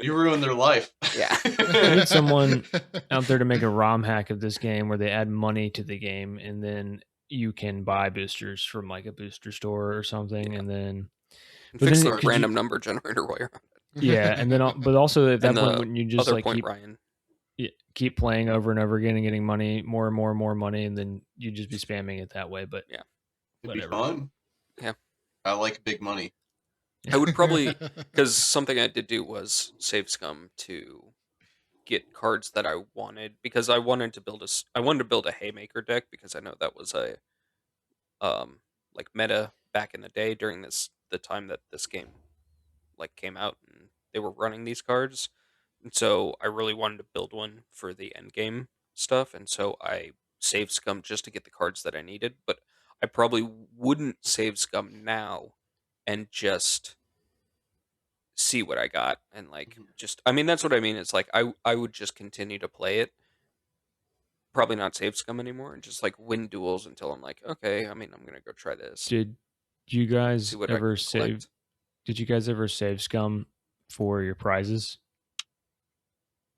you ruined their life. Yeah. I need someone out there to make a ROM hack of this game where they add money to the game and then you can buy boosters from a booster store or something, and then fix the random number generator while you're on it. Yeah, and then but also at that point when you just keep playing over and over again and getting money, more and more and more money, and then you just be spamming it that way. But yeah, it'd be fun. Yeah, I like big money. I would probably, because something I did do was save scum to get cards that I wanted, because I wanted to build a haymaker deck, because I know that was a meta back in the day during the time that this game came out and they were running these cards. And so I really wanted to build one for the end game stuff, and so I saved scum just to get the cards that I needed. But I probably wouldn't save scum now and just see what I got and I mean, that's what I mean. It's I would just continue to play it, probably not save scum anymore, and just win duels until I'm okay, I mean, I'm gonna go try this. Did you guys ever save? Did you guys ever save scum for your prizes?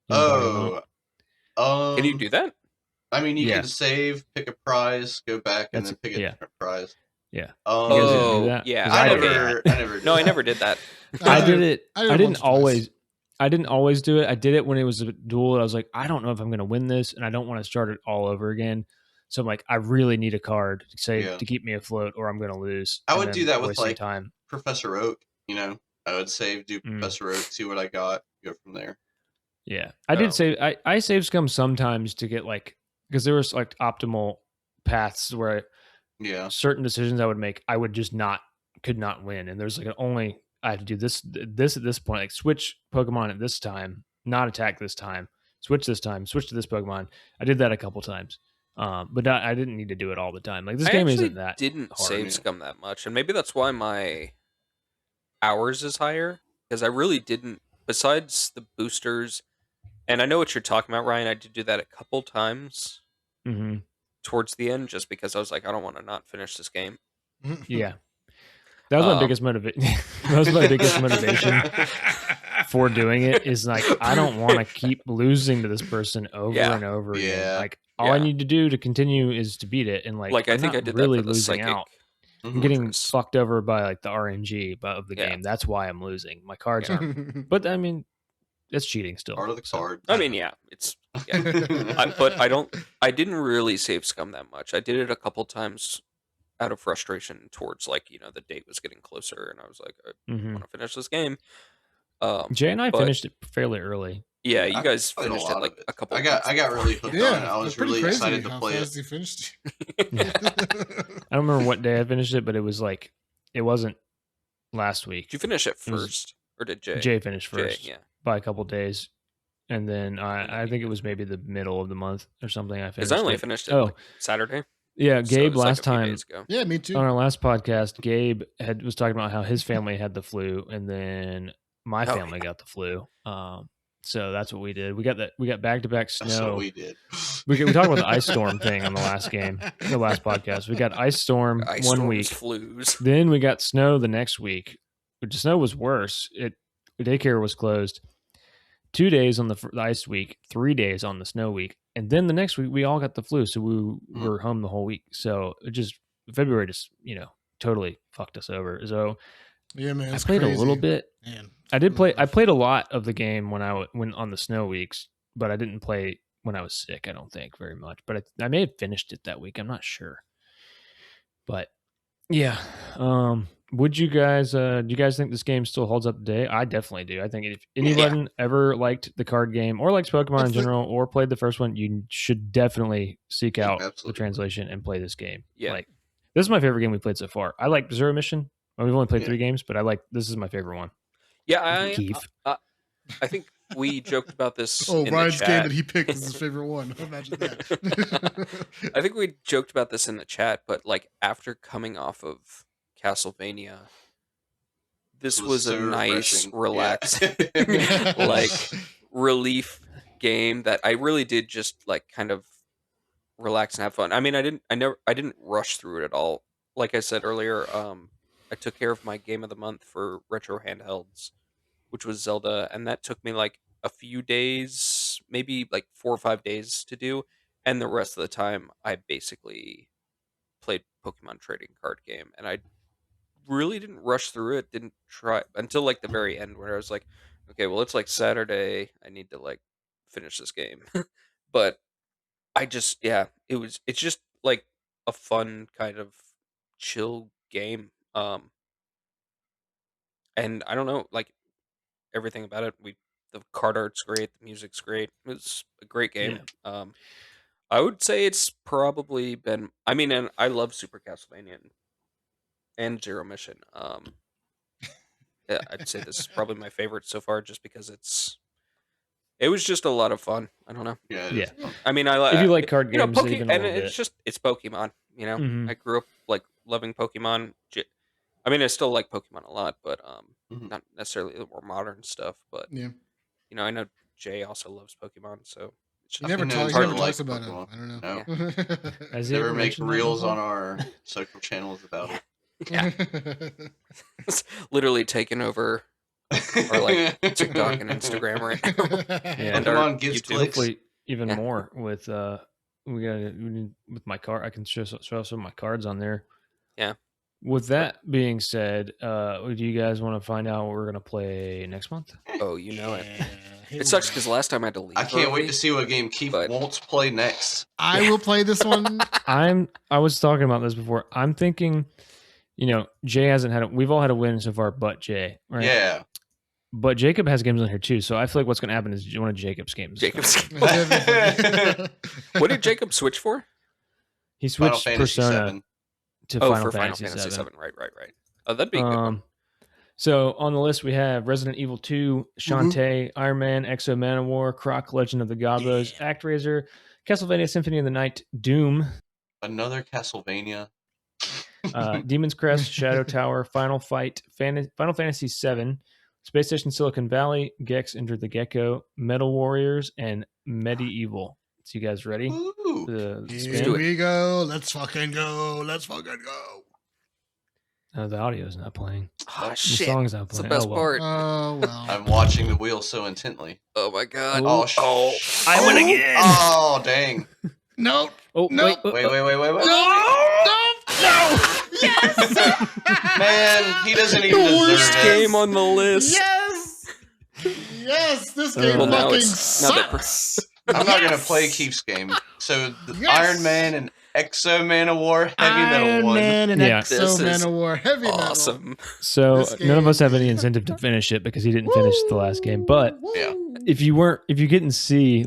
Can you do that? I mean, you can save, pick a prize, go back, and then pick a different prize. Yeah. Yeah. I never did No, I never did that. I did it. I didn't always do it. I did it when it was a duel. I was like, I don't know if I'm going to win this, and I don't want to start it all over again. So I'm like, I really need a card to keep me afloat, or I'm going to lose. I would do that with time. Professor Oak. I would save, do Professor Oak, see what I got, go from there. Yeah, I did save. I save scum sometimes to get like because there was like optimal paths where certain decisions I would make, I would just could not win, and there's like only I have to do this at this point, like switch Pokemon at this time, not attack this time, switch this time, switch to this Pokemon. I did that a couple times, but I didn't need to do it all the time. Like this game isn't that didn't hard. save scum that much, and maybe that's why my hours is higher because I really didn't. Besides the boosters, and I know what you're talking about, Ryan. I did do that a couple times towards the end, just because I was like, I don't want to not finish this game. Yeah, that was my biggest motivation. That was my biggest motivation for doing it. Is like I don't want to keep losing to this person over and over again. Like all I need to do to continue is to beat it, and like I think I did really that for the losing psychic. out. I'm getting fucked over by like the RNG of the game. That's why I'm losing. My cards aren't. But I mean, it's cheating still. Part of the card. I mean, it's. Yeah. But I didn't really save scum that much. I did it a couple times out of frustration towards like the date was getting closer, and I was like, I want to finish this game. Jay and I finished it fairly early. Yeah, you guys finished it like a couple. I got really hooked on it. I was really excited to play it. You finished. I don't remember what day I finished it, but it was like it wasn't last week. Did you finish it first, or did Jay? Jay finished first, Jay, by a couple days, and then I think it was maybe the middle of the month or something. I finished. Because I only finished it like Saturday. Yeah, Gabe so last like time. Yeah, me too. On our last podcast, Gabe was talking about how his family had the flu, and then my family got the flu. So that's what we did. We got back-to-back snow. That's what we did. We talked about the ice storm thing on the last podcast. We got ice storm one week, flus. Then we got snow the next week. Which the snow was worse. Daycare was closed 2 days on the ice week, 3 days on the snow week, and then the next week we all got the flu, so we were home the whole week. So it just February just totally fucked us over. So yeah, man, I played a little bit. Man. I did play. I played a lot of the game when on the snow weeks, but I didn't play when I was sick. I don't think very much, but I may have finished it that week. I'm not sure, but yeah. Would you guys? Do you guys think this game still holds up today? I definitely do. I think if anyone ever liked the card game or likes Pokemon in general or played the first one, you should definitely seek out the translation and play this game. Yeah, like this is my favorite game we played so far. I like Zero Mission. We've only played 3 games, but this is my favorite one. Yeah, I think we joked about this. Oh, Ryan's game that he picked is his favorite one. Imagine that. I think we joked about this in the chat, but like after coming off of Castlevania, this was a nice, relaxing, like relief game that I really did just like kind of relax and have fun. I mean, I didn't rush through it at all. Like I said earlier, I took care of my game of the month for retro handhelds, which was Zelda, and that took me like a few days, maybe like 4 or 5 days to do, and the rest of the time I basically played Pokemon Trading Card Game, and I really didn't rush through it, didn't try until like the very end where I was like, okay, well it's like Saturday, I need to like finish this game. But it's just like a fun kind of chill game. And I don't know, like everything about it, the card art's great, the music's great. It was a great game. Yeah. I would say it's probably been, I mean, and I love Super Castlevania and Zero Mission. Yeah, I'd say this is probably my favorite so far, just because it was just a lot of fun. I don't know. Yeah. I mean, if you like card games, even and it's Pokemon. I grew up like loving Pokemon. I mean, I still like Pokemon a lot, but not necessarily the more modern stuff. But I know Jay also loves Pokemon, so he never talks about it. I don't know. No. Has never make reels on our social channels about it. Yeah, it's literally taken over our like TikTok and Instagram right now. Yeah, and on YouTube. Hopefully even more with with my card. I can show some of my cards on there. Yeah. With that being said, do you guys want to find out what we're gonna play next month? Oh, you know it. It sucks because last time I had to leave. I can't wait to see what game Keith wants to play next. I will play this one. I was talking about this before. I'm thinking, Jay hasn't had we've all had a win so far, but Jay, right? Yeah. But Jacob has games on here too, so I feel like what's going to happen is one of Jacob's games. Jacob's. What did Jacob switch for? He Final switched Fantasy Persona 7. to Oh, Final for Fantasy, Final Fantasy 7. 7. Right. Oh, that'd be a good one. So on the list we have Resident Evil 2, Shantae, Iron Man, Exo Manowar, Croc, Legend of the Gobos, ActRaiser, Castlevania Symphony of the Night, Doom, Another Castlevania. Demon's Crest, Shadow Tower, Final Fight, Final Fantasy 7, Space Station Silicon Valley, Gex Enter the Gecko, Metal Warriors, and Medieval. So you guys ready? Ooh. Here we go. Let's fucking go. Oh, the audio's not playing. Oh, The shit. song's not That's the playing. best Oh, well. part. Oh, well. I'm watching the wheel so intently. Oh, my God. Oh, I win again. Oh, dang. Nope. Oh, Nope. wait. Wait. No. Yes. Man, he doesn't even The deserve worst it. game on the list. Yes. This game Well, now fucking it's- now that- sucks. I'm not going to play Keith's game. So, the Yes. Iron Man and Exo Manowar Heavy Metal Iron one. Man and Yeah. Exo This is Manowar Heavy Metal. Awesome. So This none of us game- have any incentive to finish it because he didn't finish the last game. But Yeah. if you didn't see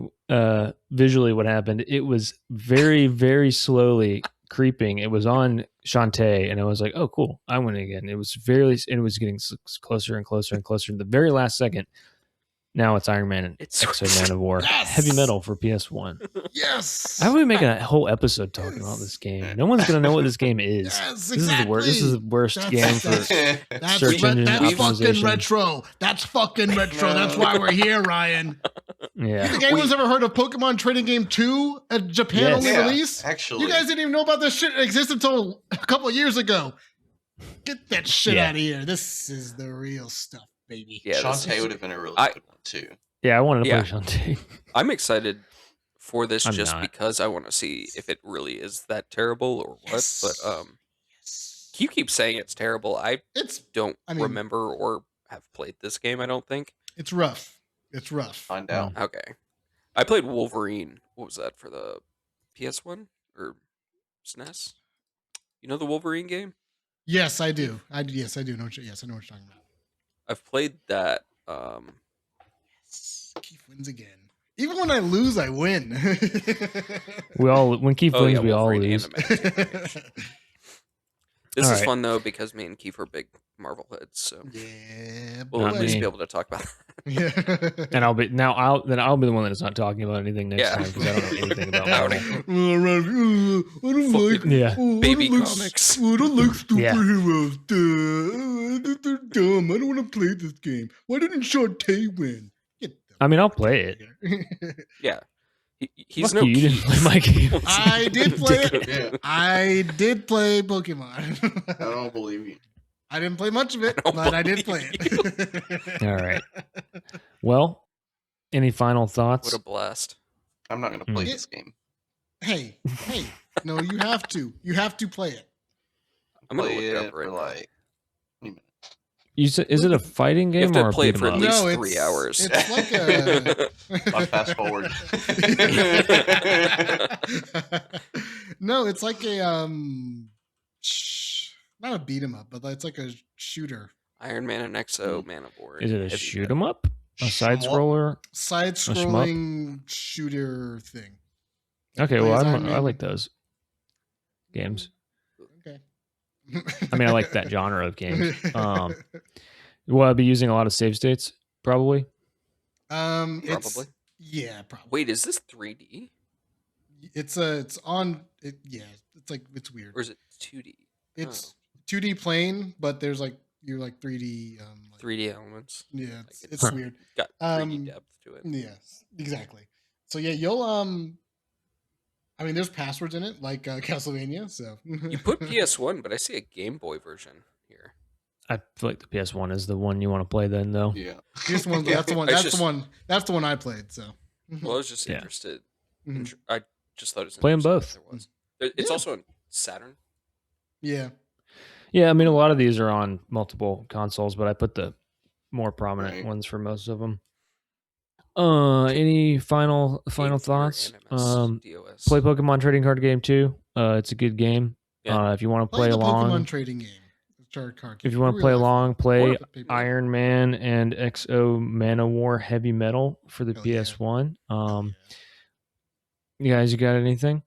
visually what happened, it was very, very slowly creeping. It was on Shantae, and I was like, "Oh, cool, I win again." It was it was getting closer and closer and closer. The very last second, now it's Iron Man and It's Exo Man of War Yes! Heavy Metal for PS1. Yes. I would make a whole episode talking about this game. No one's gonna know what this game is. Yes, This is the worst. This is the worst Exactly. game for. That's search engine fucking optimization. retro. That's fucking retro. That's why we're here, Ryan. Yeah. You think anyone's ever heard of Pokemon Trading Game 2 at Japan Yes. only Yeah, release? actually. You guys didn't even know about this shit existed until a couple of years ago. Get that shit Yeah. out of here. This is the real stuff, baby. Yeah, this Shantae is- would have been a really I- good one, too. Yeah, I wanted to Yeah. play Shantae. I'm excited for this I'm just not. because I want to see if it really is that terrible or what. Yes. But Yes. you keep saying it's terrible. I It's don't I mean- remember or have played this game. I don't think. it's rough. It's rough. Find out. Okay, I played Wolverine. What was that for the PS1 or SNES? You know the Wolverine game? Yes, I do. Yes, I do. Yes, I know what you're talking about. I've played that. Keith wins again. Even when I lose, I win. When Keith Oh, wins, yeah, we all Wolverine lose. and the Mantis. This All is right. fun though because me and Keith are big Marvel heads, so Yeah, we'll at Not least me. be able to talk about that. Yeah. And I'll be the one that's not talking about anything next Yeah. time because I don't know anything about Howdy. Marvel. I don't like Yeah. Baby I don't like, comics. I don't like Yeah. superheroes. They're dumb. I don't want to play this game. Why didn't Shantae win? Get the I mean, I'll play it. Yeah, he's Fuck no you, you didn't Keith. play my game. I did play it. Yeah, I did play Pokemon. I don't believe you. I didn't play much of it, don't but I did play believe it. All right. Well, any final thoughts? What a blast! I'm not going to play Mm. this game. hey, no, you have to. You have to play it. I'm gonna Play look it it up for right now. like You said, is it a fighting You game have or to a play it beat for 'em at up? least No, 3 it's- hours. It's like a. I fast forward. No, it's like a not a beat 'em up, but it's like a shooter, Iron Man and Exo Man of War. Is it a Heavy shoot Metal. 'em up? A side Shmup. scroller? side-scrolling shooter thing. Okay, Plays well, Iron I Man. like those games. Okay. I mean, I like that genre of games. Will I be using a lot of save states? Probably. It's Probably. yeah, probably. Wait, is this 3D It's on it. Yeah, it's like it's weird. or is it 2D? It's 2D plane, but there's like you're like 3D. 3D elements. Yeah, Like it's weird. Got 3D Um, depth to it. Yes, exactly. So yeah, you'll I mean, there's passwords in it like Castlevania. So You put PS1, but I see a Game Boy version here. I feel like the PS1 is the one you want to play then, though. Yeah. this one, that's the one. It's That's just- the one. That's the one I played. So Well, I was just Yeah. interested. Mhm. I just thought it was Play 'em interesting both. that there was. It's Yeah. also on Saturn. yeah, Yeah, I mean, a lot of these are on multiple consoles, but I put the more prominent Right. ones for most of them. Any final Game Gear, thoughts? NMS, DOS. Play Pokemon Trading Card Game 2. It's a good game. Yeah. If you want to play play the along, Pokemon trading game. Chart card If game. you want to play Real life along, one. play The paper. Iron Man and XO Manowar Heavy Metal for the Hell yeah. PS1. Hell You guys, you got anything?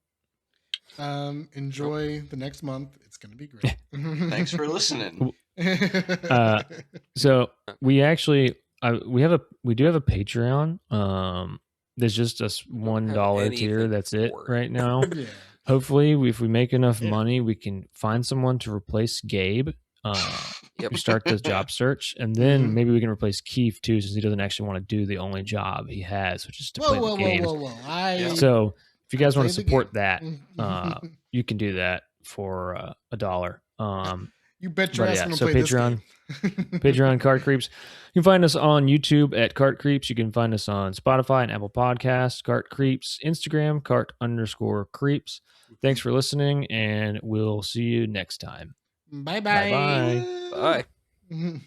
Enjoy the next month. It's gonna be great. Thanks for listening. So we actually we do have a Patreon. There's just a $1 tier. anything That's it for it. right now. Yeah. Hopefully, if we make enough Yeah. money, we can find someone to replace Gabe. We start the job search, and then Mhm. maybe we can replace Keith too, since he doesn't actually want to do the only job he has, which is to play the games. Whoa. So if you guys want to Play the support game. that, you can do that for $1. You bet your but ass yeah, gonna so play Patreon- this game. Patreon Cart Creeps. You can find us on YouTube at Cart Creeps. You can find us on Spotify and Apple Podcasts, Cart Creeps, Instagram, Cart_Creeps. Thanks for listening, and we'll see you next time. Bye-bye. Bye-bye. Bye.